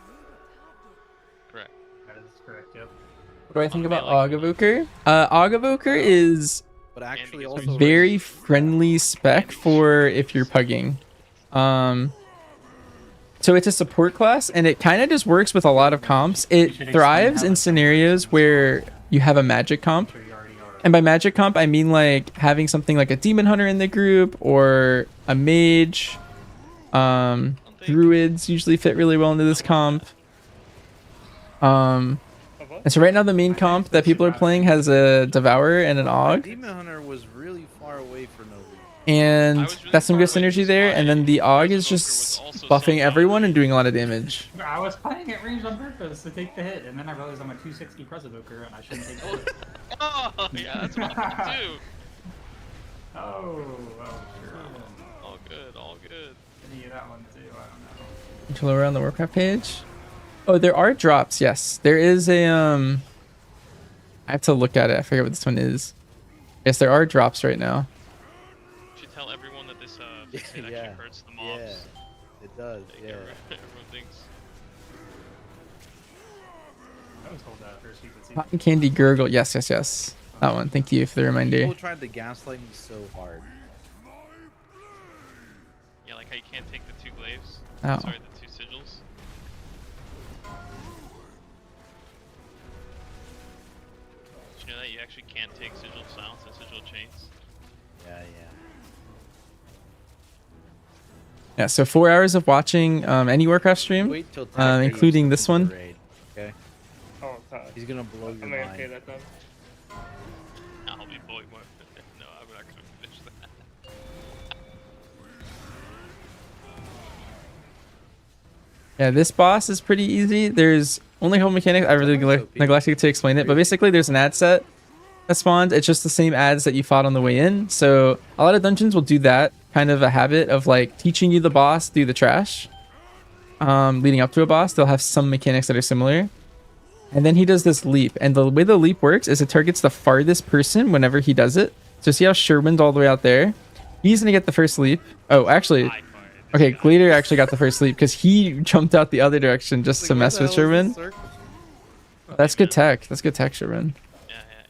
[SPEAKER 6] Correct.
[SPEAKER 12] That is correct, yep.
[SPEAKER 8] What do I think about Augavoker? Augavoker is
[SPEAKER 11] but actually
[SPEAKER 6] is
[SPEAKER 11] also
[SPEAKER 8] very friendly spec for if you're pugging. So it's a support class, and it kind of just works with a lot of comps. It thrives in scenarios where you have a magic comp. And by magic comp, I mean like having something like a demon hunter in the group or a mage. Druids usually fit really well into this comp. And so right now the main comp that people are playing has a Devourer and an Og.
[SPEAKER 11] Demon Hunter was really far away for no reason.
[SPEAKER 8] And that's some good synergy there. And then the Og is just buffing everyone and doing a lot of damage.
[SPEAKER 12] I was playing at range on purpose to take the hit, and then I realized I'm a 260 Presidoker and I shouldn't take the hit.
[SPEAKER 6] Oh, yeah, that's what happened too.
[SPEAKER 12] Oh, sure.
[SPEAKER 6] All good, all good.
[SPEAKER 12] Did you that one too? I don't know.
[SPEAKER 8] Until around the Warcraft page. Oh, there are drops. Yes, there is a I have to look at it. I forget what this one is. Yes, there are drops right now.
[SPEAKER 6] You should tell everyone that this fixate
[SPEAKER 11] Yeah.
[SPEAKER 6] actually hurts the mobs.
[SPEAKER 11] Yeah, it does. Yeah.
[SPEAKER 6] Everyone thinks.
[SPEAKER 12] I was told that first week with
[SPEAKER 8] Cotton Candy Gurgle. Yes, yes, yes. That one. Thank you for the reminder.
[SPEAKER 11] People tried to gaslight me so hard.
[SPEAKER 6] Yeah, like how you can't take the 2 glaives.
[SPEAKER 8] Oh.
[SPEAKER 6] Sorry, the 2 sigils. Did you know that you actually can't take sigil of silence and sigil of chains?
[SPEAKER 11] Yeah.
[SPEAKER 8] Yeah, so 4 hours of watching any Warcraft stream,
[SPEAKER 11] Wait till Tiger
[SPEAKER 8] including
[SPEAKER 11] gets
[SPEAKER 8] this
[SPEAKER 11] into
[SPEAKER 8] one.
[SPEAKER 11] the raid, okay?
[SPEAKER 16] Oh, God.
[SPEAKER 11] He's gonna blow your
[SPEAKER 16] I'm gonna
[SPEAKER 11] mind.
[SPEAKER 16] pay that then.
[SPEAKER 6] I'll be blowing more. No, I'm not gonna finish that.
[SPEAKER 8] Yeah, this boss is pretty easy. There's only a couple mechanics. I really neglected to explain it, but basically there's an ad set that spawns. It's just the same ads that you fought on the way in. So a lot of dungeons will do that, kind of a habit of like teaching you the boss through the trash. Leading up to a boss, they'll have some mechanics that are similar. And then he does this leap. And the way the leap works is it targets the farthest person whenever he does it. So see how Sherwin's all the way out there? He's going to get the first leap. Oh, actually... Okay, Glader actually got the first leap because he jumped out the other direction just to mess with Sherwin. That's good tech. That's good tech, Sherwin.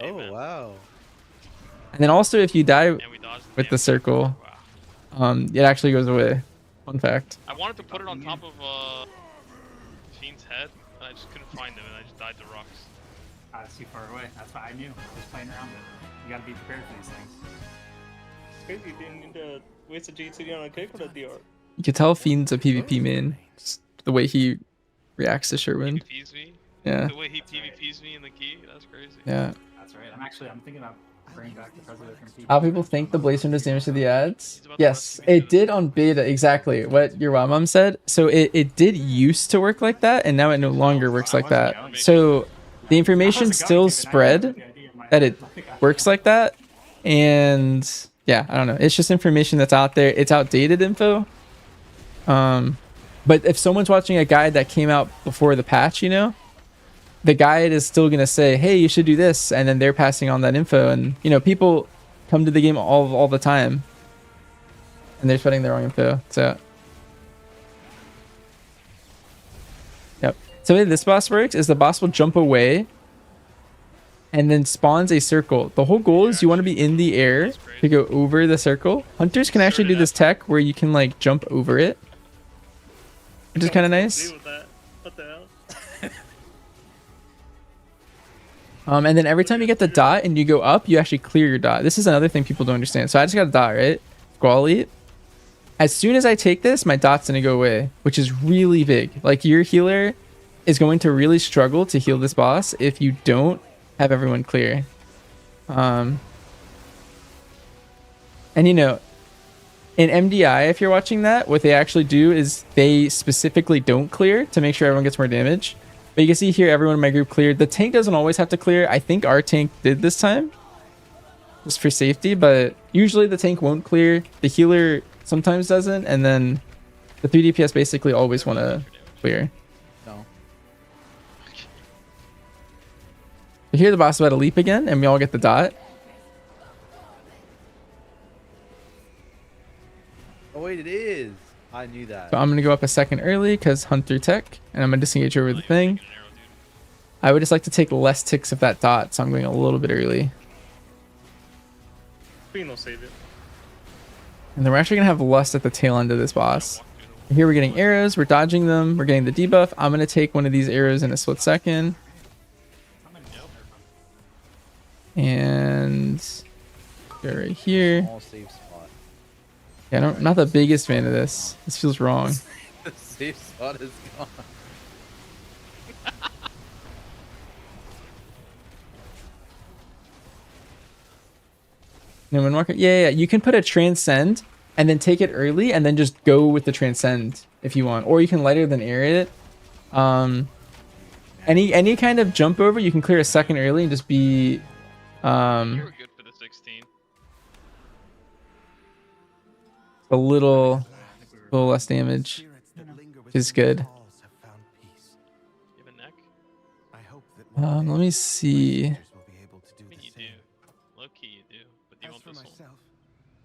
[SPEAKER 11] Oh, wow.
[SPEAKER 8] And then also if you die with the circle, it actually goes away. Fun fact.
[SPEAKER 6] I wanted to put it on top of Fiend's head, and I just couldn't find him, and I just died to rocks.
[SPEAKER 12] It's too far away. That's what I knew. I was playing around with it. You gotta be prepared for these things.
[SPEAKER 16] It's crazy you didn't need to waste a GCD on a kick with a DR.
[SPEAKER 8] You can tell Fiend's a PvP main. Just the way he reacts to Sherwin.
[SPEAKER 6] PvPs me?
[SPEAKER 8] Yeah.
[SPEAKER 6] The way he PvPs me in the key? That's crazy.
[SPEAKER 8] Yeah.
[SPEAKER 12] That's right. I'm thinking about bringing back the President from people.
[SPEAKER 8] How people think the Blazer does damage to the ads? Yes, it did on beta. Exactly what your mom said. So it did used to work like that, and now it no longer works like that. So the information still spread that it works like that, and yeah, I don't know. It's just information that's out there. It's outdated info. But if someone's watching a guide that came out before the patch, you know, the guide is still going to say, hey, you should do this. And then they're passing on that info. And, you know, people come to the game all the time. And they're spreading the wrong info. So, yep. So the way this boss works is the boss will jump away and then spawns a circle. The whole goal is you want to be in the air to go over the circle. Hunters can actually do this tech where you can, like, jump over it, which is kind of nice.
[SPEAKER 16] What the hell?
[SPEAKER 8] And then every time you get the dot and you go up, you actually clear your dot. This is another thing people don't understand. So I just got a dot, right? Squall Elite. As soon as I take this, my dot's going to go away, which is really big. Like, your healer is going to really struggle to heal this boss if you don't have everyone clear. And, you know, in MDI, if you're watching that, what they actually do is they specifically don't clear to make sure everyone gets more damage. But you can see here, everyone in my group cleared. The tank doesn't always have to clear. I think our tank did this time, just for safety. But usually the tank won't clear. The healer sometimes doesn't. And then the 3 DPS basically always want to clear.
[SPEAKER 11] No.
[SPEAKER 8] So here the boss is about to leap again, and we all get the dot.
[SPEAKER 11] Oh wait, it is. I knew that.
[SPEAKER 8] So I'm going to go up a second early because Hunter tech, and I'm going to disengage over the thing. I would just like to take less ticks of that dot, so I'm going a little bit early.
[SPEAKER 16] Queen will save it.
[SPEAKER 8] And then we're actually gonna have Lust at the tail end of this boss. Here we're getting arrows, we're dodging them, we're getting the debuff. I'm gonna take one of these arrows in a split second. And go right here.
[SPEAKER 11] Small safe spot.
[SPEAKER 8] Yeah, I'm not the biggest fan of this. This feels wrong.
[SPEAKER 11] The safe spot is gone.
[SPEAKER 8] No, marker. Yeah. You can put a transcend and then take it early and then just go with the transcend if you want, or you can lighter than air it. Any kind of jump over, you can clear a second early and just be.
[SPEAKER 6] You were good for the 16.
[SPEAKER 8] A little less damage, which is good.
[SPEAKER 6] You have a neck?
[SPEAKER 8] Let me see.
[SPEAKER 6] I mean, you do. Low key, you do. But do you want this one?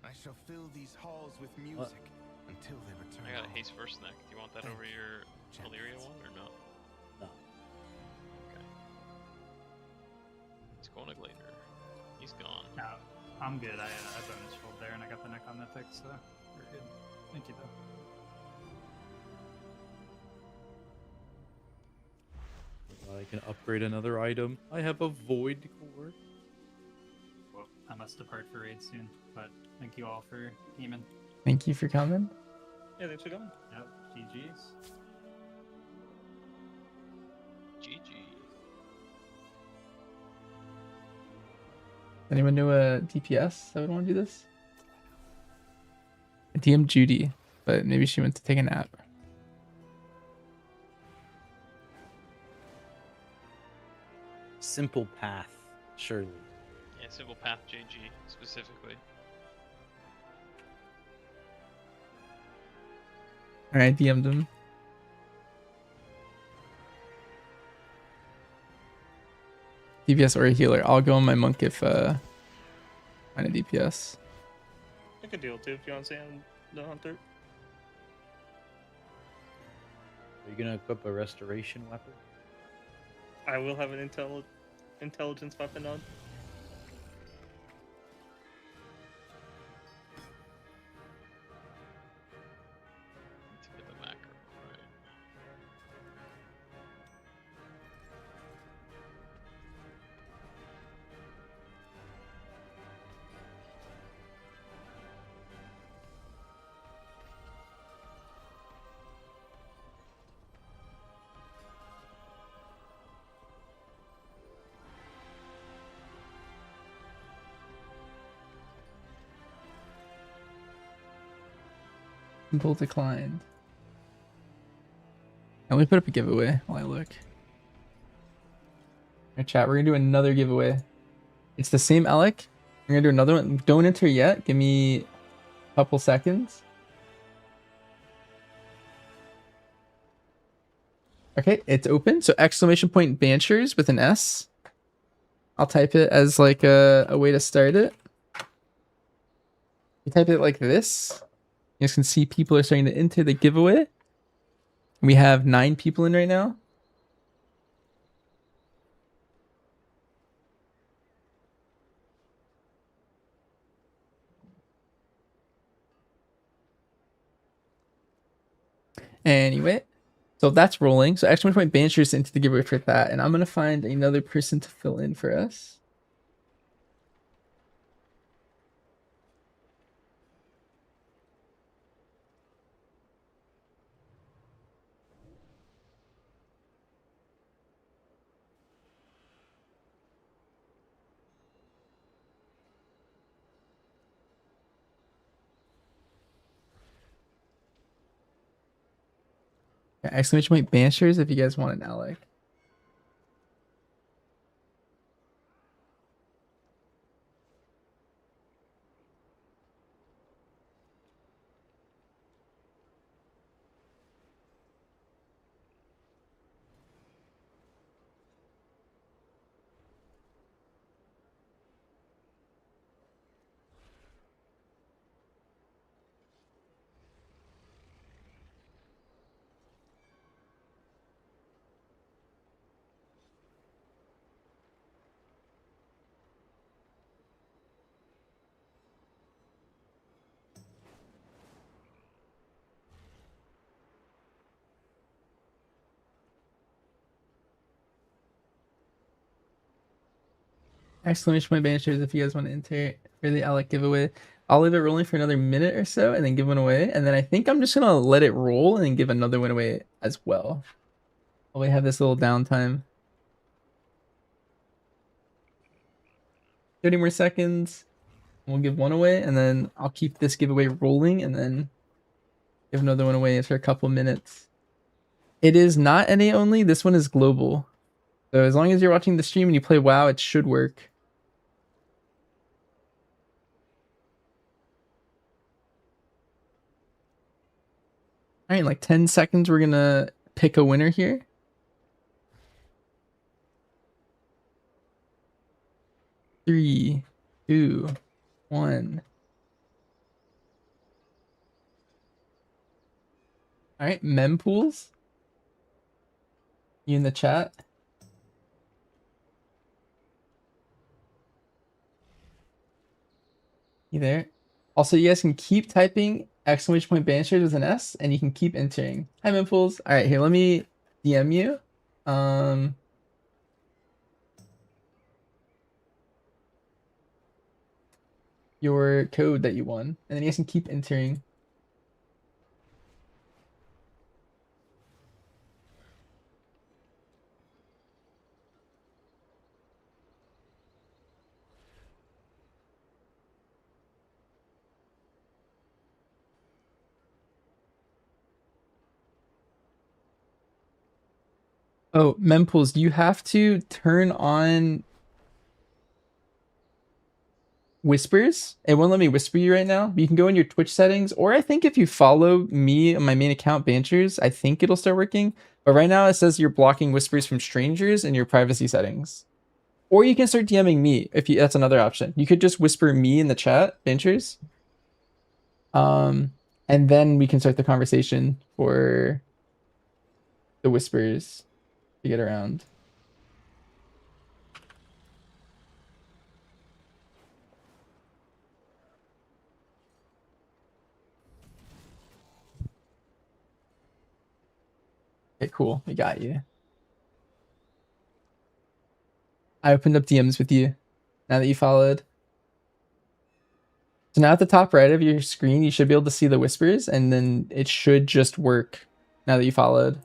[SPEAKER 18] I shall fill these halls with music until they return.
[SPEAKER 6] I got a haste first neck. Do you want that over your Illyria one or no?
[SPEAKER 11] No.
[SPEAKER 6] Okay. Let's go on a Glader. He's gone.
[SPEAKER 12] No, I'm good. I bonus rolled there and I got the neck on Mythic, so we're good. Thank you, though.
[SPEAKER 11] I can upgrade another item. I have a void core.
[SPEAKER 12] Well, I must depart for raid soon, but thank you all for teaming.
[SPEAKER 8] Thank you for coming.
[SPEAKER 16] Yeah, thanks for coming.
[SPEAKER 12] Yep, GG's.
[SPEAKER 6] GG.
[SPEAKER 8] Anyone know a DPS that would want to do this? I DM Judy, but maybe she went to take a nap.
[SPEAKER 11] Simple path, surely.
[SPEAKER 6] Yeah, simple path JG specifically.
[SPEAKER 8] Alright, DM'd him. DPS or a healer. I'll go on my monk if find a DPS.
[SPEAKER 16] I could deal too if you want to say I'm the hunter.
[SPEAKER 11] Are you gonna equip a restoration weapon?
[SPEAKER 16] I will have an intelligence weapon on.
[SPEAKER 6] To get the macro, right?
[SPEAKER 8] Simple declined. And we put up a giveaway while I look. Alright, chat, we're gonna do another giveaway. It's the same Alec. We're gonna do another one. Don't enter yet. Give me a couple seconds. Okay, it's open. So exclamation point Banchers with an S. I'll type it as like a way to start it. You type it like this. You guys can see people are starting to enter the giveaway. We have 9 people in right now. Anyway, so that's rolling. So exclamation point Banchers into the giveaway for that. And I'm going to find another person to fill in for us. Yeah, exclamation point Banchers if you guys want an Alec. Exclamation point banishers if you guys want to enter for the Alec giveaway. I'll leave it rolling for another minute or so and then give one away. And then I think I'm just gonna let it roll and then give another one away as well. While we have this little downtime. 30 more seconds. We'll give one away and then I'll keep this giveaway rolling and then give another one away for a couple minutes. It is not NA only. This one is global. So as long as you're watching the stream and you play WoW, it should work. All right, in like 10 seconds, we're gonna pick a winner here. Three, two, one. All right, mempools. You in the chat? You there? Also, you guys can keep typing exclamation point banishers with an S, and you can keep entering. Hi, mempools. All right, here, let me DM you. Your code that you won, and then you guys can keep entering. Oh, mempools, you have to turn on whispers. It won't let me whisper you right now. You can go in your Twitch settings, or I think if you follow me on my main account, Banchers, I think it'll start working. But right now it says you're blocking whispers from strangers in your privacy settings. Or you can start DMing me if you. That's another option. You could just whisper me in the chat, Banchers. And then we can start the conversation for the whispers to get around. Okay, cool. We got you. I opened up DMs with you now that you followed. So now at the top right of your screen, you should be able to see the whispers, and then it should just work now that you followed.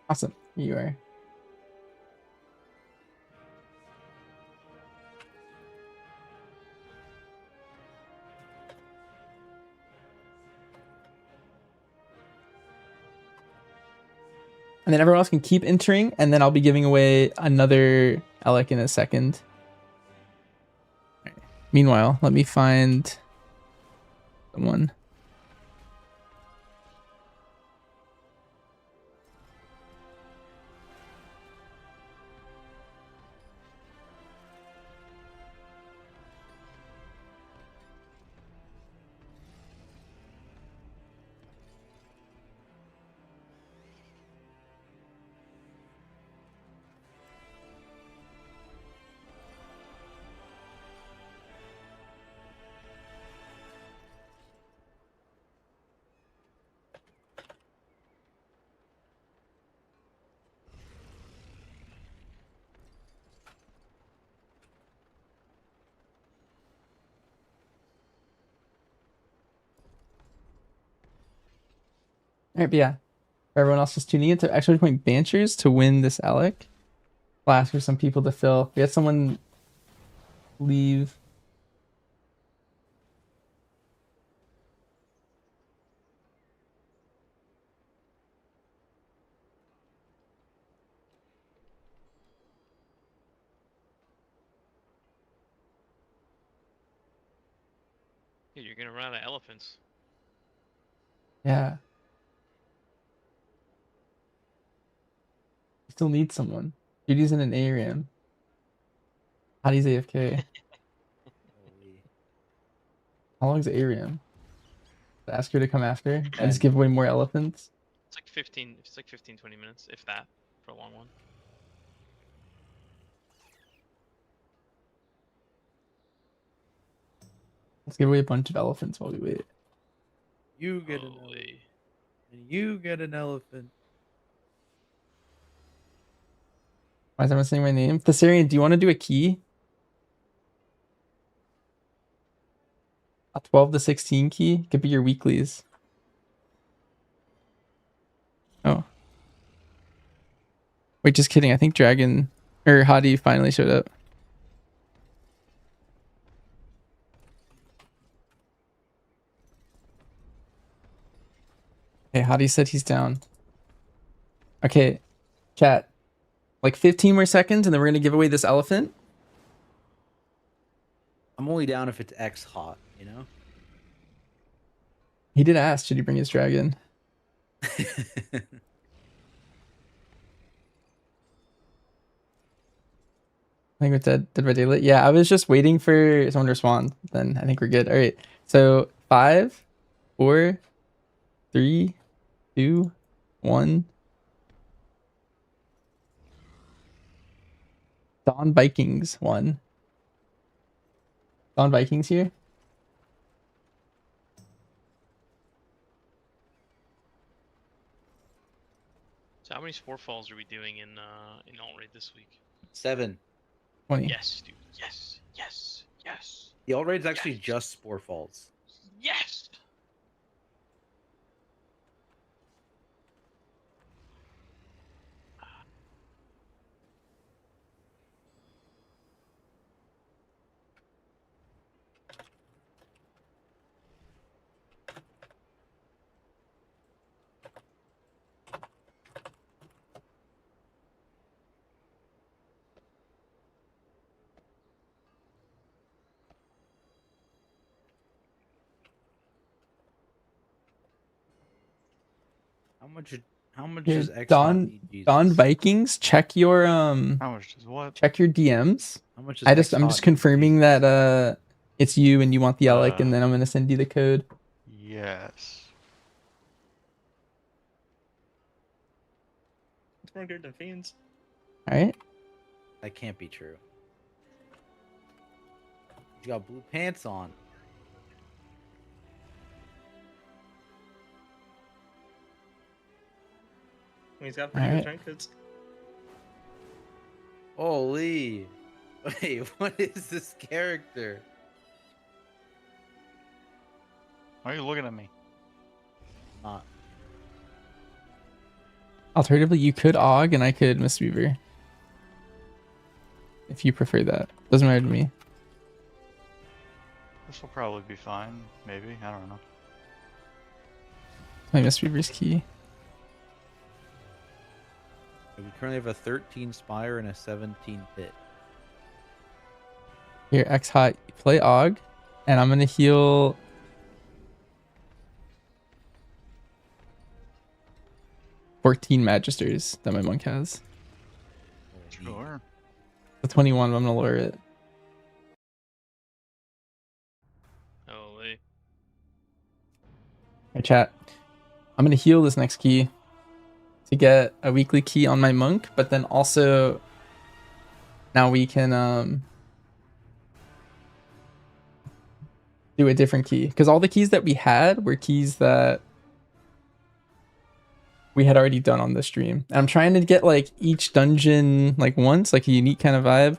[SPEAKER 8] Awesome. You are. And then everyone else can keep entering, and then I'll be giving away another Alec in a second. Right. Meanwhile, let me find someone. Alright, but yeah. For everyone else just tuning in to actually point Banchers to win this Alec. I'll ask for some people to fill. We had someone leave.
[SPEAKER 6] Dude, you're gonna run out of elephants.
[SPEAKER 8] Yeah. Still need someone. Judy's in an ARAM. Hottie's AFK. How long is the ARAM? Ask her to come after and just give away more elephants.
[SPEAKER 6] It's like 15. It's like 15, 20 minutes, if that, for a long one.
[SPEAKER 8] Let's give away a bunch of elephants while we wait.
[SPEAKER 11] You get an elephant. And you get an elephant.
[SPEAKER 8] Why is everyone saying my name? Thessarian, do you want to do a key? A 12 to 16 key? Could be your weeklies. Oh. Wait, just kidding. I think Dragon or Hadi finally showed up. Okay, Hadi said he's down. Okay, chat. Like 15 more seconds and then we're going to give away this elephant.
[SPEAKER 11] I'm only down if it's X hot, you know?
[SPEAKER 8] He did ask, should he bring his dragon? I think we're dead by daylight. Yeah, I was just waiting for someone to respond. Then I think we're good. All right. So 5, 4, 3, 2, 1. Dawn Vikings won. Dawn Vikings here.
[SPEAKER 6] So how many Sporefalls are we doing in alt raid this week?
[SPEAKER 11] 7.
[SPEAKER 8] 20.
[SPEAKER 6] Yes, dude. Yes. Yes. Yes.
[SPEAKER 11] The alt raid's actually just Spore Falls.
[SPEAKER 6] Yes.
[SPEAKER 11] How much
[SPEAKER 8] Here,
[SPEAKER 11] does X hot need, Jesus?
[SPEAKER 8] Dawn Vikings, check your
[SPEAKER 19] How much does what?
[SPEAKER 8] check your DMs.
[SPEAKER 11] How much does
[SPEAKER 8] I'm
[SPEAKER 11] X
[SPEAKER 8] just
[SPEAKER 11] hot
[SPEAKER 8] confirming that it's you and you want the Alec, and then I'm gonna send you the code.
[SPEAKER 19] Yes.
[SPEAKER 16] It's more good than Fiends.
[SPEAKER 8] Alright.
[SPEAKER 11] That can't be true. You got blue pants on.
[SPEAKER 16] I mean, he's got pretty good trinkets.
[SPEAKER 11] Holy. Wait, what is this character?
[SPEAKER 19] Why are you looking at me?
[SPEAKER 11] Not.
[SPEAKER 8] Alternatively, you could AUG and I could Mistweaver. If you prefer that. Doesn't matter to me.
[SPEAKER 19] This will probably be fine. Maybe. I don't know.
[SPEAKER 8] My Mistweaver's key.
[SPEAKER 11] We currently have a 13 Spire and a 17 Pit.
[SPEAKER 8] Here, X hot, play AUG, and I'm gonna heal. $14 Magisters that my monk has.
[SPEAKER 19] Sure.
[SPEAKER 8] The 21, I'm gonna lower it.
[SPEAKER 6] Holy.
[SPEAKER 8] Hey chat. I'm gonna heal this next key to get a weekly key on my monk, but then also now we can do a different key, because all the keys that we had were keys that we had already done on the stream. And I'm trying to get like each dungeon like once, like a unique kind of vibe.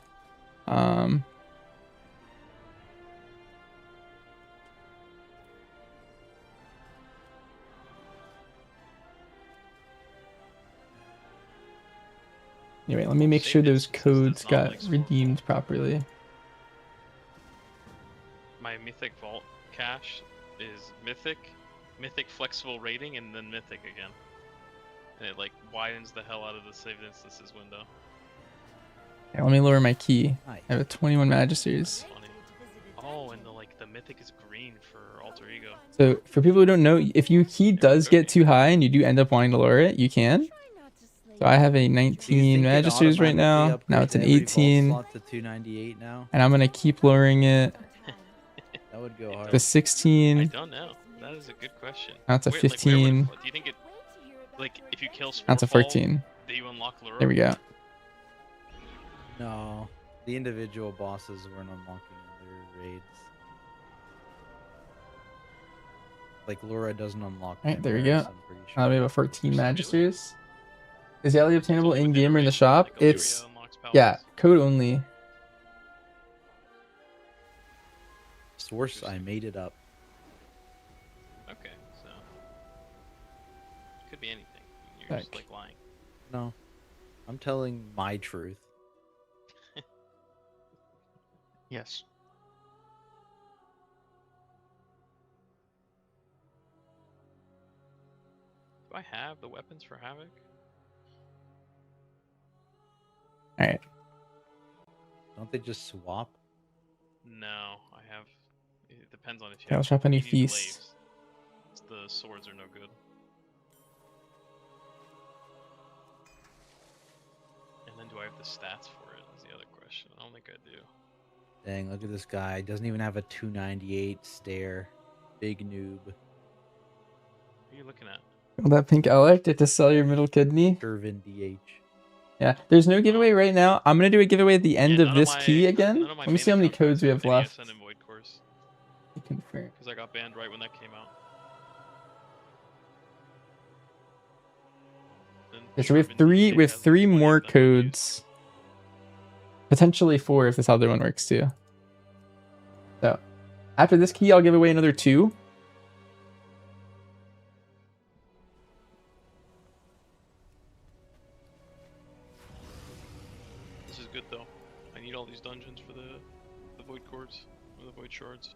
[SPEAKER 8] Anyway, let me make sure those codes got redeemed properly.
[SPEAKER 6] My Mythic Vault cache is Mythic, Mythic Flexible Rating, and then Mythic again. And it like widens the hell out of the saved instances window.
[SPEAKER 8] Okay, let me lower my key. I have a 21 Magisters.
[SPEAKER 6] Oh, and the Mythic is green for Alter Ego.
[SPEAKER 8] So for people who don't know, if your key does get too high and you do end up wanting to lower it, you can. So I have a 19 Magisters right now. Now it's an 18.
[SPEAKER 11] To 298 now.
[SPEAKER 8] And I'm gonna keep lowering it.
[SPEAKER 11] That would go hard.
[SPEAKER 8] To 16.
[SPEAKER 6] I don't know. That is a good question.
[SPEAKER 8] Now it's a
[SPEAKER 6] Where- like,
[SPEAKER 8] 15.
[SPEAKER 6] do you think it, like, if you kill
[SPEAKER 8] Now it's a
[SPEAKER 6] Sporefall,
[SPEAKER 8] 14.
[SPEAKER 6] do you unlock Lure?
[SPEAKER 8] There we go.
[SPEAKER 11] No, the individual bosses weren't unlocking in their raids. Like Laura doesn't unlock.
[SPEAKER 8] Alright, there we
[SPEAKER 11] Chimeras,
[SPEAKER 8] go.
[SPEAKER 11] I'm pretty sure.
[SPEAKER 8] We have a 14 Magisters. Is the alley obtainable in game or in the shop? It's yeah, code only.
[SPEAKER 11] Source, I made it up.
[SPEAKER 6] Okay, so could be anything. You're just
[SPEAKER 8] Heck.
[SPEAKER 6] like lying.
[SPEAKER 11] No, I'm telling my truth.
[SPEAKER 19] Yes.
[SPEAKER 6] Do I have the weapons for Havoc?
[SPEAKER 8] Alright.
[SPEAKER 11] Don't they just swap?
[SPEAKER 6] No, I have. It depends on if you.
[SPEAKER 8] Okay, I'll
[SPEAKER 6] have,
[SPEAKER 8] shop any
[SPEAKER 6] you need
[SPEAKER 8] feast.
[SPEAKER 6] glaives. The swords are no good. And then do I have the stats for it? Is the other question. I don't think I do.
[SPEAKER 11] Dang, look at this guy. Doesn't even have a 298 stare. Big noob.
[SPEAKER 6] What are you looking at?
[SPEAKER 8] Well, that pink elect to sell your middle kidney.
[SPEAKER 11] Irvin DH.
[SPEAKER 8] Yeah, there's no giveaway right now. I'm gonna do a giveaway at the end of this key again. Let me see how many codes we have left.
[SPEAKER 6] And Void Course.
[SPEAKER 8] Confirm.
[SPEAKER 6] Because I got banned right when that came out.
[SPEAKER 8] Yeah, so we have three more codes. Potentially 4 if this other one works too. So after this key, I'll give away another 2.
[SPEAKER 6] This is good though. I need all these dungeons for the Void Cords, or the Void Shards.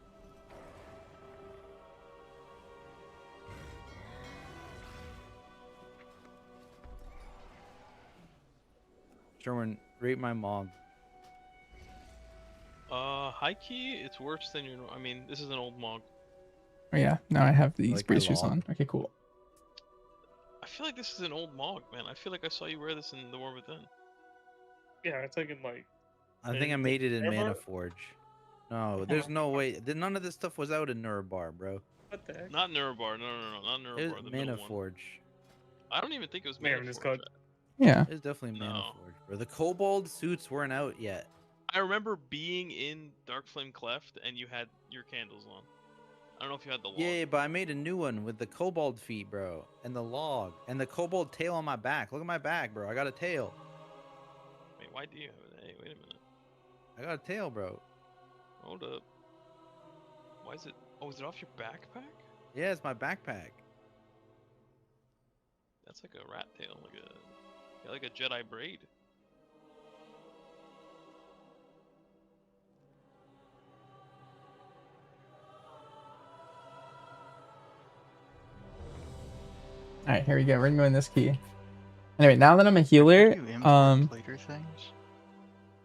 [SPEAKER 11] Sherwin, rate my mog.
[SPEAKER 6] High key, it's worse than your. I mean, this is an old mog.
[SPEAKER 8] Oh yeah, now I have these
[SPEAKER 11] Like my
[SPEAKER 8] bracers
[SPEAKER 11] log?
[SPEAKER 8] on. Okay, cool.
[SPEAKER 6] I feel like this is an old mog, man. I feel like I saw you wear this in the War Within.
[SPEAKER 16] Yeah, it's like in like.
[SPEAKER 11] I think I made it in
[SPEAKER 16] Ever?
[SPEAKER 11] Mana Forge. No, there's no way. None of this stuff was out in Nurbar, bro.
[SPEAKER 16] What the heck?
[SPEAKER 6] Not Nurbar, no, not
[SPEAKER 11] It
[SPEAKER 6] Nurbar.
[SPEAKER 11] was
[SPEAKER 6] The
[SPEAKER 11] Mana
[SPEAKER 6] middle one.
[SPEAKER 11] Forge.
[SPEAKER 6] I don't even think it was
[SPEAKER 16] Man,
[SPEAKER 6] Mana
[SPEAKER 16] it's
[SPEAKER 6] Forge.
[SPEAKER 16] called-
[SPEAKER 8] Yeah.
[SPEAKER 11] It's definitely Mana
[SPEAKER 6] No.
[SPEAKER 11] Forge, bro. The Kobold suits weren't out yet.
[SPEAKER 6] I remember being in Darkflame Cleft and you had your candles on. I don't know if you had the log.
[SPEAKER 11] Yeah, but I made a new one with the Kobold feet, bro, and the log, and the Kobold tail on my back. Look at my back, bro. I got a tail.
[SPEAKER 6] Wait, why do you have it? Hey, wait a minute.
[SPEAKER 11] I got a tail, bro.
[SPEAKER 6] Hold up. Why is it? Oh, is it off your backpack?
[SPEAKER 11] Yeah, it's my backpack.
[SPEAKER 6] That's like a rat tail, like a Jedi braid.
[SPEAKER 8] All right, here we go. We're gonna go in this key. Anyway, now that I'm a healer,
[SPEAKER 19] Later things.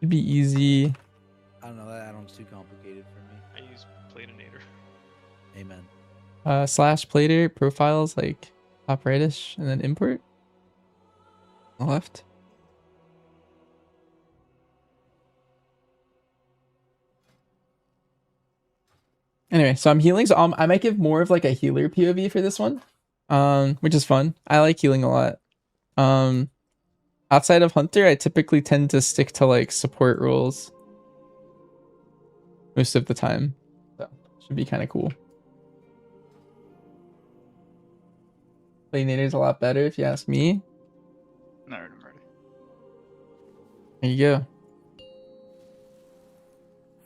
[SPEAKER 8] it'd be easy.
[SPEAKER 11] I don't know. That add-on's too complicated for me.
[SPEAKER 6] I use Platinator.
[SPEAKER 11] Amen.
[SPEAKER 8] Slash plater profiles like top rightish and then import on the left. Anyway, so I'm healing, so I might give more of like a healer POV for this one, which is fun. I like healing a lot. Outside of Hunter, I typically tend to stick to like support roles most of the time, so should be kind of cool. Platinator's a lot better if you ask me.
[SPEAKER 19] No, I'm ready.
[SPEAKER 8] There you go.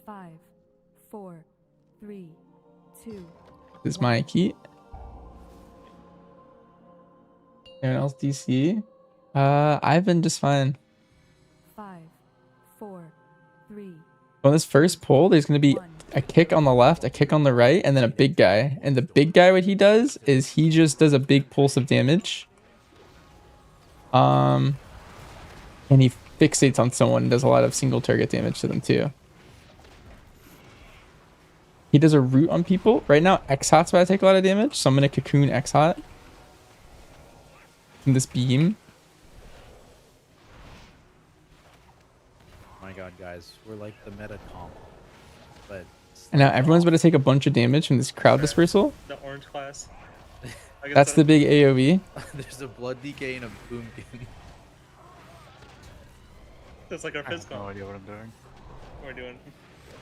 [SPEAKER 14] 5, 4, 3, 2.
[SPEAKER 8] This is my key. Anyone else DC? I've been just fine.
[SPEAKER 14] 5, 4, 3.
[SPEAKER 8] On this first pull, there's going to be a kick on the left, a kick on the right, and then a big guy. And the big guy, what he does is he just does a big pulse of damage. And he fixates on someone and does a lot of single target damage to them too. He does a root on people. Right now, X-Hot's about to take a lot of damage, so I'm going to cocoon X-Hot in this beam.
[SPEAKER 11] Oh my god, guys. We're like the meta comp. But
[SPEAKER 8] And now everyone's about to take a bunch of damage from this crowd dispersal.
[SPEAKER 16] The orange class.
[SPEAKER 8] That's the big AoE.
[SPEAKER 11] there's a blood decay and a boomkin.
[SPEAKER 16] That's like our
[SPEAKER 19] I have
[SPEAKER 16] physical.
[SPEAKER 19] no idea what I'm doing.
[SPEAKER 16] We're doing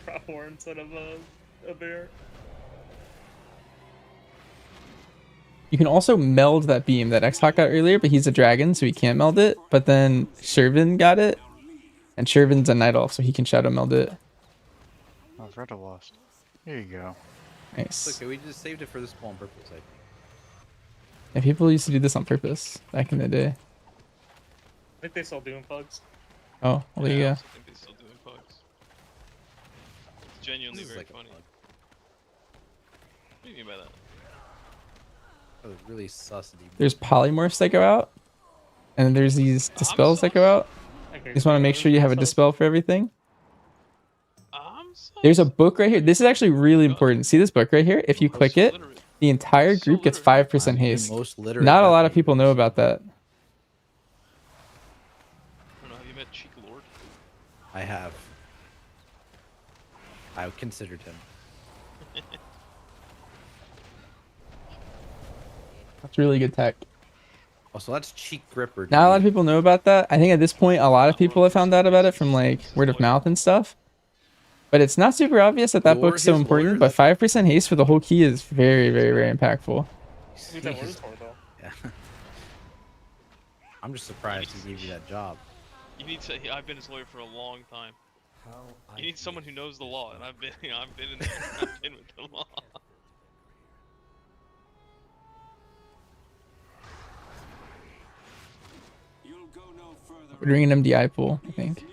[SPEAKER 16] prop war instead of a bear.
[SPEAKER 8] You can also meld that beam that X-Hawk got earlier, but he's a dragon, so he can't meld it. But then Shervin got it, and Shervin's a Night Elf, so he can shadow meld it.
[SPEAKER 19] Oh, Retta lost. Here you go.
[SPEAKER 11] It's
[SPEAKER 8] Nice.
[SPEAKER 11] okay, we just saved it for this pool on purpose, I think.
[SPEAKER 8] Yeah, people used to do this on purpose back in the day.
[SPEAKER 16] I think they still doing pugs.
[SPEAKER 8] Oh, well, there you
[SPEAKER 6] I
[SPEAKER 8] go.
[SPEAKER 6] also think they still doing pugs. It's genuinely
[SPEAKER 11] This is
[SPEAKER 6] very
[SPEAKER 11] like a
[SPEAKER 6] funny.
[SPEAKER 11] bug.
[SPEAKER 6] What do you mean by that?
[SPEAKER 11] That was really sus.
[SPEAKER 8] There's polymorphs that go out, and then there's these dispels that go out. You just want to make sure you have a dispel for everything. There's a book right here. This is actually really important. See this book right here? If you click it, the entire group gets 5% haste. Not a lot of people know about that.
[SPEAKER 6] I don't know, have you met Cheek Lord?
[SPEAKER 11] I have. I considered him.
[SPEAKER 8] That's really good tech.
[SPEAKER 11] Oh, so that's cheek gripper.
[SPEAKER 8] Not a lot of people know about that. I think at this point, a lot of people have found out about it from like word of mouth and stuff. But it's not super obvious that that book's so important. But 5% haste for the whole key is very, very, very impactful.
[SPEAKER 16] Who's that word for though?
[SPEAKER 11] Yeah. I'm just surprised he gave you that job.
[SPEAKER 6] You need to. I've been his lawyer for a long time. You need someone who knows the law, and I've been in I've been with the law.
[SPEAKER 8] We're doing an MDI pool, I think.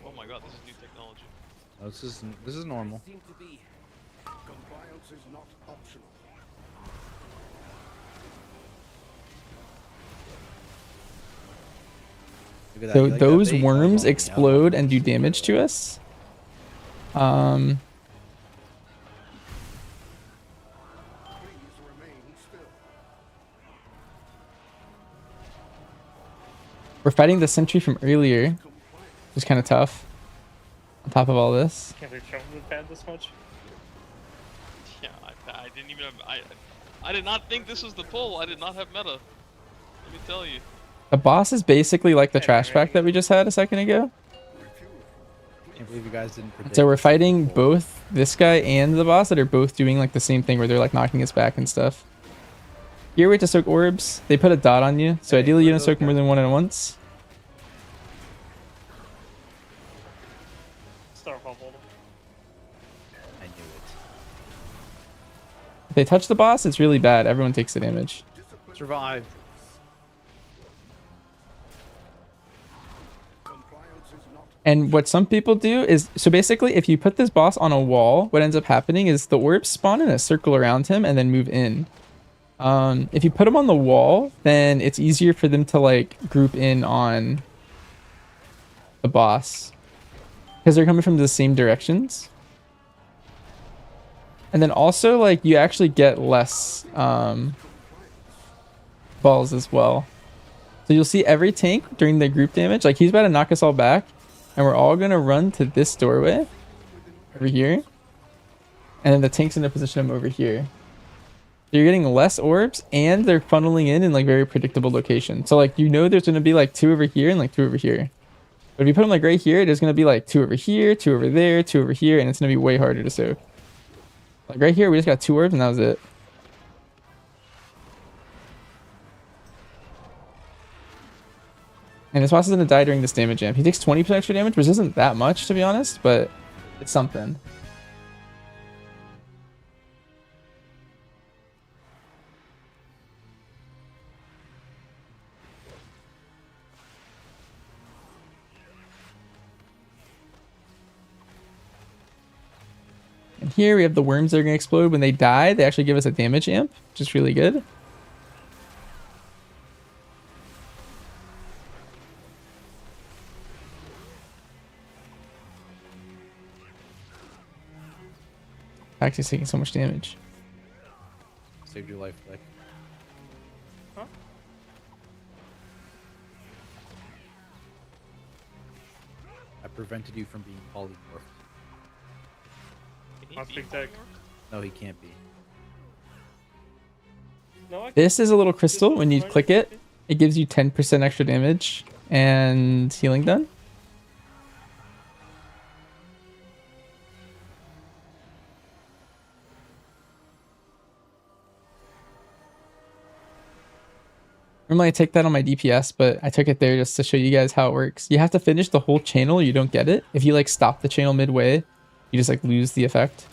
[SPEAKER 6] Oh my god, this is new technology.
[SPEAKER 11] Oh, this is normal.
[SPEAKER 10] Compliance is not optional.
[SPEAKER 11] Look at that,
[SPEAKER 8] So
[SPEAKER 11] you like that
[SPEAKER 8] those
[SPEAKER 11] bait?
[SPEAKER 8] worms
[SPEAKER 11] Yeah.
[SPEAKER 8] explode and do damage to us. We're fighting the sentry from earlier, which is kind of tough. On top of all this,
[SPEAKER 16] Can't believe Trump would pad this much.
[SPEAKER 6] Yeah, I didn't even have. I did not think this was the pull. I did not have meta. Let me tell you.
[SPEAKER 8] the boss is basically like the trash pack that we just had a second ago.
[SPEAKER 11] Can't believe you guys didn't predict.
[SPEAKER 8] So we're fighting both this guy and the boss that are both doing like the same thing where they're like knocking us back and stuff. Your way to soak orbs, they put a dot on you, so ideally you don't soak more than one at once.
[SPEAKER 16] Starfall hold him.
[SPEAKER 11] I knew it.
[SPEAKER 8] If they touch the boss, it's really bad. Everyone takes the damage.
[SPEAKER 11] Survive.
[SPEAKER 8] And what some people do is, so basically if you put this boss on a wall, what ends up happening is the orbs spawn in a circle around him and then move in. If you put them on the wall, then it's easier for them to like group in on the boss because they're coming from the same directions. And then also like you actually get less balls as well. So you'll see every tank during the group damage, like he's about to knock us all back and we're all gonna run to this doorway over here. And then the tank's gonna position him over here. You're getting less orbs and they're funneling in like very predictable locations. So like, you know, there's going to be like 2 over here and like 2 over here. But if you put them like right here, there's going to be like 2 over here, 2 over there, 2 over here. And it's going to be way harder to soak. Like right here, we just got 2 orbs and that was it. And this boss is going to die during this damage amp. He takes 20% extra damage, which isn't that much to be honest, but it's something. And here we have the worms that are going to explode when they die. They actually give us a damage amp, which is really good. Actually taking so much damage.
[SPEAKER 11] Saved your life, Flick.
[SPEAKER 16] Huh?
[SPEAKER 11] I prevented you from being polymorphed.
[SPEAKER 16] That's big tech.
[SPEAKER 11] No, he can't be.
[SPEAKER 16] No,
[SPEAKER 8] This is a little crystal. When you click it, it gives you 10% extra damage and healing done. Normally I take that on my DPS, but I took it there just to show you guys how it works. You have to finish the whole channel, you don't get it. If you like stop the channel midway, you just like lose the effect.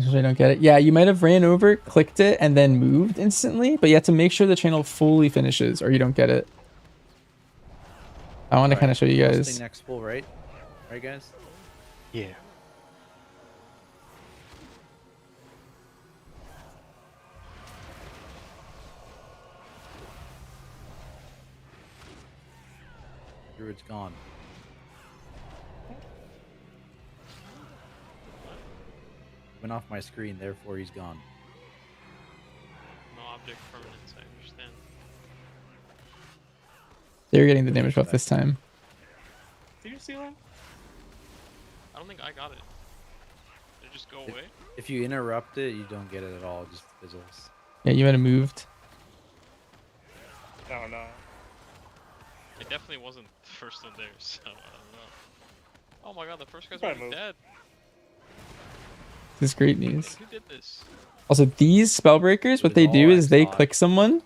[SPEAKER 8] I don't get it. Yeah, you might have ran over, clicked it, and then moved instantly, but you have to make sure the channel fully finishes or you don't get it. I want to kind of show you guys.
[SPEAKER 11] Next full, right? Right, guys?
[SPEAKER 19] Yeah.
[SPEAKER 11] Druid's gone. Went off my screen, therefore he's gone.
[SPEAKER 6] No object permanence, I understand.
[SPEAKER 8] They're getting the damage buff this time.
[SPEAKER 6] Did you see that? I don't think I got it. Did it just go away?
[SPEAKER 11] If you interrupt it, you don't get it at all. It just fizzles.
[SPEAKER 8] Yeah, you might have moved.
[SPEAKER 16] Oh no.
[SPEAKER 6] It definitely wasn't the first one there, so I don't know. Oh my god, the first guy's
[SPEAKER 16] Probably
[SPEAKER 6] already
[SPEAKER 16] moved.
[SPEAKER 6] dead.
[SPEAKER 8] This is great news.
[SPEAKER 6] Who did this?
[SPEAKER 8] Also, these spellbreakers, what they do is they click someone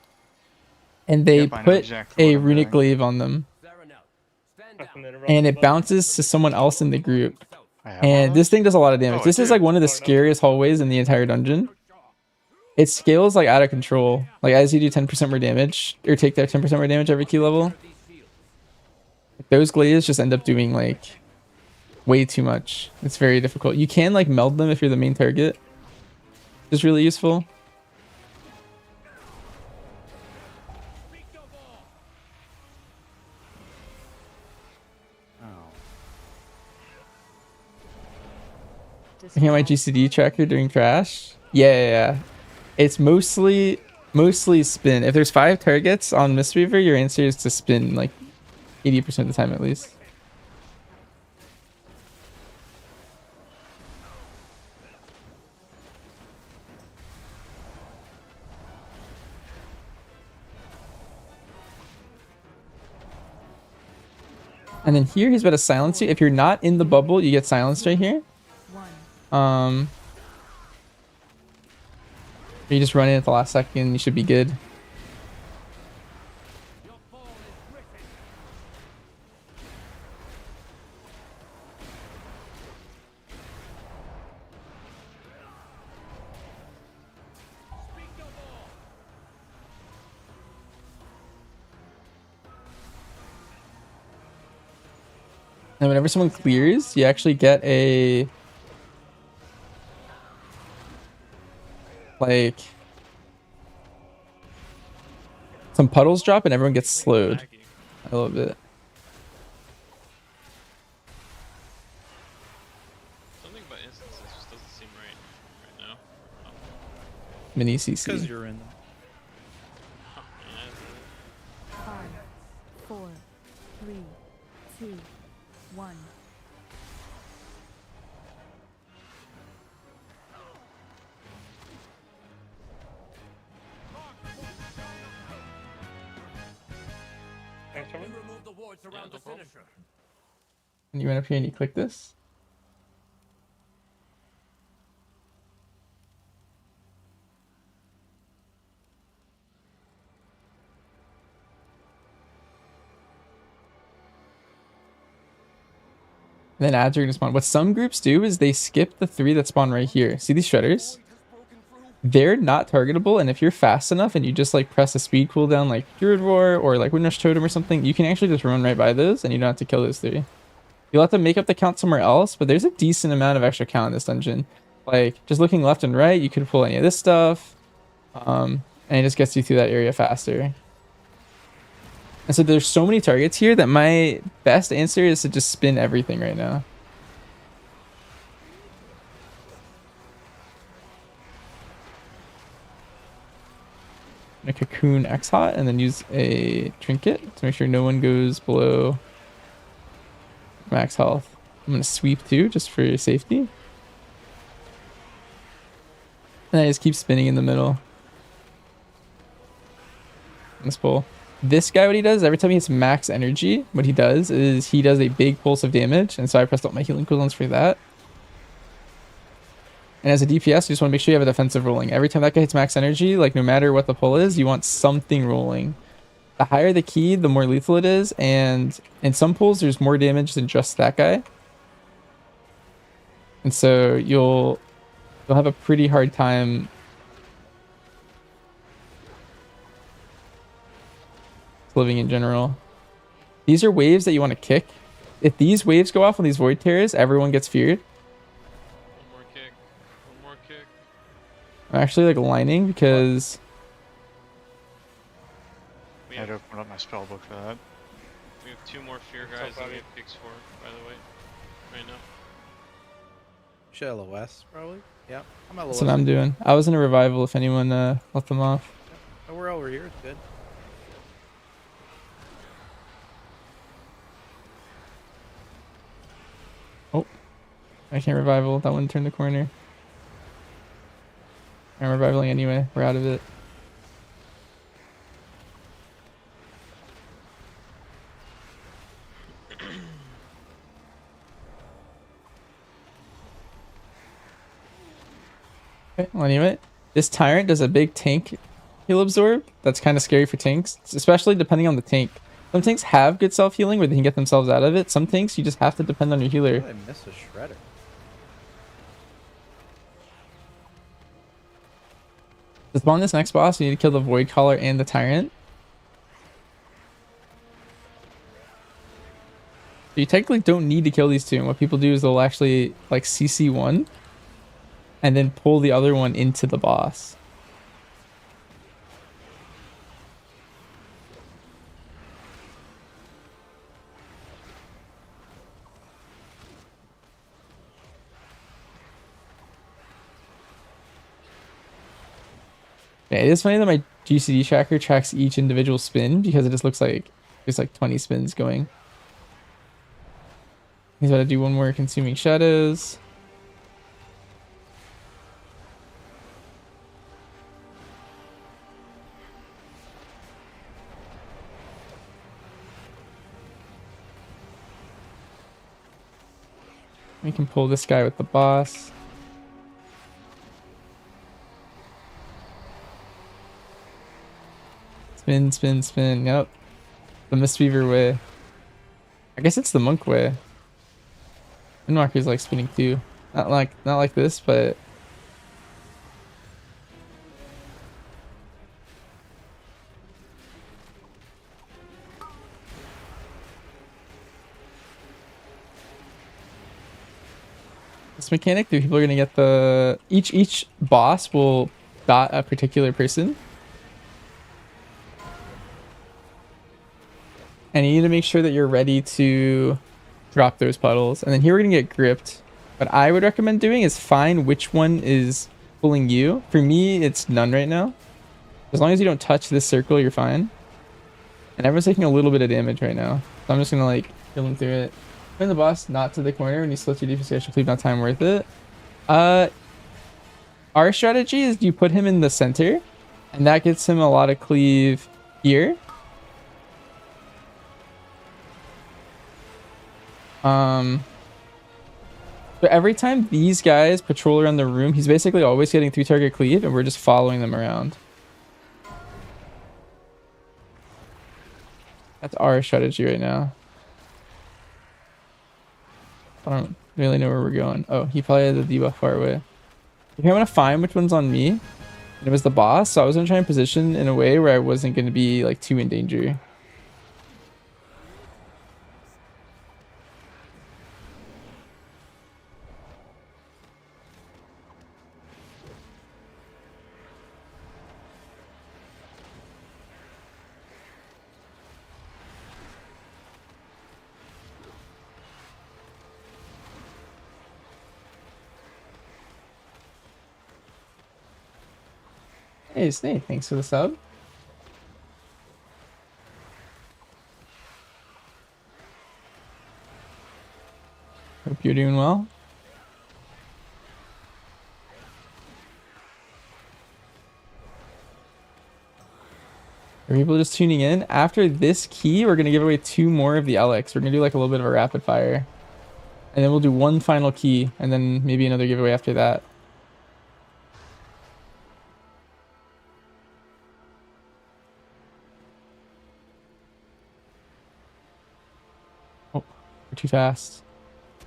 [SPEAKER 8] and they
[SPEAKER 19] Yep, I know
[SPEAKER 8] put
[SPEAKER 19] exactly
[SPEAKER 8] a
[SPEAKER 19] what I'm
[SPEAKER 8] runic
[SPEAKER 19] doing.
[SPEAKER 8] glaive on them. And it bounces to someone else in the group. And this thing does a lot of damage.
[SPEAKER 19] Oh, I
[SPEAKER 8] This is
[SPEAKER 19] do.
[SPEAKER 8] like one of the scariest hallways in the entire dungeon. It scales like out of control. Like as you do 10% more damage, or take that 10% more damage every key level, those glaives just end up doing like way too much. It's very difficult. You can like meld them if you're the main target. It's really useful. Looking at my GCD tracker during crash. Yeah. It's mostly spin. If there's 5 targets on Mistweaver, your answer is to spin like 80% of the time at least. And then here he's about to silence you. If you're not in the bubble, you get silenced right here. You just run in at the last second, you should be good. And whenever someone clears, you actually get a like some puddles drop and everyone gets slowed a little bit.
[SPEAKER 6] Something about instances just doesn't seem right now.
[SPEAKER 8] Mini
[SPEAKER 11] Because
[SPEAKER 8] CC.
[SPEAKER 11] you're in them.
[SPEAKER 14] 5, 4, 3, 2, 1.
[SPEAKER 18] Remove the wards around the finisher.
[SPEAKER 8] And you went up here and you click this. And then ads are going to spawn. What some groups do is they skip the 3 that spawn right here. See these shredders? They're not targetable, and if you're fast enough and you just like press a speed cooldown like Druid Roar or like Windrush Totem or something, you can actually just run right by those and you don't have to kill those 3. You'll have to make up the count somewhere else, but there's a decent amount of extra count in this dungeon. Like just looking left and right, you could pull any of this stuff, and it just gets you through that area faster. And so there's so many targets here that my best answer is to just spin everything right now. A cocoon X hot and then use a trinket to make sure no one goes below max health. I'm gonna sweep too just for safety. And I just keep spinning in the middle. on this pull. This guy, what he does, every time he hits max energy, what he does is he does a big pulse of damage, and so I pressed all my healing cooldowns for that. And as a DPS, you just want to make sure you have a defensive rolling. Every time that guy hits max energy, like no matter what the pull is, you want something rolling. The higher the key, the more lethal it is, and in some pulls, there's more damage than just that guy. And so you'll have a pretty hard time living in general. These are waves that you want to kick. If these waves go off on these void tears, everyone gets feared.
[SPEAKER 6] One more kick. One more kick.
[SPEAKER 8] I'm actually like lining because
[SPEAKER 19] I had to open up my spell book for that.
[SPEAKER 6] We have 2 more fear guys that we have kicks for, by the way. Right now.
[SPEAKER 11] Should LOS probably. Yep. I'm at LOS.
[SPEAKER 8] that's what I'm doing. I was in a revival if anyone let them off.
[SPEAKER 11] Oh, we're over here. It's good.
[SPEAKER 8] Oh, I can't revival. That one turned the corner. I'm revivaling anyway. We're out of it. Okay, well anyway, this tyrant does a big tank heal absorb. That's kind of scary for tanks, especially depending on the tank. Some tanks have good self-healing where they can get themselves out of it. Some tanks, you just have to depend on your healer.
[SPEAKER 11] I miss a shredder.
[SPEAKER 8] To spawn this next boss, you need to kill the Void Caller and the Tyrant. You technically don't need to kill these two. And what people do is they'll actually like CC one and then pull the other one into the boss. Yeah, it is funny that my GCD tracker tracks each individual spin because it just looks like there's like 20 spins going. He's about to do one more Consuming Shadows. We can pull this guy with the boss. Spin, spin, spin. Yep. The Mistweaver way. I guess it's the monk way. Windwalker's like spinning too. Not like this, but this mechanic, people are gonna get the each boss will dot a particular person. And you need to make sure that you're ready to drop those puddles. And then here we're going to get gripped. What I would recommend doing is find which one is pulling you. For me, it's none right now. As long as you don't touch this circle, you're fine. And everyone's taking a little bit of damage right now. So I'm just going to like kill them through it. Put the boss not to the corner when you split your defense actually not time worth it. Our strategy is you put him in the center. And that gets him a lot of cleave here. So every time these guys patrol around the room, he's basically always getting 3-target cleave, and we're just following them around. That's our strategy right now. I don't really know where we're going. Oh, he probably had the debuff far away. Okay, I'm gonna find which one's on me. And it was the boss, so I was gonna try and position in a way where I wasn't gonna be like too in danger. Hey Snake, thanks for the sub. Hope you're doing well. Are people just tuning in? After this key, we're gonna give away 2 more of the Alex. We're gonna do like a little bit of a rapid fire. And then we'll do 1 final key, and then maybe another giveaway after that. Oh, we're too fast.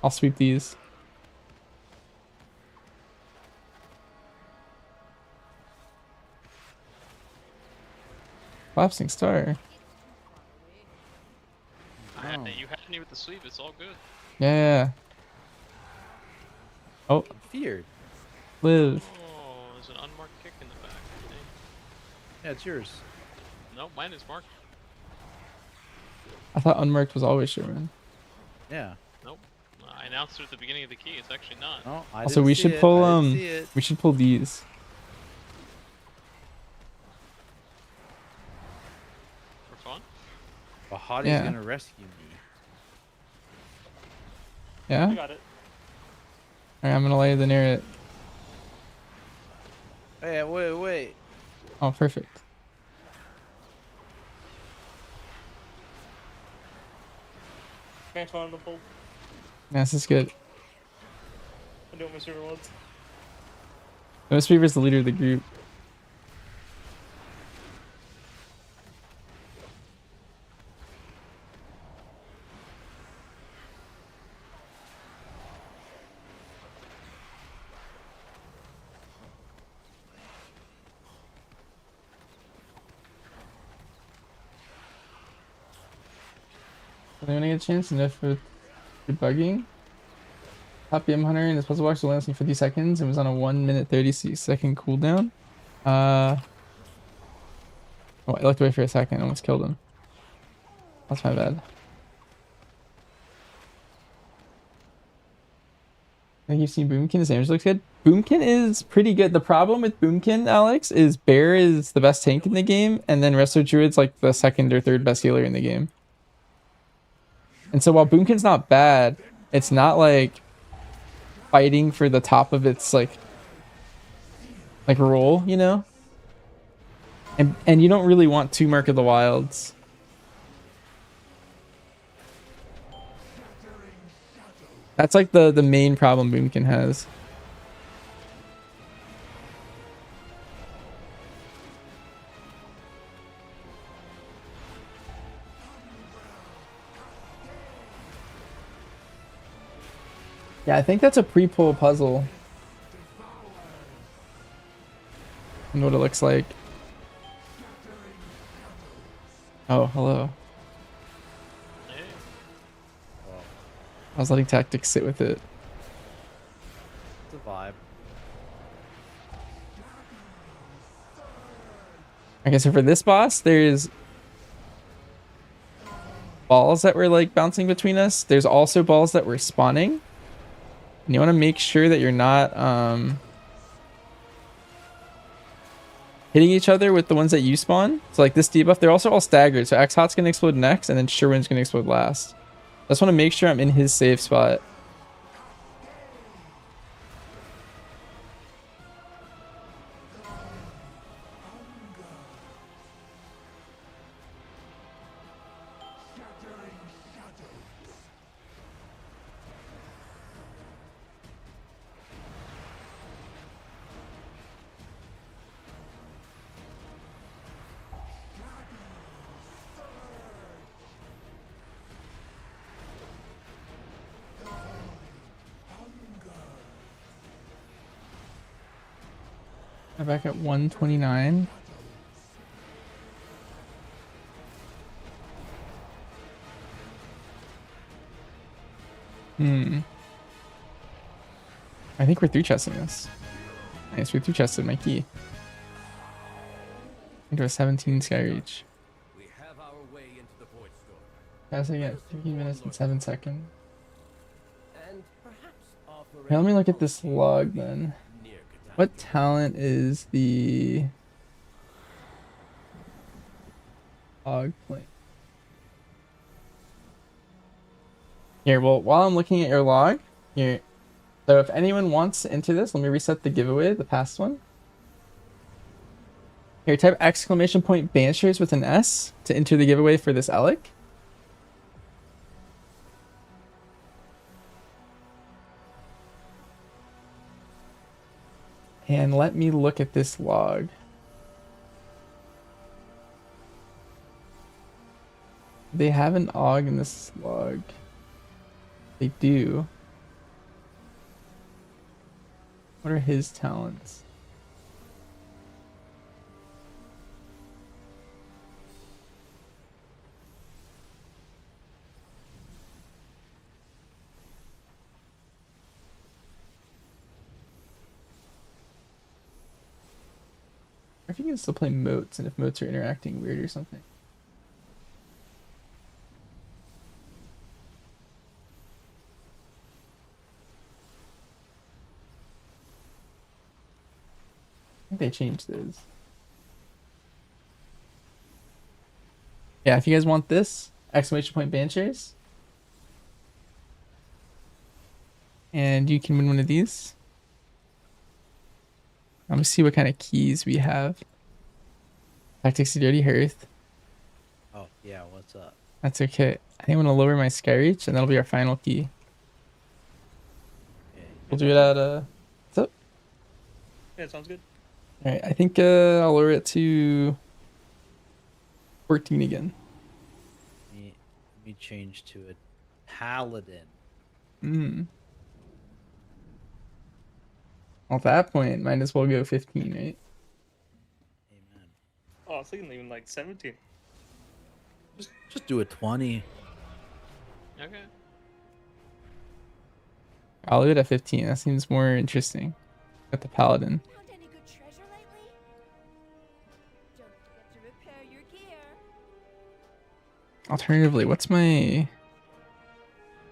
[SPEAKER 8] I'll sweep these. Collapsing star.
[SPEAKER 6] You had me with the sweep. It's all good.
[SPEAKER 8] Yeah. Oh.
[SPEAKER 11] Feared.
[SPEAKER 8] Live.
[SPEAKER 6] Oh, there's an unmarked kick in the back. I think.
[SPEAKER 11] Yeah, it's yours.
[SPEAKER 6] No, mine is marked.
[SPEAKER 8] I thought unmarked was always Sherman.
[SPEAKER 11] Yeah.
[SPEAKER 6] Nope. I announced it at the beginning of the key. It's actually not.
[SPEAKER 11] No, I
[SPEAKER 8] Also,
[SPEAKER 11] didn't
[SPEAKER 8] we
[SPEAKER 11] see
[SPEAKER 8] should
[SPEAKER 11] it.
[SPEAKER 8] pull
[SPEAKER 11] I didn't see it.
[SPEAKER 8] we should pull these.
[SPEAKER 6] For fun?
[SPEAKER 5] Bahati's
[SPEAKER 8] Yeah.
[SPEAKER 5] gonna rescue me.
[SPEAKER 8] Yeah?
[SPEAKER 16] I got it.
[SPEAKER 8] Alright, I'm gonna lay the near it.
[SPEAKER 11] Hey, wait.
[SPEAKER 8] Oh, perfect.
[SPEAKER 16] Can't try to pull.
[SPEAKER 8] Yeah, this is good.
[SPEAKER 16] I do what my server wants.
[SPEAKER 8] Ghost Reaver's the leader of the group. Anyone get a chance? Enough for debugging? Top BM Hunter and this puzzle box will last me 50 seconds and was on a 1 minute 30-second cooldown. Oh, I looked away for a second, almost killed him. That's my bad. I think you've seen Boomkin. His damage looks good. Boomkin is pretty good. The problem with Boomkin, Alex, is Bear is the best tank in the game, and then Resto Druid's like the 2nd or 3rd best healer in the game. And so while Boomkin's not bad, it's not like fighting for the top of its like role, you know? And you don't really want 2 Mark of the Wilds. That's like the main problem Boomkin has. Yeah, I think that's a pre-pull puzzle. And what it looks like. Oh, hello. I was letting Tactics sit with it.
[SPEAKER 11] It's a vibe.
[SPEAKER 8] Okay, so for this boss, there's balls that were like bouncing between us. There's also balls that were spawning. And you want to make sure that you're not hitting each other with the ones that you spawn. So like this debuff, they're also all staggered. So X-Hot's going to explode next, and then Sherwin's going to explode last. I just want to make sure I'm in his safe spot. I'm back at 129. I think we're through chesting this. Nice, we're through chested my key. Into a 17 sky reach.
[SPEAKER 18] We have our way into the void storm.
[SPEAKER 8] Guys, I get 15 minutes and 7 seconds.
[SPEAKER 18] And perhaps offer
[SPEAKER 8] Okay, let me look at this log then. What talent is the log playing? Here, well, while I'm looking at your log, here. So if anyone wants to enter this, let me reset the giveaway, the past one. Here, type exclamation point Banishers with an S to enter the giveaway for this Alec. And let me look at this log. They have an AUG in this log. They do. What are his talents? I think you can still play moats, and if moats are interacting weird or something. I think they changed those. Yeah, if you guys want this, exclamation point Banishers. And you can win one of these. Let me see what kind of keys we have. Tactics of Dirty Hearth.
[SPEAKER 11] Oh, yeah, what's up?
[SPEAKER 8] That's okay. I think I'm going to lower my Skyreach, and that'll be our final key. We'll do it at, what's up?
[SPEAKER 16] Yeah, sounds good.
[SPEAKER 8] Alright, I think I'll lower it to 14 again.
[SPEAKER 11] Let me change to a Paladin.
[SPEAKER 8] Well, at that point, might as well go 15, right?
[SPEAKER 16] Oh, I was thinking even like 17.
[SPEAKER 11] Just do a 20.
[SPEAKER 6] Okay.
[SPEAKER 8] I'll leave it at 15. That seems more interesting. Got the Paladin. Alternatively, what's my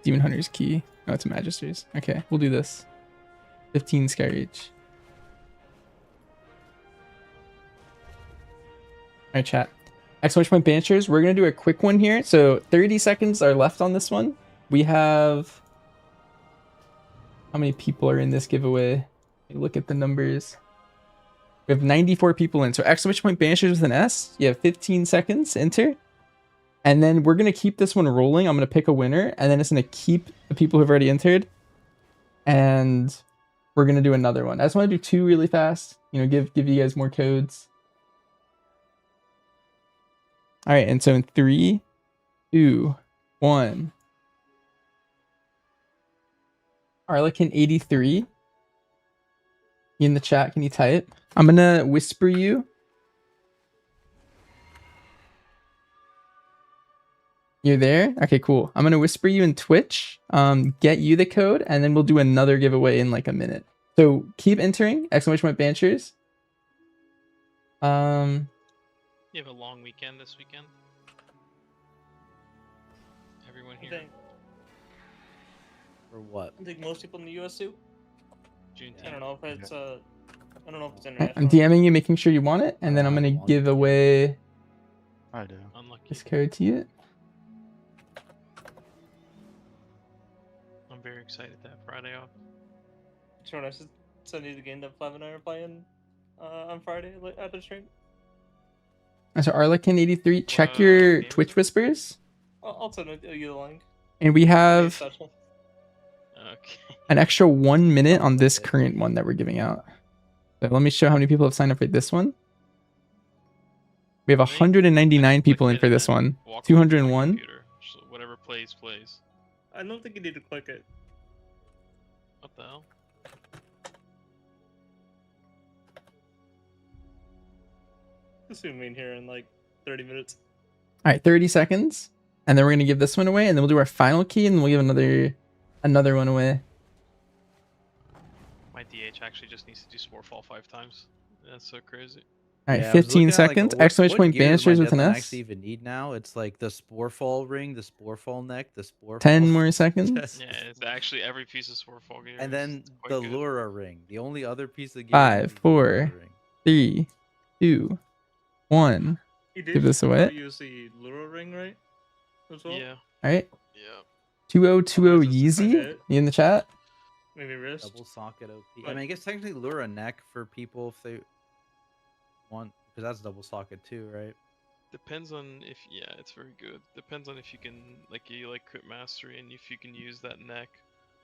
[SPEAKER 8] Demon Hunter's key? Oh, it's a Magister's. Okay, we'll do this. 15 Skyreach. Alright, chat. Exclamation point Banishers. We're going to do a quick one here. So 30 seconds are left on this one. We have... How many people are in this giveaway? Look at the numbers. We have 94 people in. So exclamation point Banishers with an S. You have 15 seconds to enter. And then we're going to keep this one rolling. I'm going to pick a winner. And then it's going to keep the people who've already entered. And we're going to do another one. I just want to do 2 really fast. You know, give you guys more codes. All right. And so in 3, 2, 1. Arlequin 83. In the chat, can you type? I'm going to whisper you. You're there? Okay, cool. I'm going to whisper you in Twitch, get you the code, and then we'll do another giveaway in like a minute. So keep entering, exclamation point Banishers.
[SPEAKER 6] You have a long weekend this weekend. Everyone
[SPEAKER 16] I
[SPEAKER 6] here.
[SPEAKER 16] think,
[SPEAKER 11] For what?
[SPEAKER 16] I think most people in the US do.
[SPEAKER 6] Juneteenth.
[SPEAKER 16] I don't know if it's I don't know if it's
[SPEAKER 8] Alright,
[SPEAKER 16] international.
[SPEAKER 8] I'm DMing you, making sure you want it, and then I'm going to give away
[SPEAKER 19] I do.
[SPEAKER 6] Unlucky.
[SPEAKER 8] this code to you.
[SPEAKER 6] I'm very excited to have Friday off.
[SPEAKER 16] Sure, I should send you the game that Flav and I are playing on Friday after stream.
[SPEAKER 8] So Arlequin 83, check your Twitch whispers.
[SPEAKER 16] I'll send you the link.
[SPEAKER 8] And we have
[SPEAKER 16] Special.
[SPEAKER 6] Okay.
[SPEAKER 8] an extra 1 minute on this current one that we're giving out. So let me show how many people have signed up for this one. We have 199 people in for this one. 201.
[SPEAKER 6] So whatever plays.
[SPEAKER 16] I don't think you need to click it.
[SPEAKER 6] What the hell?
[SPEAKER 16] Assume in here in like 30 minutes.
[SPEAKER 8] All right, 30 seconds. And then we're going to give this one away. And then we'll do our final key. And then we'll give another one away.
[SPEAKER 6] My DH actually just needs to do Sporefall 5 times. That's so crazy.
[SPEAKER 8] All right,
[SPEAKER 11] Yeah, I was
[SPEAKER 8] 15
[SPEAKER 11] looking at, like,
[SPEAKER 8] seconds.
[SPEAKER 11] what
[SPEAKER 8] Exclamation point
[SPEAKER 11] gear does my
[SPEAKER 8] Banishers with an
[SPEAKER 11] Deathline
[SPEAKER 8] S.
[SPEAKER 11] actually even need now? It's like the Sporefall ring, the Sporefall neck, the Sporefall...
[SPEAKER 8] 10 more seconds.
[SPEAKER 6] Yeah, it's actually every piece of Sporefall gear.
[SPEAKER 11] And then
[SPEAKER 6] is quite
[SPEAKER 11] the
[SPEAKER 6] good.
[SPEAKER 11] Lura ring. The only other piece of gear...
[SPEAKER 8] 5, 4, 3, 2, 1.
[SPEAKER 16] You did
[SPEAKER 8] Give this away.
[SPEAKER 16] use the Lura ring, right? As well?
[SPEAKER 6] Yeah.
[SPEAKER 8] All right.
[SPEAKER 6] Yeah.
[SPEAKER 8] 2020 Yeezy. You in the chat?
[SPEAKER 16] Maybe wrist.
[SPEAKER 11] Double socket OP. I mean, I guess technically Lura neck for people if they want Because that's double socket too, right?
[SPEAKER 6] Depends on if it's very good. Depends on if you can like crit mastery and if you can use that neck.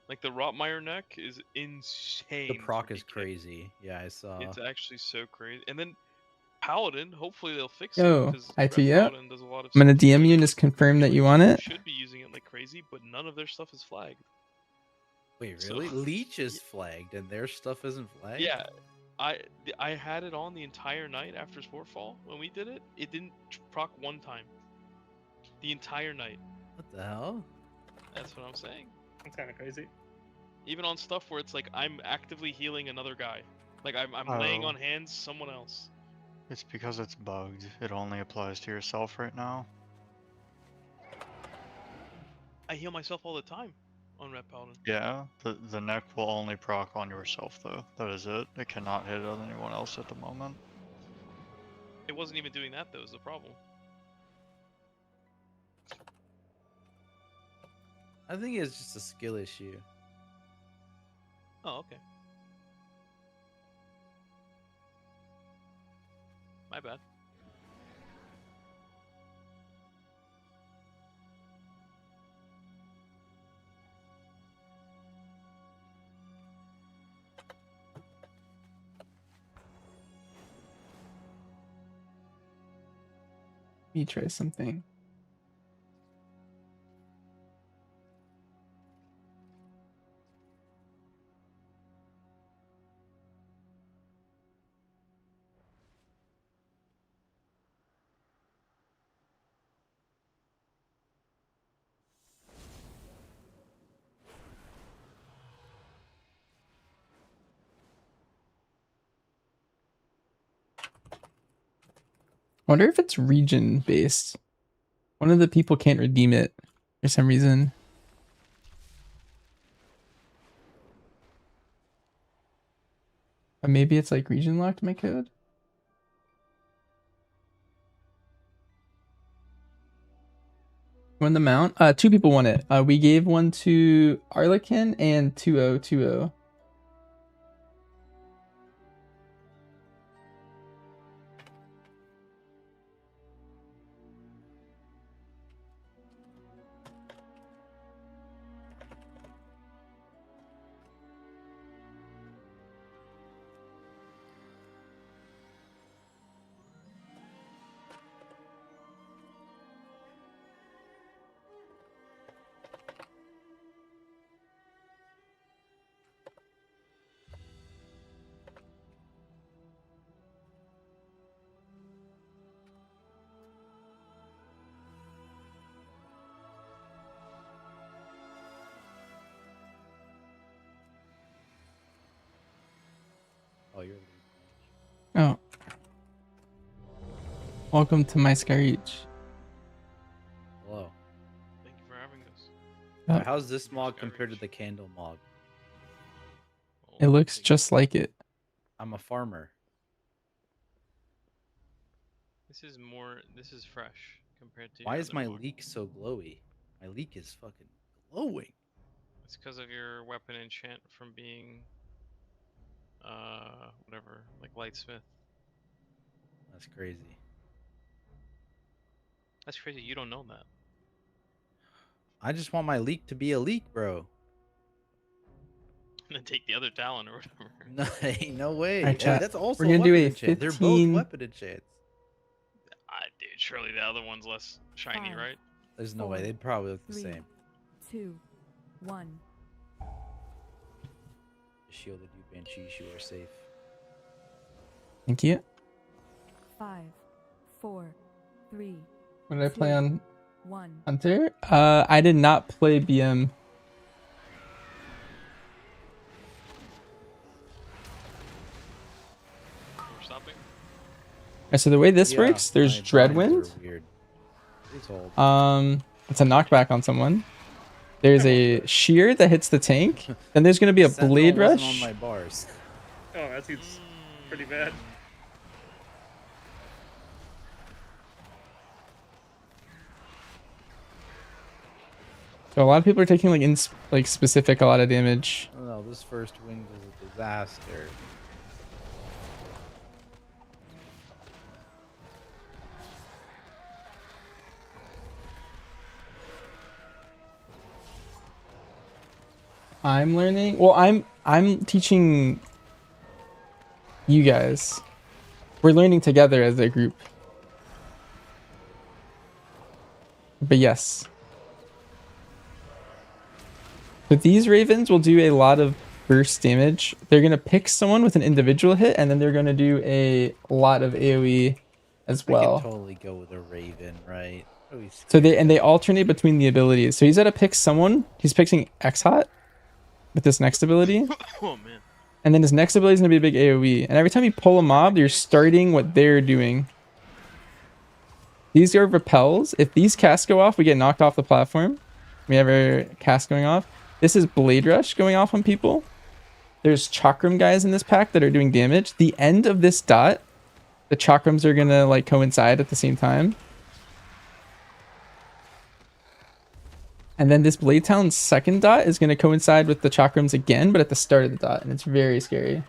[SPEAKER 6] Like the Rotmire neck is insane.
[SPEAKER 11] The proc
[SPEAKER 6] for
[SPEAKER 11] is
[SPEAKER 6] DK.
[SPEAKER 11] crazy. Yeah, I saw.
[SPEAKER 6] It's actually so crazy. And then Paladin, hopefully they'll fix
[SPEAKER 8] Yo,
[SPEAKER 6] it because
[SPEAKER 8] IT
[SPEAKER 6] Red
[SPEAKER 8] up.
[SPEAKER 6] Paladin does a lot of
[SPEAKER 8] I'm gonna
[SPEAKER 6] stuff
[SPEAKER 8] DM you and
[SPEAKER 6] good.
[SPEAKER 8] just confirm that you want it.
[SPEAKER 6] Should be using it like crazy, but none of their stuff is flagged.
[SPEAKER 11] Wait,
[SPEAKER 6] So-
[SPEAKER 11] really? Leech is flagged and their stuff isn't flagged?
[SPEAKER 6] Yeah, I had it on the entire night after Sporefall when we did it. It didn't proc one time. The entire night.
[SPEAKER 11] What the hell?
[SPEAKER 6] That's what I'm saying.
[SPEAKER 16] That's kind of crazy.
[SPEAKER 6] Even on stuff where it's like I'm actively healing another guy, like I'm laying
[SPEAKER 19] Oh.
[SPEAKER 6] on hands someone else.
[SPEAKER 19] It's because it's bugged. It only applies to yourself right now.
[SPEAKER 6] I heal myself all the time on Red Paladin.
[SPEAKER 19] Yeah, the neck will only proc on yourself though. That is it. It cannot hit on anyone else at the moment.
[SPEAKER 6] It wasn't even doing that though. Is the problem?
[SPEAKER 11] I think it's just a skill issue.
[SPEAKER 6] Oh, okay. My bad.
[SPEAKER 8] Let me try something. I wonder if it's region based. One of the people can't redeem it for some reason. Or maybe it's like region locked my code. Won the mount? Two people won it. We gave one to Arlekin and 2020.
[SPEAKER 11] Oh, you're.
[SPEAKER 8] Oh. Welcome to my Skyreach.
[SPEAKER 11] Hello.
[SPEAKER 6] Thank you for having us.
[SPEAKER 11] How's this mod compared to the candle mod?
[SPEAKER 8] It looks just like it.
[SPEAKER 11] I'm a farmer.
[SPEAKER 6] This is fresh compared to.
[SPEAKER 11] Why
[SPEAKER 6] your
[SPEAKER 11] is
[SPEAKER 6] other
[SPEAKER 11] my
[SPEAKER 6] mod.
[SPEAKER 11] leak so glowy? My leak is fucking glowing.
[SPEAKER 6] It's because of your weapon enchant from being, whatever, like Lightsmith.
[SPEAKER 11] That's crazy.
[SPEAKER 6] That's crazy. You don't know that.
[SPEAKER 11] I just want my leak to be a leak, bro.
[SPEAKER 6] And then take the other talent or whatever.
[SPEAKER 11] No, ain't no way.
[SPEAKER 8] Alright,
[SPEAKER 11] Yeah,
[SPEAKER 8] chat.
[SPEAKER 11] that's also
[SPEAKER 8] We're gonna do
[SPEAKER 11] weapon
[SPEAKER 8] a
[SPEAKER 11] enchant. They're both
[SPEAKER 8] 15
[SPEAKER 11] weapon enchants.
[SPEAKER 6] Dude, surely the other one's less shiny,
[SPEAKER 14] 5,
[SPEAKER 6] right?
[SPEAKER 11] There's no way. They'd probably look the
[SPEAKER 14] 3,
[SPEAKER 11] same.
[SPEAKER 14] 2, 1.
[SPEAKER 11] Shielded you, Banshee. You are safe.
[SPEAKER 8] Thank you.
[SPEAKER 14] 5, 4, 3.
[SPEAKER 8] What did I play on
[SPEAKER 14] 1.
[SPEAKER 8] Hunter? I did not play BM.
[SPEAKER 6] We're stopping.
[SPEAKER 8] Alright, so the way this
[SPEAKER 11] Yeah,
[SPEAKER 8] works, there's
[SPEAKER 11] my
[SPEAKER 8] Dreadwind.
[SPEAKER 11] blinds are weird. It's old.
[SPEAKER 8] It's a knockback on someone. There's a shear that hits the tank. Then there's gonna be a
[SPEAKER 11] Sentinel
[SPEAKER 8] blade
[SPEAKER 11] wasn't
[SPEAKER 8] rush.
[SPEAKER 11] on my bars.
[SPEAKER 16] Oh, that seems pretty bad.
[SPEAKER 8] So a lot of people are taking like specific a lot of damage.
[SPEAKER 11] Oh no, this first wing was a disaster.
[SPEAKER 8] I'm learning. Well, I'm teaching you guys. We're learning together as a group. But yes. But these ravens will do a lot of burst damage. They're going to pick someone with an individual hit, and then they're going to do a lot of AoE as
[SPEAKER 11] I
[SPEAKER 8] well.
[SPEAKER 11] can totally go with a raven, right?
[SPEAKER 8] So they alternate between the abilities. So he's got to pick someone. He's picking X-Hot with this next ability.
[SPEAKER 6] Oh man.
[SPEAKER 8] And then his next ability is going to be a big AoE. And every time you pull a mob, you're starting what they're doing. These are repels. If these casts go off, we get knocked off the platform. We have our cast going off. This is Blade Rush going off on people. There's Chakram guys in this pack that are doing damage. The end of this dot, the Chakrams are going to like coincide at the same time. And then this Blade Town's second dot is going to coincide with the Chakrams again, but at the start of the dot. And it's very scary.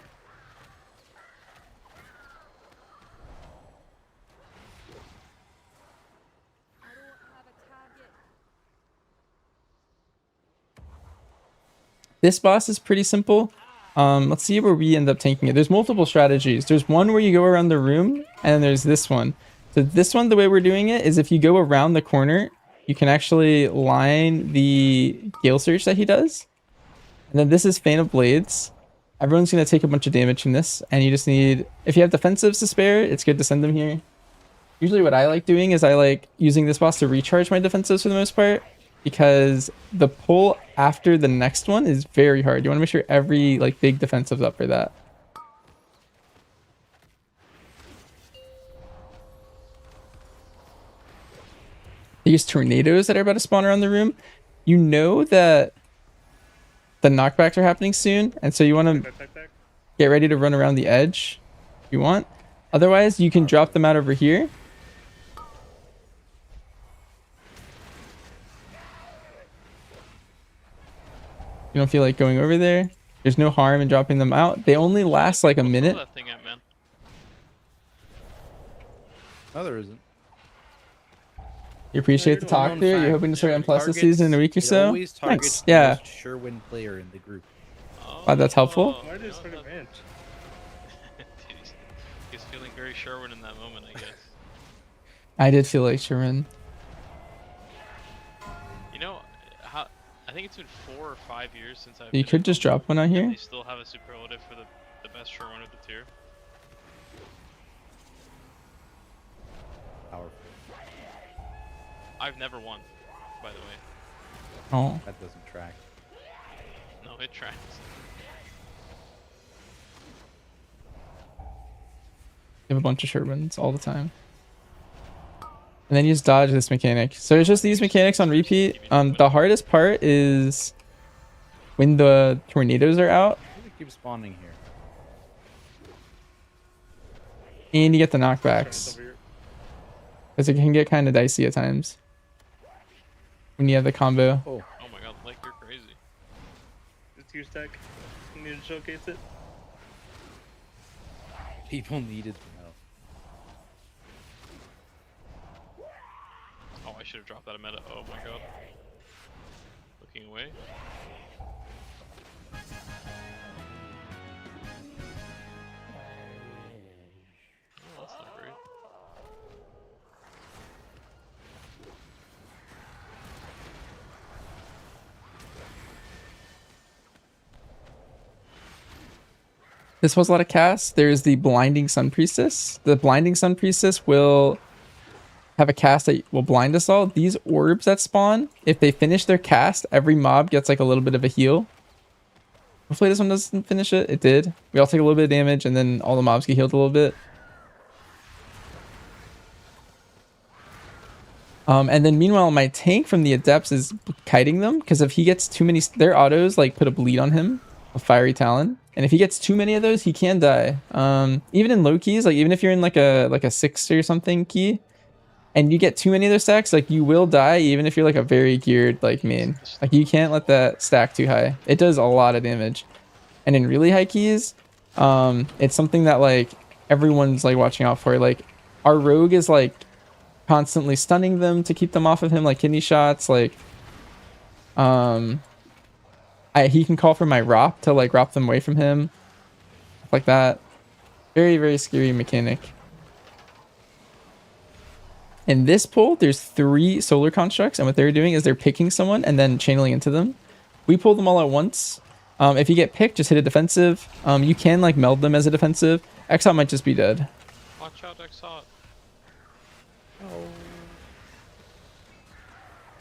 [SPEAKER 8] This boss is pretty simple. Let's see where we end up tanking it. There's multiple strategies. There's one where you go around the room, and then there's this one. So this one, the way we're doing it is if you go around the corner, you can actually line the Gale Surge that he does. And then this is Fan of Blades. Everyone's going to take a bunch of damage from this, and you just need... If you have defensives to spare, it's good to send them here. Usually what I like doing is I like using this boss to recharge my defensives for the most part, because the pull after the next one is very hard. You want to make sure every like big defensive's up for that. These tornadoes that are about to spawn around the room, you know that the knockbacks are happening soon, and so you want to get ready to run around the edge if you want. Otherwise, you can drop them out over here. You don't feel like going over there. There's no harm in dropping them out. They only last like a minute.
[SPEAKER 6] That thing at, man.
[SPEAKER 11] No, there isn't.
[SPEAKER 8] You appreciate the talk there. You're hoping to start M+ this season in a week or so. Nice. Yeah.
[SPEAKER 11] Sure-win player in the group.
[SPEAKER 8] Wow, that's helpful.
[SPEAKER 16] Why did it start a bench?
[SPEAKER 6] He's feeling very Sherwin in that moment, I guess.
[SPEAKER 8] I did feel like Sherman.
[SPEAKER 6] You know, I think it's been 4 or 5 years since I've.
[SPEAKER 8] You could just drop one out here.
[SPEAKER 6] They still have a superlative for the best Sherwin of the tier.
[SPEAKER 11] Powerful.
[SPEAKER 6] I've never won, by the way.
[SPEAKER 8] Oh.
[SPEAKER 11] That doesn't track.
[SPEAKER 6] No, it tracks.
[SPEAKER 8] You have a bunch of Shermans all the time. And then you just dodge this mechanic. So it's just these mechanics on repeat. The hardest part is when the tornadoes are out.
[SPEAKER 11] We keep spawning here.
[SPEAKER 8] And you get the knockbacks. Because it can get kind of dicey at times. When you have the combo.
[SPEAKER 6] Oh my god, like you're crazy.
[SPEAKER 16] It's your stack. You need to showcase it.
[SPEAKER 11] People needed to know.
[SPEAKER 6] Oh, I should have dropped that a meta. Oh my god. Looking away. Oh, that's not great.
[SPEAKER 8] This was a lot of casts. There's the Blinding Sun Priestess. The Blinding Sun Priestess will have a cast that will blind us all. These orbs that spawn, if they finish their cast, every mob gets like a little bit of a heal. Hopefully this one doesn't finish it. It did. We all take a little bit of damage, and then all the mobs get healed a little bit. And then meanwhile, my tank from the Adepts is kiting them, because if he gets too many, their autos like put a bleed on him, a Fiery Talon. And if he gets too many of those, he can die. Even in low keys, like even if you're in like a 6 or something key, and you get too many of those stacks, like you will die even if you're like a very geared like main. Like you can't let that stack too high. It does a lot of damage. And in really high keys, it's something that like everyone's like watching out for. Like our rogue is like constantly stunning them to keep them off of him, like kidney shots. Like I he can call for my Rop to like Rop them away from him. Like that. Very, very scary mechanic. In this pull, there's 3 solar constructs, and what they're doing is they're picking someone and then channeling into them. We pull them all at once. If you get picked, just hit a defensive. You can like meld them as a defensive. Exot might just be dead.
[SPEAKER 6] Watch out, Exot.
[SPEAKER 11] Oh.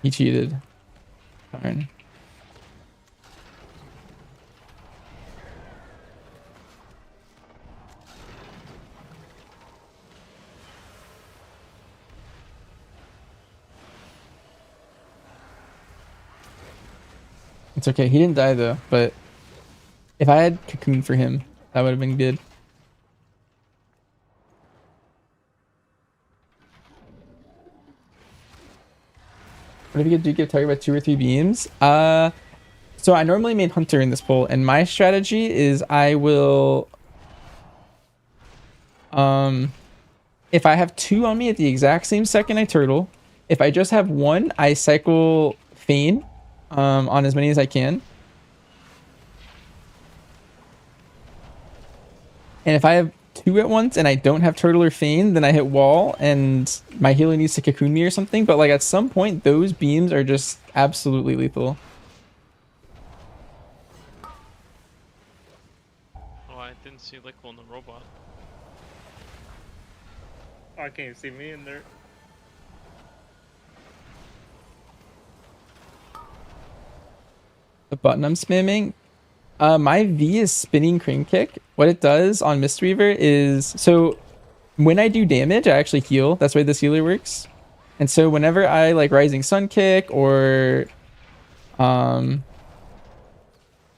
[SPEAKER 8] He cheated. Darn. It's okay. He didn't die though, but if I had cocoon for him, that would have been good. What if you do give target by 2 or 3 beams? So I normally main hunter in this pull, and my strategy is I will if I have 2 on me at the exact same second I turtle. If I just have 1, I cycle feign on as many as I can. And if I have 2 at once and I don't have turtle or feign, then I hit wall and my healer needs to cocoon me or something. But like at some point, those beams are just absolutely lethal.
[SPEAKER 6] Oh, I didn't see Lickle in the robot. Oh, I can't even see me in there.
[SPEAKER 8] The button I'm spamming, my V is spinning crane kick. What it does on Mistweaver is, so when I do damage, I actually heal. That's why this healer works. And so whenever I like rising sun kick or like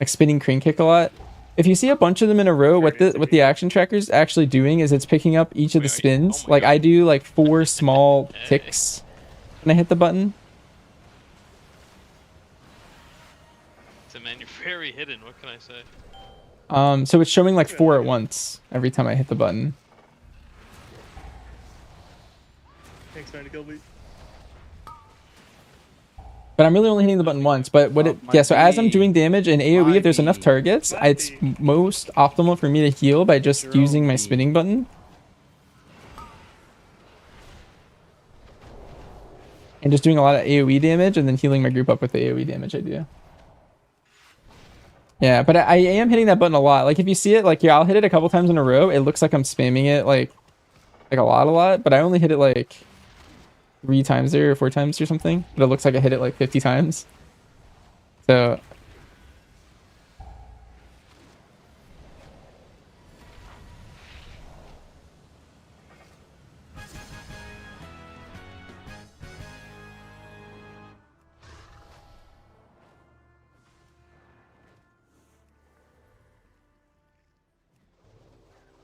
[SPEAKER 8] spinning crane kick a lot, if you see a bunch of them in a row, what the action tracker's actually doing is it's picking up each of the spins. Like I do like 4 small ticks when I hit the button.
[SPEAKER 6] So man, you're very hidden. What can I say?
[SPEAKER 8] So it's showing like 4 at once every time I hit the button.
[SPEAKER 6] Thanks, man, to kill me.
[SPEAKER 8] But I'm really only hitting the button once. But what so as I'm doing damage in AoE, if there's enough targets, it's most optimal for me to heal by just using my spinning button. And just doing a lot of AoE damage and then healing my group up with the AoE damage I do. Yeah, but I am hitting that button a lot. Like if you see it, like yeah, I'll hit it a couple times in a row. It looks like I'm spamming it like a lot, but I only hit it like 3 times there or 4 times or something. But it looks like I hit it like 50 times. So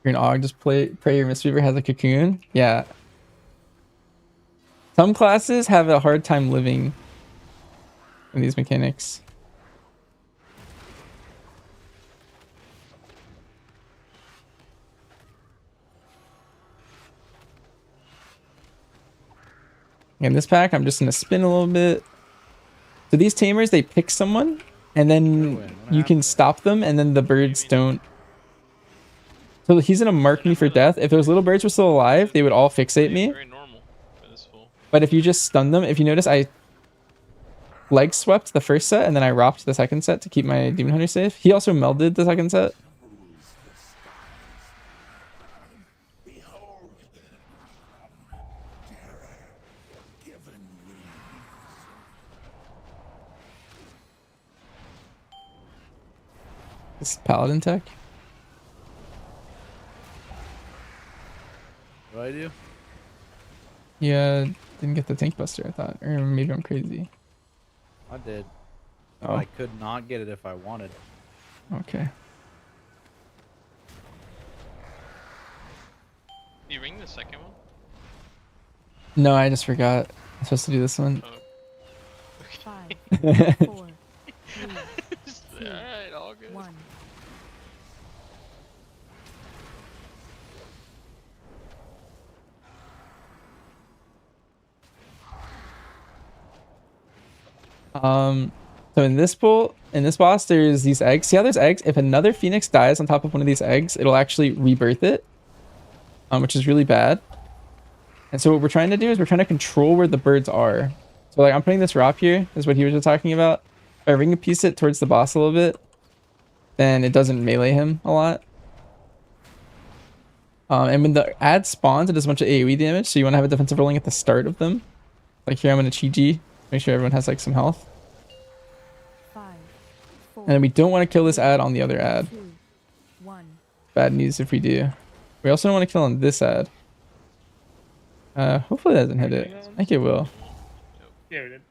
[SPEAKER 8] you're an AUG, just pray your Mistweaver has a cocoon. Yeah. Some classes have a hard time living in these mechanics. In this pack, I'm just going to spin a little bit. So these tamers, they pick someone, and then you can stop them, and then the birds don't. So he's going to mark me for death. If those little birds were still alive, they would all fixate me. But if you just stun them, if you notice, I leg swept the first set, and then I ropped the second set to keep my Demon Hunter safe. He also melded the second set. This is Paladin tech.
[SPEAKER 11] What do I do?
[SPEAKER 8] Yeah, didn't get the tank buster, I thought. Or maybe I'm crazy.
[SPEAKER 11] I did.
[SPEAKER 8] Oh.
[SPEAKER 11] I could not get it if I wanted.
[SPEAKER 8] Okay.
[SPEAKER 6] You ring the second one?
[SPEAKER 8] No, I just forgot. I'm supposed to do this one.
[SPEAKER 6] Oh.
[SPEAKER 14] 5, 4, 3, 2,
[SPEAKER 6] Alright, all good.
[SPEAKER 14] 1.
[SPEAKER 8] So in this pool, in this boss, there's these eggs. See how there's eggs? If another phoenix dies on top of one of these eggs, it'll actually rebirth it, which is really bad. And so what we're trying to do is we're trying to control where the birds are. So like I'm putting this Rop here, is what he was just talking about. If I ring a piece it towards the boss a little bit, then it doesn't melee him a lot. And when the ad spawns, it does a bunch of AoE damage, so you want to have a defensive rolling at the start of them. Like here I'm going to Chi-Ji, make sure everyone has like some health. And then we don't want to kill this ad on the other ad. Bad news if we do. We also don't want to kill on this ad. Hopefully that doesn't hit it. I think it will.
[SPEAKER 16] Yeah, we did.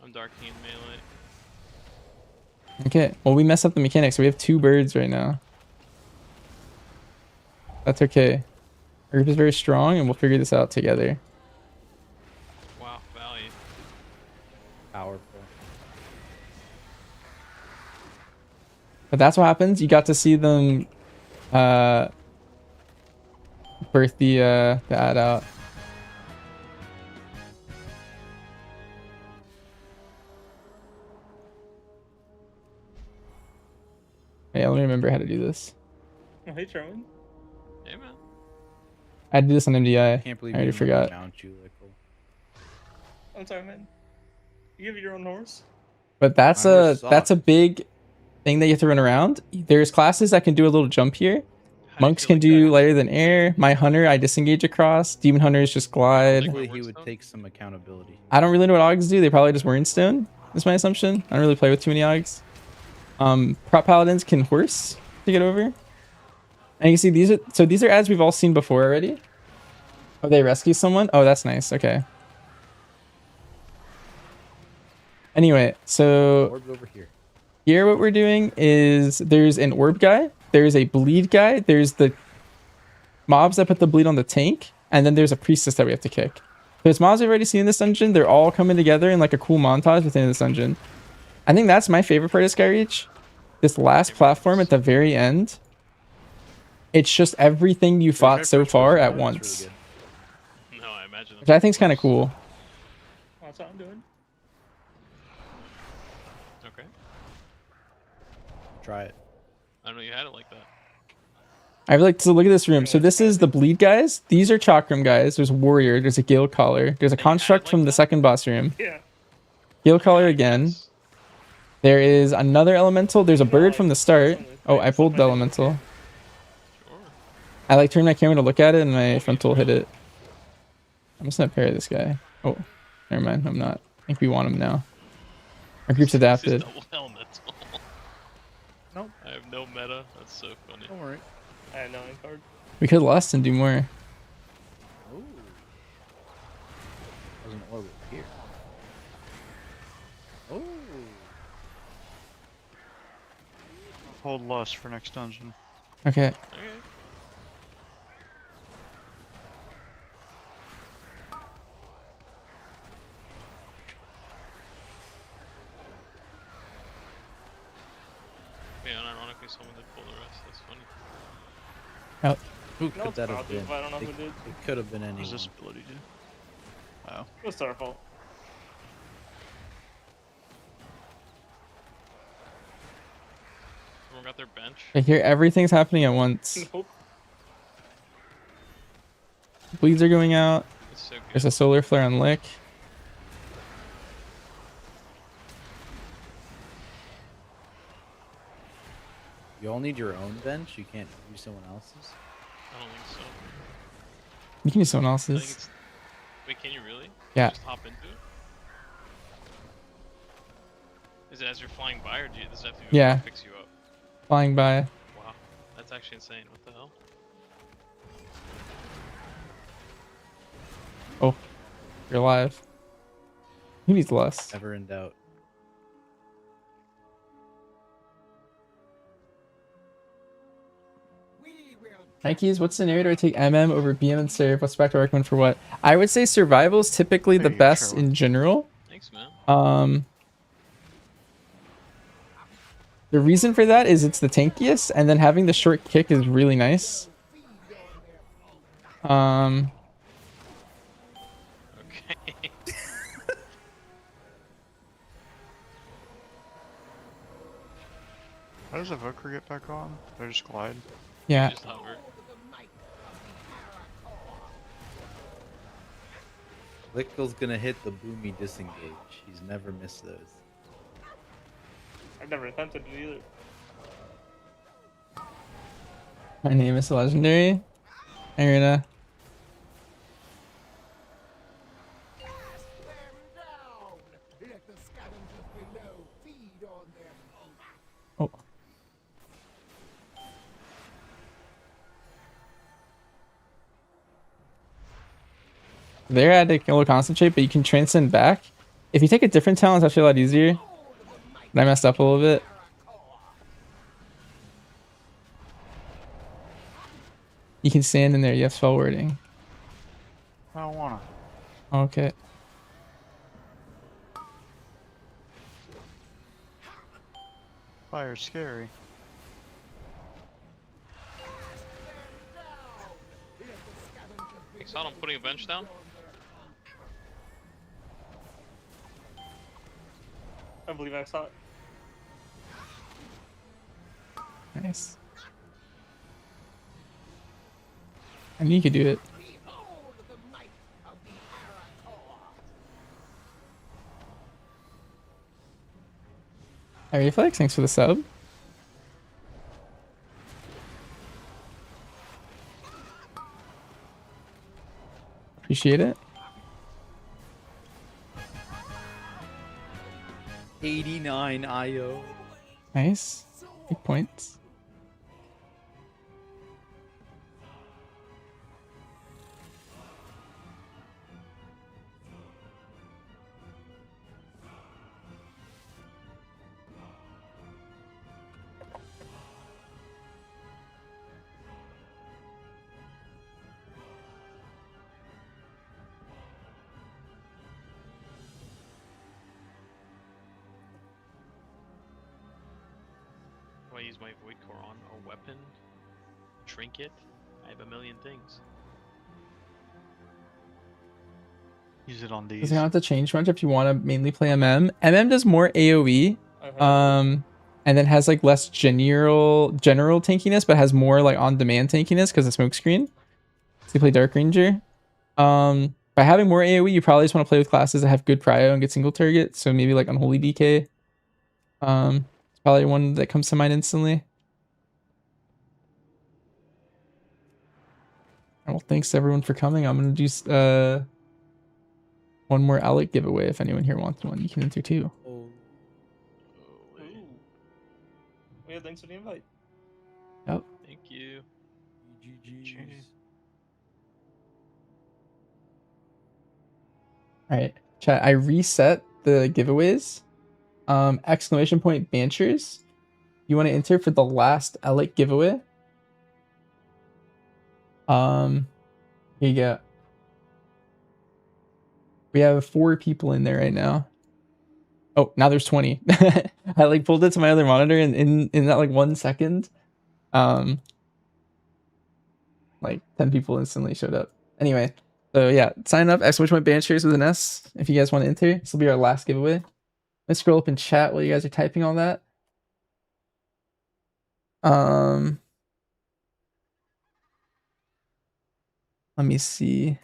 [SPEAKER 6] I'm darking melee.
[SPEAKER 8] Okay, well we messed up the mechanics, so we have 2 birds right now. That's okay. Our group is very strong and we'll figure this out together.
[SPEAKER 6] Wow, value.
[SPEAKER 11] Powerful.
[SPEAKER 8] But that's what happens. You got to see them birth the ad out. Yeah, let me remember how to do this.
[SPEAKER 16] Oh, hey, Sherman.
[SPEAKER 6] Hey, man.
[SPEAKER 8] I had to do this on MDI.
[SPEAKER 11] I can't believe
[SPEAKER 8] I already
[SPEAKER 11] you
[SPEAKER 8] forgot.
[SPEAKER 11] mount you like
[SPEAKER 16] I'm sorry, man. You have your own horse?
[SPEAKER 8] But that's a big thing that you have to run around. There's classes that can do a little jump here. Monks can do lighter than air. My hunter, I disengage across. Demon hunters just glide.
[SPEAKER 11] Hopefully he would take some accountability.
[SPEAKER 8] I don't really know what Augs do. They probably just Wernstone, is my assumption. I don't really play with too many Augs. Prop paladins can horse to get over. And you can see these are ads we've all seen before already. Oh, they rescue someone? Oh, that's nice. Okay. Anyway, so
[SPEAKER 11] Orbs over here.
[SPEAKER 8] Here what we're doing is there's an orb guy, there's a bleed guy, there's the mobs that put the bleed on the tank, and then there's a priestess that we have to kick. There's mobs we've already seen in this dungeon. They're all coming together in like a cool montage within this dungeon. I think that's my favorite part of Skyreach. This last platform at the very end. It's just everything you fought so far at once.
[SPEAKER 6] No, I imagine.
[SPEAKER 8] Which I think is kind of cool.
[SPEAKER 16] That's what I'm doing.
[SPEAKER 6] Okay.
[SPEAKER 11] Try it.
[SPEAKER 6] I don't know you had it like that.
[SPEAKER 8] I really like to look at this room. So this is the bleed guys. These are chakram guys. There's warrior. There's a gale collar. There's a construct from the second boss room.
[SPEAKER 16] Yeah.
[SPEAKER 8] Gale collar again. There is another elemental. There's a bird from the start. Oh, I pulled the elemental. I like turned my camera to look at it and my frontal hit it. I'm just gonna parry this guy. Oh, never mind. I'm not. I think we want him now. Our group's adapted.
[SPEAKER 16] Nope.
[SPEAKER 6] I have no meta. That's so funny.
[SPEAKER 16] Don't worry. I have no end card.
[SPEAKER 8] We could lust and do more.
[SPEAKER 11] Oh. There's an orb here. Oh.
[SPEAKER 19] Hold lust for next dungeon.
[SPEAKER 8] Okay.
[SPEAKER 6] Yeah, and ironically, someone did pull the rest. That's funny.
[SPEAKER 8] Oh.
[SPEAKER 11] Who
[SPEAKER 16] No,
[SPEAKER 11] could
[SPEAKER 16] it's
[SPEAKER 11] that have
[SPEAKER 16] probably,
[SPEAKER 11] been?
[SPEAKER 16] but I don't know who
[SPEAKER 11] It
[SPEAKER 16] did.
[SPEAKER 11] could have been anyone.
[SPEAKER 19] What does this ability do? Oh.
[SPEAKER 16] It was our fault.
[SPEAKER 6] Everyone got their bench.
[SPEAKER 8] I hear everything's happening at once.
[SPEAKER 16] Nope.
[SPEAKER 8] Bleeds are going out.
[SPEAKER 6] It's so good.
[SPEAKER 8] There's a solar flare on Lick.
[SPEAKER 11] You all need your own bench. You can't use someone else's.
[SPEAKER 6] I don't think so.
[SPEAKER 8] You can use someone
[SPEAKER 6] I think
[SPEAKER 8] else's.
[SPEAKER 6] it's... Wait, can you really?
[SPEAKER 8] Yeah.
[SPEAKER 6] Just hop into it? Is it as you're flying by, or does it have to
[SPEAKER 8] Yeah.
[SPEAKER 6] fix you up?
[SPEAKER 8] Flying by.
[SPEAKER 6] Wow, that's actually insane. What the hell?
[SPEAKER 8] Oh, you're alive. Who needs less?
[SPEAKER 11] Never in doubt.
[SPEAKER 8] Nikes, what scenario do I take MM over BM and serve? What's back to recommend for what? I would say survival is typically the best in general.
[SPEAKER 6] Thanks, man.
[SPEAKER 8] The reason for that is it's the tankiest, and then having the short kick is really nice.
[SPEAKER 6] Okay.
[SPEAKER 19] How does Evoker get back on? Did I just glide?
[SPEAKER 8] Yeah.
[SPEAKER 6] Just hover.
[SPEAKER 11] Lickle's gonna hit the boomy disengage. He's never missed those.
[SPEAKER 16] I've never attempted it either.
[SPEAKER 8] My name is legendary. Irina. Oh. There I had to a little concentrate, but you can transcend back. If you take a different talent, it's actually a lot easier. And I messed up a little bit. You can stand in there, you have spell wording.
[SPEAKER 19] I don't wanna.
[SPEAKER 8] Okay.
[SPEAKER 19] Fire's scary.
[SPEAKER 6] Thanks, I'm putting a bench down.
[SPEAKER 16] I believe I saw it.
[SPEAKER 8] Nice. I knew you could do it. Hi, Reflex, thanks for the sub. Appreciate it.
[SPEAKER 11] 89 IO.
[SPEAKER 8] Nice. Big points.
[SPEAKER 6] Do I use my Void Core on a weapon? Trinket? I have a million things.
[SPEAKER 19] Use it on these.
[SPEAKER 8] Doesn't have to change much if you want to mainly play MM. MM does more AoE. And then has like less general tankiness, but has more like on-demand tankiness because of smoke screen. So you play Dark Ranger. By having more AoE, you probably just want to play with classes that have good prio and good single target. So maybe like Unholy DK. It's probably one that comes to mind instantly. Well, thanks everyone for coming. I'm gonna do one more Alec giveaway. If anyone here wants one, you can enter too.
[SPEAKER 16] Ooh. Yeah, thanks for the invite.
[SPEAKER 8] Yep.
[SPEAKER 6] Thank you.
[SPEAKER 8] All right, chat. I reset the giveaways. Exclamation point Banchers. You want to enter for the last Alec giveaway? Here you go. We have 4 people in there right now. Oh, now there's 20. I like pulled it to my other monitor, and in that like 1 second, like 10 people instantly showed up. Anyway, so yeah, sign up. Exclamation point Banchers with an S if you guys want to enter. This will be our last giveaway. Let's scroll up in chat while you guys are typing all that. Let me see.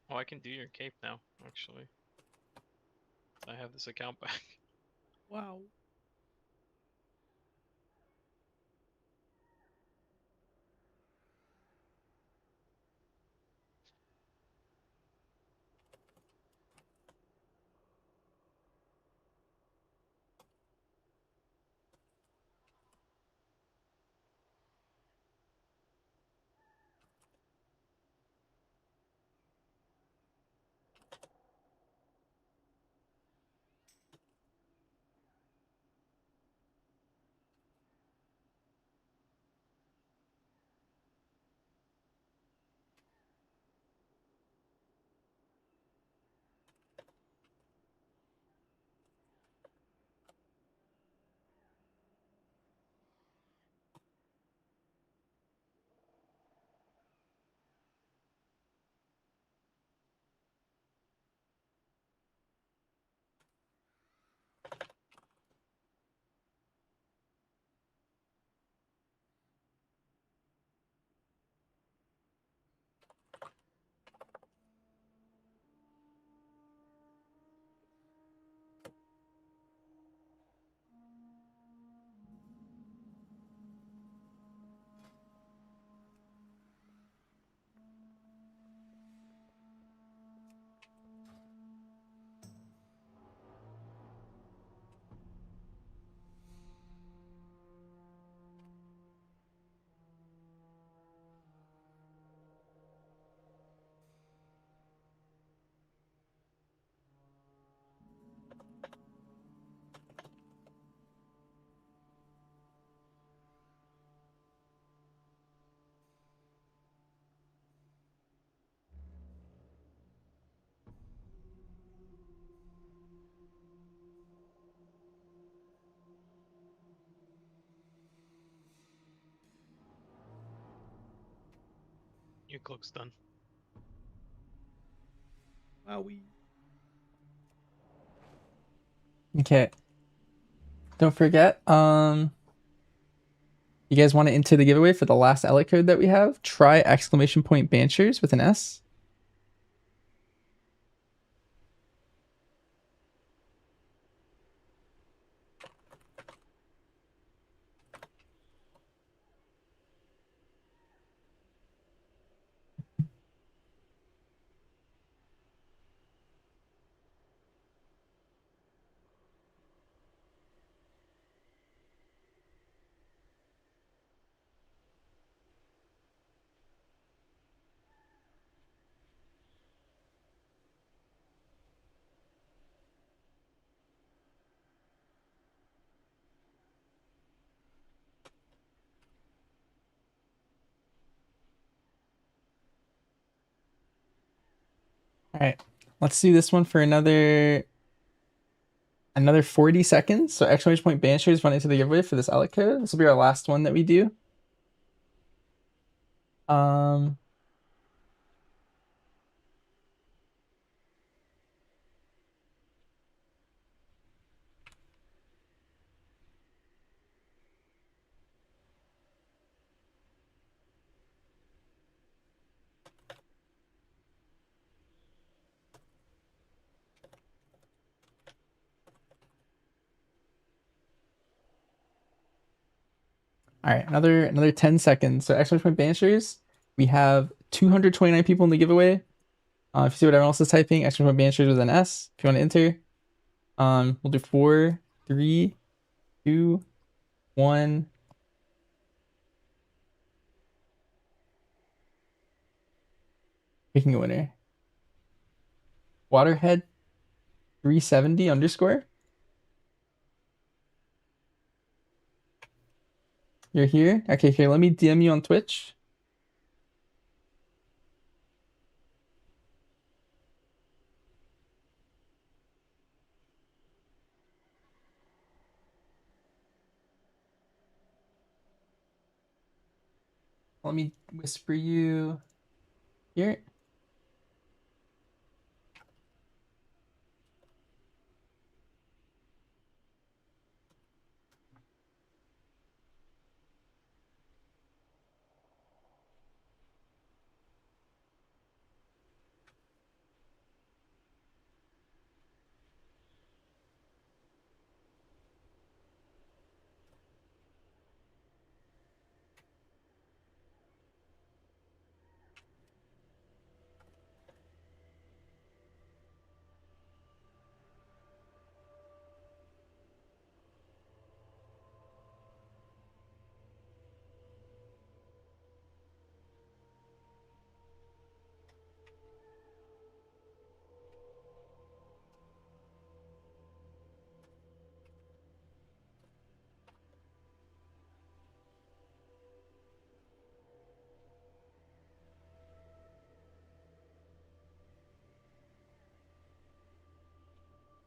[SPEAKER 6] Oh, I can do your cape now, actually. I have this account back.
[SPEAKER 11] Wow.
[SPEAKER 6] Your cloak's done.
[SPEAKER 11] Wowie.
[SPEAKER 8] Okay. Don't forget, you guys want to enter the giveaway for the last Elliot code that we have? Try !Banchers with an S. All right, let's do this one for another 40 seconds. So !Banchers run into the giveaway for this Elliot code. This will be our last one that we do. All right, another 10 seconds. So !Banchers, we have 229 people in the giveaway. If you see what everyone else is typing, !Banchers with an S. If you want to enter, we'll do 4, 3, 2, 1. Picking a winner. Waterhead 370 _ You're here? Okay, here, let me DM you on Twitch. Let me whisper you here.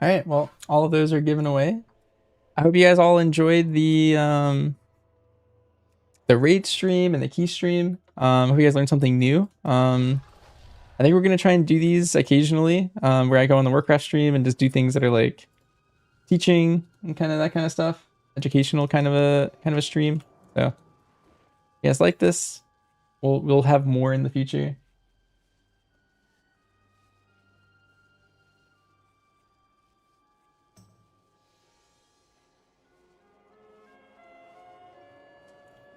[SPEAKER 8] All right, well, all of those are given away. I hope you guys all enjoyed the raid stream and the key stream. I hope you guys learned something new. I think we're gonna try and do these occasionally, where I go on the Warcraft stream and just do things that are like teaching and kind of that kind of stuff, educational kind of a stream. So, if you guys like this, we'll have more in the future.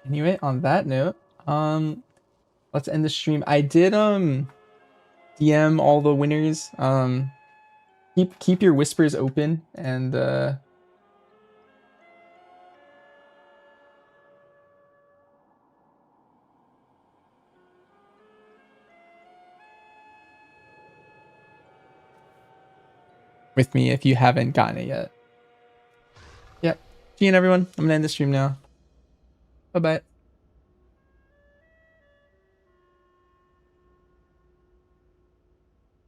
[SPEAKER 8] Anyway, on that note, let's end the stream. I did DM all the winners. Keep your whispers open and with me if you haven't gotten it yet. Yep. See you everyone. I'm gonna end the stream now. Bye bye.